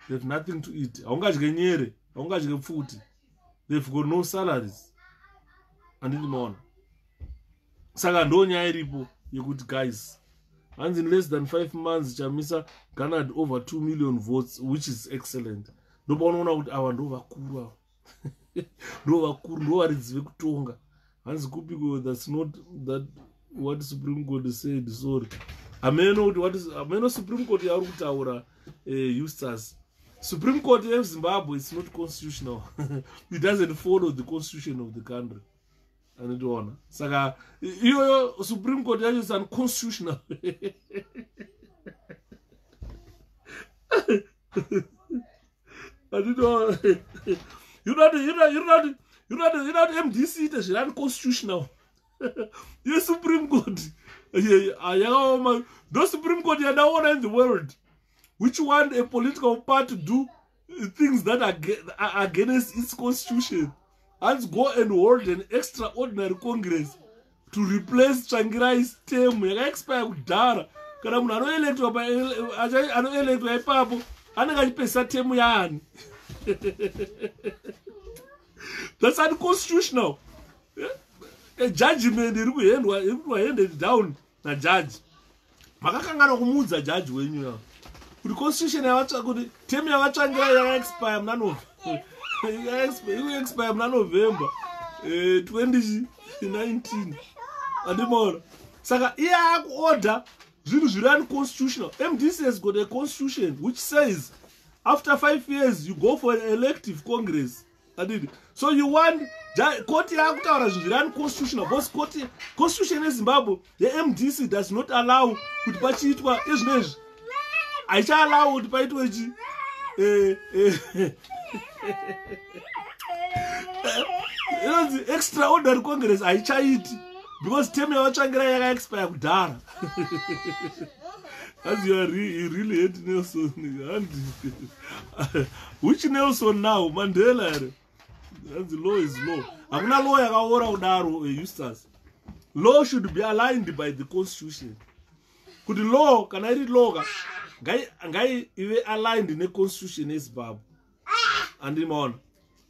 They have nothing to eat. Haungadye nyere, haungadye pfuti. They've got no salaries. Handiti maona. Saka ndo nyaya iripo yekuti guys, hanzi in less than 5 months Chamisa garnered over 2 million votes, which is excellent. Ndopaona kuti ava ndo vakuru ava. Ndo vakuru, ndo varidzi vekutonga. Hanzi kupiko, that's not that what Supreme Court said. Sorry. Ameno Supreme Court yauri kutaura Eustace. Supreme Court of Zimbabwe is not constitutional. It doesn't follow the constitution of the country. andiona saka iyoyo Supreme Court yacho is unconstitutional. Andiona you not MDC it is unconstitutional. The Supreme Court the Supreme Court you now in the world which want a political party to do things that are against its constitution and go and hold an extraordinary Congress to replace Tsvangirai's term yakaexpire kudhara kana munhu anoelectwa ipapo anenge achipesa term yaani. That's unconstitutional. A judgment iri handed down na judge makakangana kumudza judge wenyu yao kuti constitution yavatsva kuti term yavatsvangirai yakaexpire muna November 2019 andimona saka iye akuorder zvinhu zviri unconstitutional. MDC has got a constitution which says after 5 years you go for an elective Congress. So you want court yakutaura zvinhu zviri unconstitutional because constitution yeZimbabwe MDC does not allow kuti pachiitwa izvinezvi haichaallow kuti paitwe chi extraordinary Congress haichaiti because term yavatsvangirai yakaexpire kudhara. As you are really hate Nelson. Which Nelson now? Mandela. The law is law. Hakuna law yakaora kudaro Eustace. Law should be aligned by the constitution. Kuti law kana iri law ngai ive aligned ne constitution yeZimbabwe. Andimona.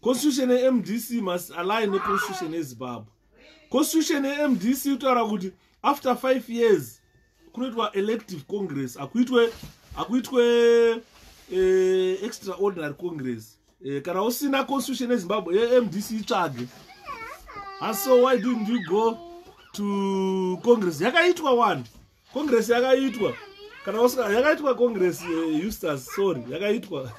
Constitution MDC must align ne constitution yeZimbabwe. Constitution MDC utaura kuti after 5 years kunoitwa elective Congress akuitwe extraordinary Congress. Kana usina constitution yeZimbabwe MDC itsvage. And so why didn't you go to Congress? Yakaitwa one. Congress yakaitwa. Kana usina yakaitwa Congress Eustace, sorry, yakaitwa.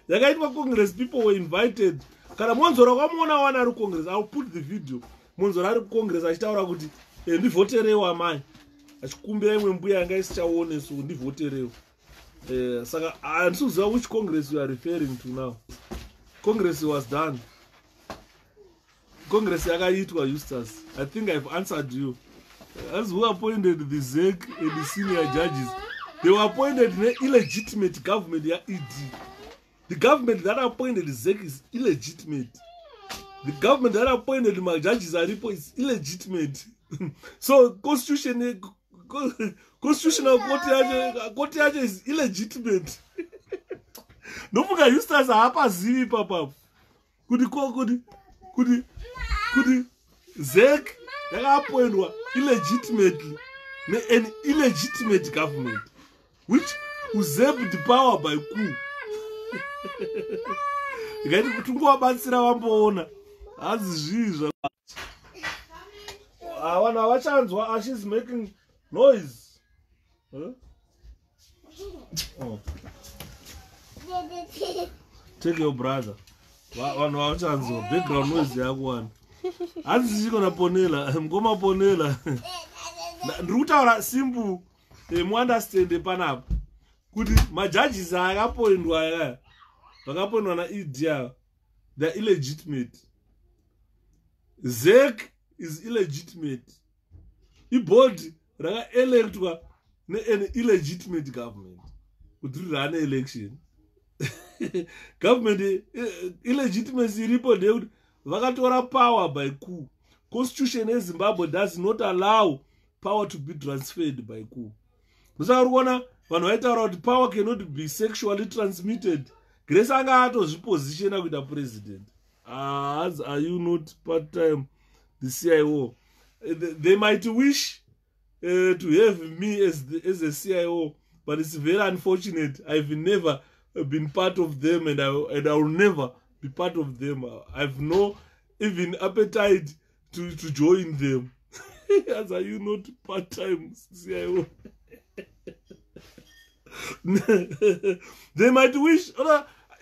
Yakaitwa Congress, people were invited. Kana Monzora kwamuona wana ari Congress, I'll put the video. Monzora ari Congress achitaura kuti ndivoterewo amai. Achikumbira imwe mbuya yanga isichaone so ndivoterewo. Saka andisuziva which Congress you are referring to now. Congress was done. Congress yakaitwa Eustace. I think I've answered you. As who appointed the ZEC and the senior judges, they were appointed in an illegitimate government. The government that appointed the ZEC is illegitimate. The government that appointed my judges is illegitimate. So constitutional court is illegitimate. No fuka Eustace hapa zivi papa. Kudi ZEC yakaappointwa illegitimately an illegitimate government which usurped power by coup. Ngati kutungowabatsira wamboona hazi zvizva vanhu havachanzwa. She's making noise. Oh. Take your brother. Vanhu havachanzwa background noise yakuwana. Hazi zvikona ponela mgoma ponela. Ndiri kutaura simple muunderstand panapa kuti majudges akapoindwa aya vakapoindwa naED they're illegitimate. ZEC is illegitimate. Ibodi rakaelectwa an illegitimate government kuti run election. Government illegitimacy iripo ndekuti vakatora power by coup. Constitution yeZimbabwe does not allow power to be transferred by coup. Musaka ruona vanhu vaitaura kuti power cannot be sexually transmitted. Grace anga atozvipositiona kuita president. Are you not part time the CIO? They might wish to have me as a CIO, but it's very unfortunate. I've never been part of them, and I will never be part of them. I've no even appetite to join them. As are you not part time CIO? They might wish.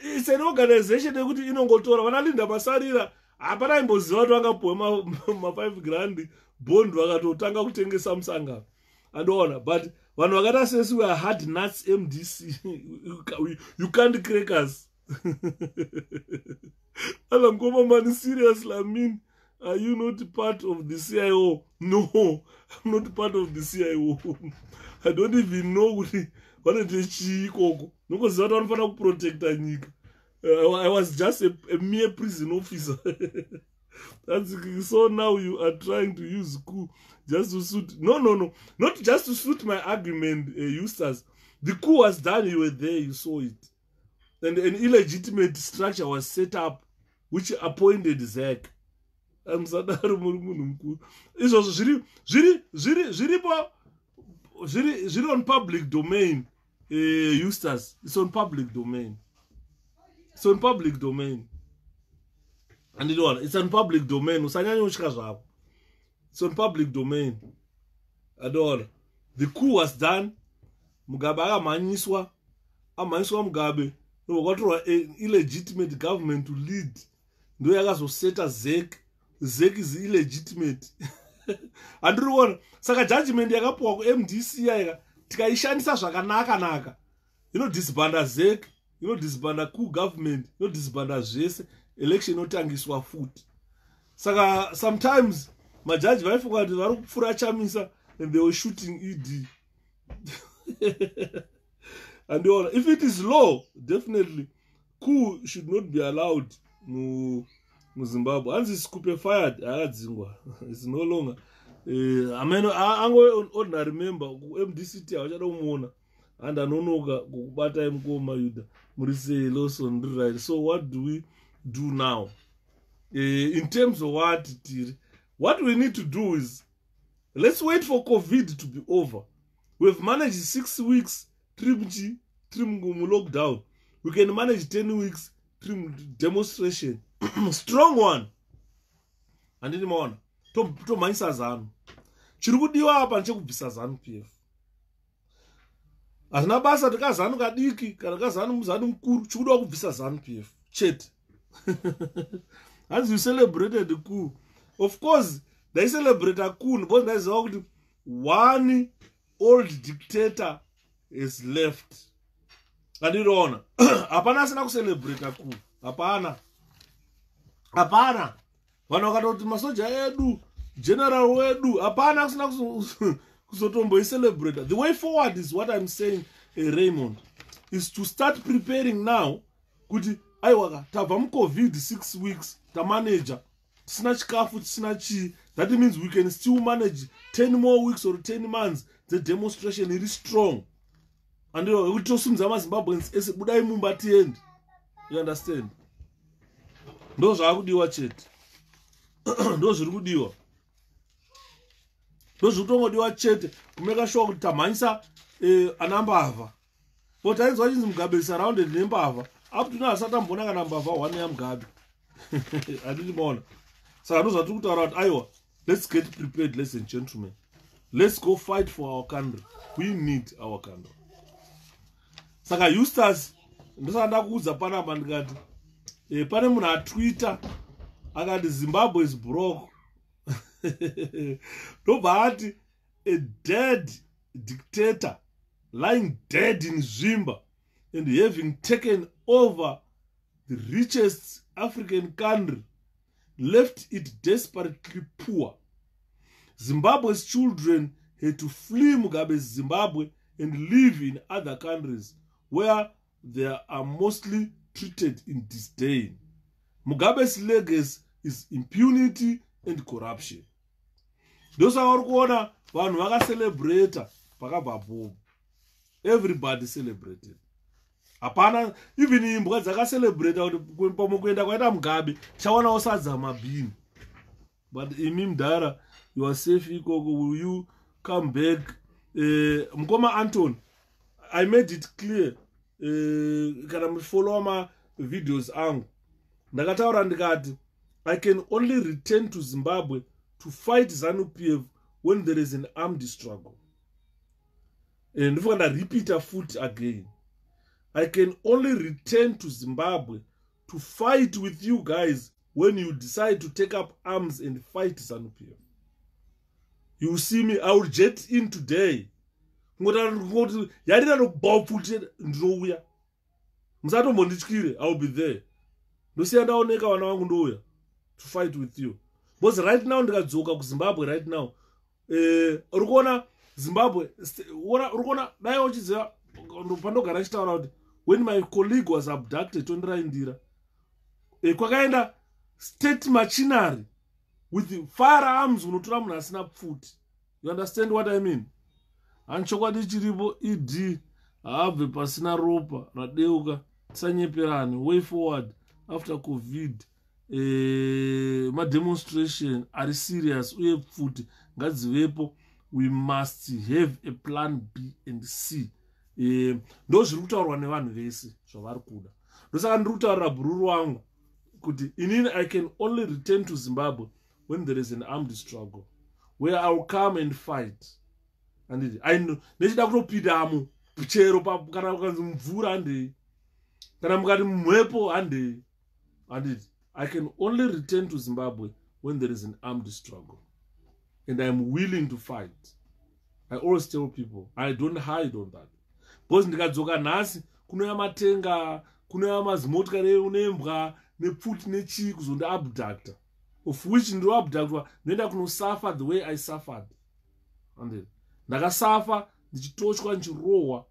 It's an organization that inongotora vanalinda masarira hapana imboziva kuti vangapuwa ma5 grand bond vakatotanga kutengesa musangano andoona. But vanhu vakata sesi we are hard nuts MDC you can't crack us. Alam Ngoma man, seriously, I mean, are you not part of the CIO? No, I'm not part of the CIO. I don't even know what it is. I was just a mere prison officer. That's so now you are trying to use coup just to suit. No, not just to suit my argument, Eustace. The coup was done, you were there, you saw it. And an illegitimate structure was set up which appointed Zek. I'm sorry, it's also on public domain, Eustace. It's on public domain. It's on public domain. And it's on public domain. It's on public domain. Adora. The coup was done. Mugabe amanyiswa Mugabe. No, got an illegitimate government to lead. No, you guys set a Zek. Zek is illegitimate. And do one. Saka judgment yakapuwa ku MDC yaka. Tikaishandisa zvakanaka. Disbanda Zek. Disbanda coup government. Disbanda zvese. Election notangiswa foot. Saka sometimes my judge vai forgot vari kupfura chamisa and they were shooting ED. And if it is law, definitely coup should not be allowed in Zimbabwe. Once it's fired, it's no longer. I mean, I'm ordinary member MDCT. I don't want and I don't know what I'm going to. So what do we do now? In terms of what we need to do is let's wait for COVID to be over. We've managed 6 weeks trim lockdown. We can manage 10 weeks trim demonstration. Strong one. And then more. To maisa zanu. Chirukudiwa hapa nchekubvisa zanu PF. Azina basa tika zanu kadiki, kana zanu zanu mkuru, chikudiwa kubvisa zanu PF. Chet. As you celebrated the coup. Of course, they celebrate a coup because there is one old dictator is left. And you don't know. Apana sina celebrate a coup. Apana. Wanokatoti masoja edu, general wedu. Apana sina kusotombo celebrate. The way forward is what I'm saying, Raymond, is to start preparing now. Kuti aiwaka tabva COVID 6 weeks ta manager. Tisina chikafu, tisina chi. That means we can still manage 10 more weeks or 10 months. The demonstration is strong. And we told some Zimbabweans, budai mumbati end. You understand? Those are good watch it. Those are good. Those who don't watch it, make sure to mansa a number of. But times watching Mugabe is surrounded number of. Up to now, Satan Bonaka number of 1 year Mugabe. I didn't want. So I know that around Iowa. Let's get prepared, ladies and gentlemen. Let's go fight for our country. We need our country. Saka Eustace, ndosanda kuudza pana bandikati. Pane munhu atwitter akati Zimbabwe is broke. Ndobva ati a dead dictator lying dead in Zimba and having taken over the richest African country left it desperately poor. Zimbabwe's children had to flee Mugabe's Zimbabwe and live in other countries where they are mostly treated in disdain. Mugabe's legacy is impunity and corruption. Those are all vanhu vakacelebrata pakabva bob. Everybody celebrated. Apana, even imbwa dzakacelebrata kuti pamukuenda kwaita Mugabe chawana osadza mabhini. But imi Mdara, you are safe ikoko. Will you come back? Mkoma Anton, I made it clear. Kana follow my videos angu. Ndakataura ndikati, I can only return to Zimbabwe to fight ZANU-PF when there is an armed struggle. And if I repeat a foot again, I can only return to Zimbabwe to fight with you guys when you decide to take up arms and fight ZANU-PF. You see me, I will jet in today. I will be there. To fight with you. Because right now, Zimbabwe right now. Zimbabwe, when my colleague was abducted, state machinery with firearms. You understand what I mean? And chokwadi chiripo ED have pasina ropa radeuka sanyeperani way forward after COVID. My demonstration are serious. We futi ngadzivepo. We must have a plan B and C. Those rutaurwa nevanhu vese zvavari kuda. Ndosaka ndiri kutaurira bhururu wangu kuti inini I can only return to Zimbabwe when there is an armed struggle where I will come and fight. And I know nechida kutopindamo chero kana kukanzi mvura handei kana mukati mhepo handei. And I can only return to Zimbabwe when there is an armed struggle. And I am willing to fight. I always tell people, I don't hide on that. Because ndikadzoka nhasi kunouya matenga, kunouya mazimotikari unembwa nepfuti nechi kuzondi abductor, of which ndiro abductwa noenda kunosuffer the way I suffered. And ndakasafa ndichitochwa ndichirohwa.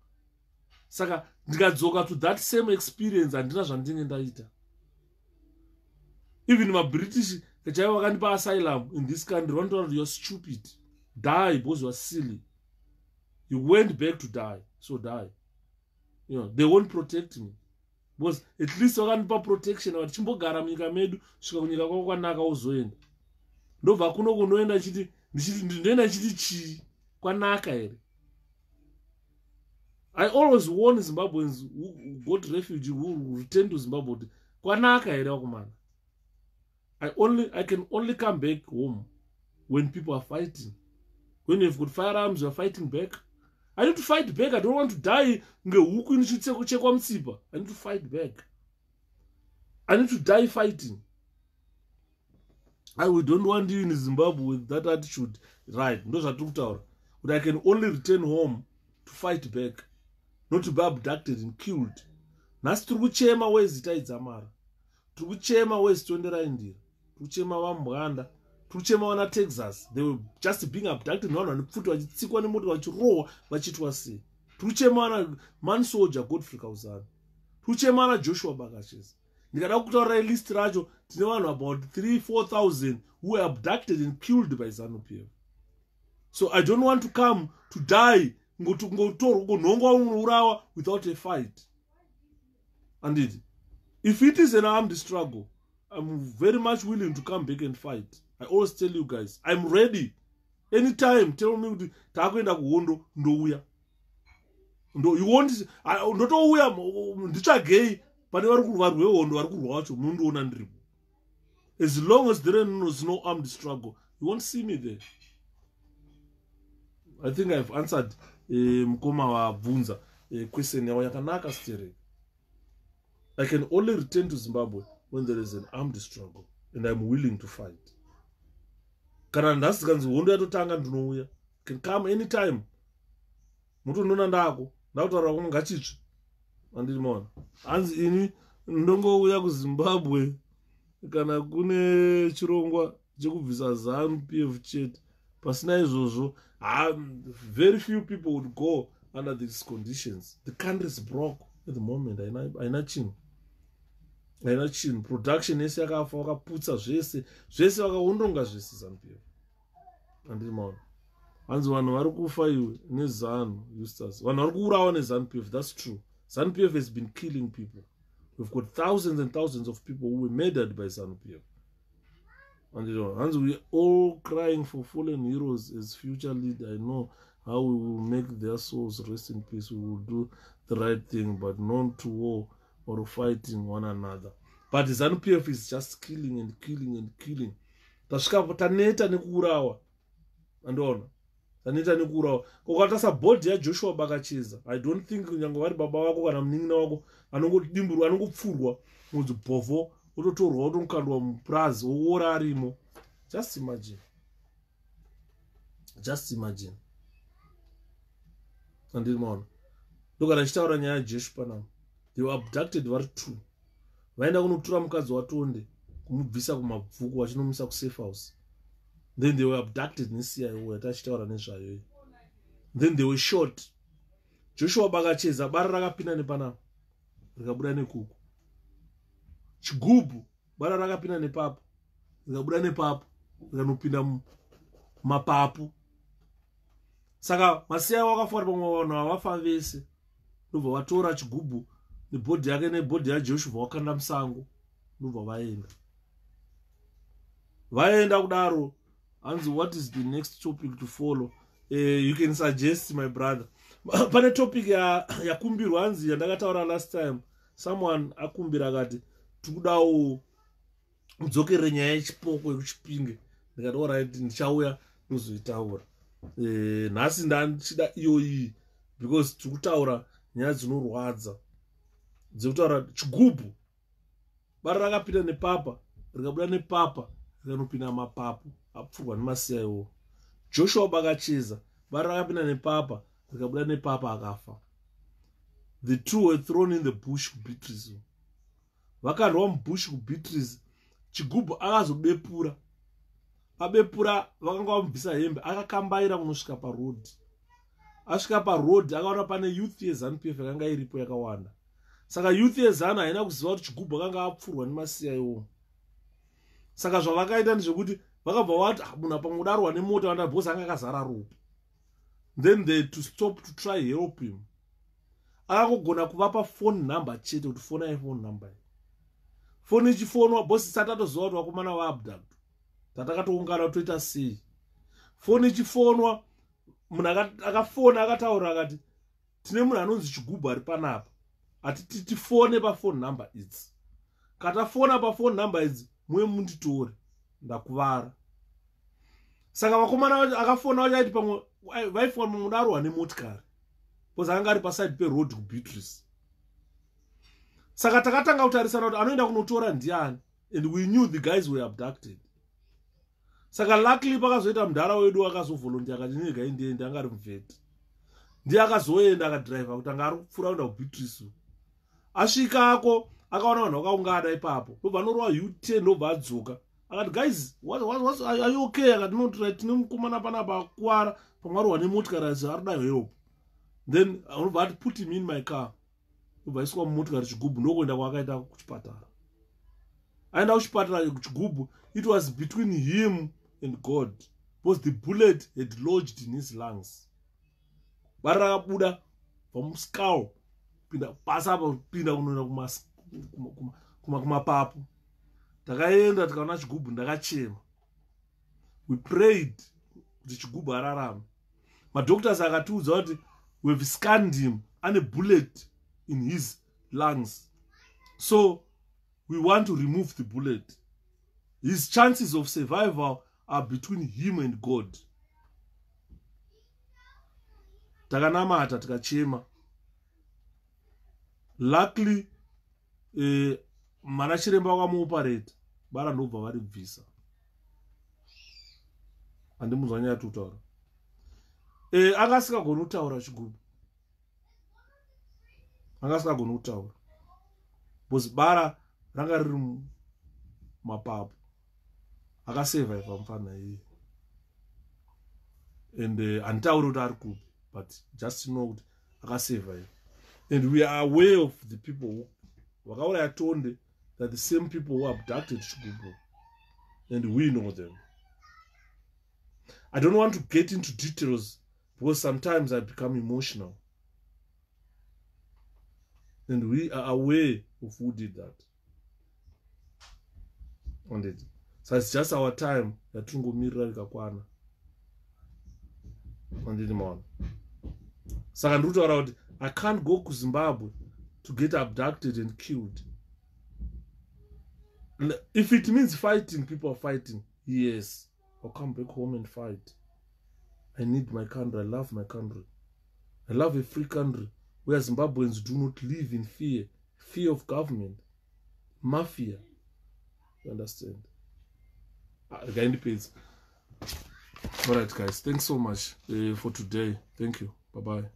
Saka ndikadzoka to that same experience handina zvandinenge ndaita. Even my British kachaiva vakandipa asylum in this country vanotaura you're stupid, die because you're silly. You went back to die, so die. You know, they won't protect me. Because at least vakandipa protection vati chimbogara munyika medu svika kunyika kwako kwanaka uzoenda. Ndobva kuno kunoenda chiti ndoenda chiti chii kwanaka here. I always warn Zimbabweans who got refuge, who return to Zimbabwe, kwanaka here wakumana. I can only come back home when people are fighting. When you've got firearms, you're fighting back. I need to fight back. I don't want to die. I need to fight back. I need to die fighting. We don't want you in Zimbabwe with that attitude. Right. But I can only return home to fight back. Not to be abducted and killed. Nasi turukuchema wezita idzamara. Turukuchema wezitondera indira. Turukuchema vambwanda. Turukuchema wana Texas. They were just being abducted. Nwana nipfutu wachitsikwa nemoto wachirohwa wachitwa sei. Turukuchema wana man soldier Godfrey Kauzana. Turukuchema wana Joshua Bakashese. Ndikada kutaura list racho tine vanhu about 3,000-4,000 who were abducted and killed by ZANU-PF. So I don't want to come to die without a fight. And if it is an armed struggle, I'm very much willing to come back and fight. I always tell you guys, I'm ready. Anytime, tell me, takwenda kuhondo, ndouya. You want, not ouya, ndichagei, pane vari wehondo, vari kurwa wacho, mundoona ndiripo. As long as there is no armed struggle, you won't see me there. I think I've answered mkoma wa Vunza question yawo yakanaka steering. I can only return to Zimbabwe when there is an armed struggle and I'm willing to fight. Kana ndasi kanzi hondo yatotanga ndinouya. Can come anytime. Mutu ndona ndako. Ndakutaura kuti ngachitsve. Andiri mona. Hanzi ini ndongouya kuZimbabwe kana kune chirongwa chekubvisa ZANU-PF chete. Pasina izvozvo, very few people would go under these conditions. The country is broke at the moment. Haina chinhu. Production yese yakafa, vakaputsa zvese vakaondonga zvese ZANU-PF. Andiri maona. Hanzi vanhu vari kufa iwe neZANU, Eustace. Vanhu vari kuurawa neZANU-PF, that's true. ZANU-PF has been killing people. We've got thousands and thousands of people who were murdered by ZANU-PF. And we're all crying for fallen heroes as future leader. I know how we will make their souls rest in peace. We will do the right thing, but not to war or fighting one another. But ZANU-PF is just killing and killing and killing. Tasvika taneta nekuurawa. Andona. Taneta nekuurawa. Kokatasa board ya Joshua Bakashese. I don't think nyango vari baba wako kana munin'ina wako anongodimbirwa anongopfurwa mudzi bhovho ototorwa otokandwa mupurazi oora arimo. Just imagine. Just imagine. Andiri maona. Ndogara ndichitaura nyaya yaJesu panapa. They were abducted vari 2. Vaenda kunotora mukadzi waTonde kumubvisa kumabvuku vachinomisa kusafe house. Then they were abducted neCIO yatachitaura nezvayo. Then they were shot. Joshua bakacheza bara rakapinda nepanapa rikabuda nekuku. Chigubhu bara rakapinda nepapo rikabuda nepapo rikanopinda mapapu. Saka masiya wakafara pamwe vanhu avafa vese. Ndobva vatora chigubhu nebhodhi yake nebhodhi yaJoshua wakanda musango. Ndobva vaenda kudaro. Hanzi, what is the next topic to follow? You can suggest, my brother. Pane topic yakumbirwa hanzi yandakataura last time. Someone akumbira akati tikudawo mudzokere nyaya yechipoko yekuchipinge. Ndikati alright, ndichauya nozoitaura. Nhasi ndichida iyoyi because tikutaura nyaya dzinorwadza. Dzekutaura chigubhu bara rakapinda nepapa rikabuda nepapa rikanopinda mapapu apfurwa nemasiyawo. Joshua bakacheza bara rakapinda nepapa rikabuda nepapa akafa. The 2 were thrown in the bush kuBeatrice. Vakandwa mubush kuBeatrice. Chigubhu akazobepura. Abepura vakanga vamubvisa hembe akakambaira kunosvika paroad. Asvika paroad akaona pane youth yeZANU-PF yakanga iripo yakawanda. Saka youth yeZANU haina kuziva kuti chigubhu akanga apfurwa nemasiyawo. Saka zvavakaita ndezvekuti vakabva vati munhu apa mudarwa nemota wanda boss anga akazara ropa. Then they to stop to try help him. Akagona kuvapa phone number chete kuti phone iPhone number. Phone ichifonwa boss satatoziva kuti vakomana vaabduct. Tatakatoungana toita sei. Phone ichifonwa munhu akafona akataura akati tine munhu anonzi chigubhu ari panapa. Ati tifone paphone number idzi. Katafona paphone number idzi mwe munditore ndakuvara. Saka vakomana akafona vachaiti pamwe vaifona mudarwa nemotikari. Because anga ari paside peroad kuBeatrice. Saka takatanga kutarisana kuti anoenda kunotora ndiani. And we knew the guys were abducted. Saka luckily pakazoita mudhara wedu akazovolontia akati nega indiende anga ari muvheti. Ndiye akazoenda akadriver kuti anga ari kupfuura kuenda kuBeatrice. Asvikako akaona vanhu vakaungana ipapo. Ndobva anorova U10 ndobva adzoka. Akati guys, what are you okay? Akati not right, tine mukomana panapa akuwara pamwarwa nemotikari arida help. Then anobva ati put him in my car. Ndobva aiswa mumotikari chigubhu ndokuenda kwaakaita kuchipatara. Aenda kuchipatara chigubhu. It was between him and God, because the bullet had lodged in his lungs. Bara rakabuda from skull pinda pasa apa pinda kunoenda kumapapu. Takaenda tikaona chigubhu ndakachema. We prayed kuti chigubhu ararame. Madoctors akatiudza kuti we've scanned him and a bullet in his lungs. So we want to remove the bullet. His chances of survival are between him and God. Takanamata tikachema. Luckily, mana chiremba wakamuoperate bara ndobva vari bvisa. Handimuzwa nyaya tutaura. Akasikagona kutaura chigubhu. Akasikagona kutaura. Because bara ranga riri mapapu. Akasurvive pamufana iye. And handitauri kuti ari kupi, but just know kuti akasurvive. And we are aware of the people who vakauraya Tonde, that the same people who abducted Chigubhu, and we know them. I don't want to get into details because sometimes I become emotional. And we are aware of who did that. So it's just our time that tungomirira rikakwana. Saka ndikutaura kuti I can't go to Zimbabwe to get abducted and killed. If it means fighting, people are fighting. Yes, I'll come back home and fight. I need my country. I love my country. I love a free country where Zimbabweans do not live in fear of government, mafia, You understand? All right, guys. Thanks so much for today. Thank you. Bye-bye.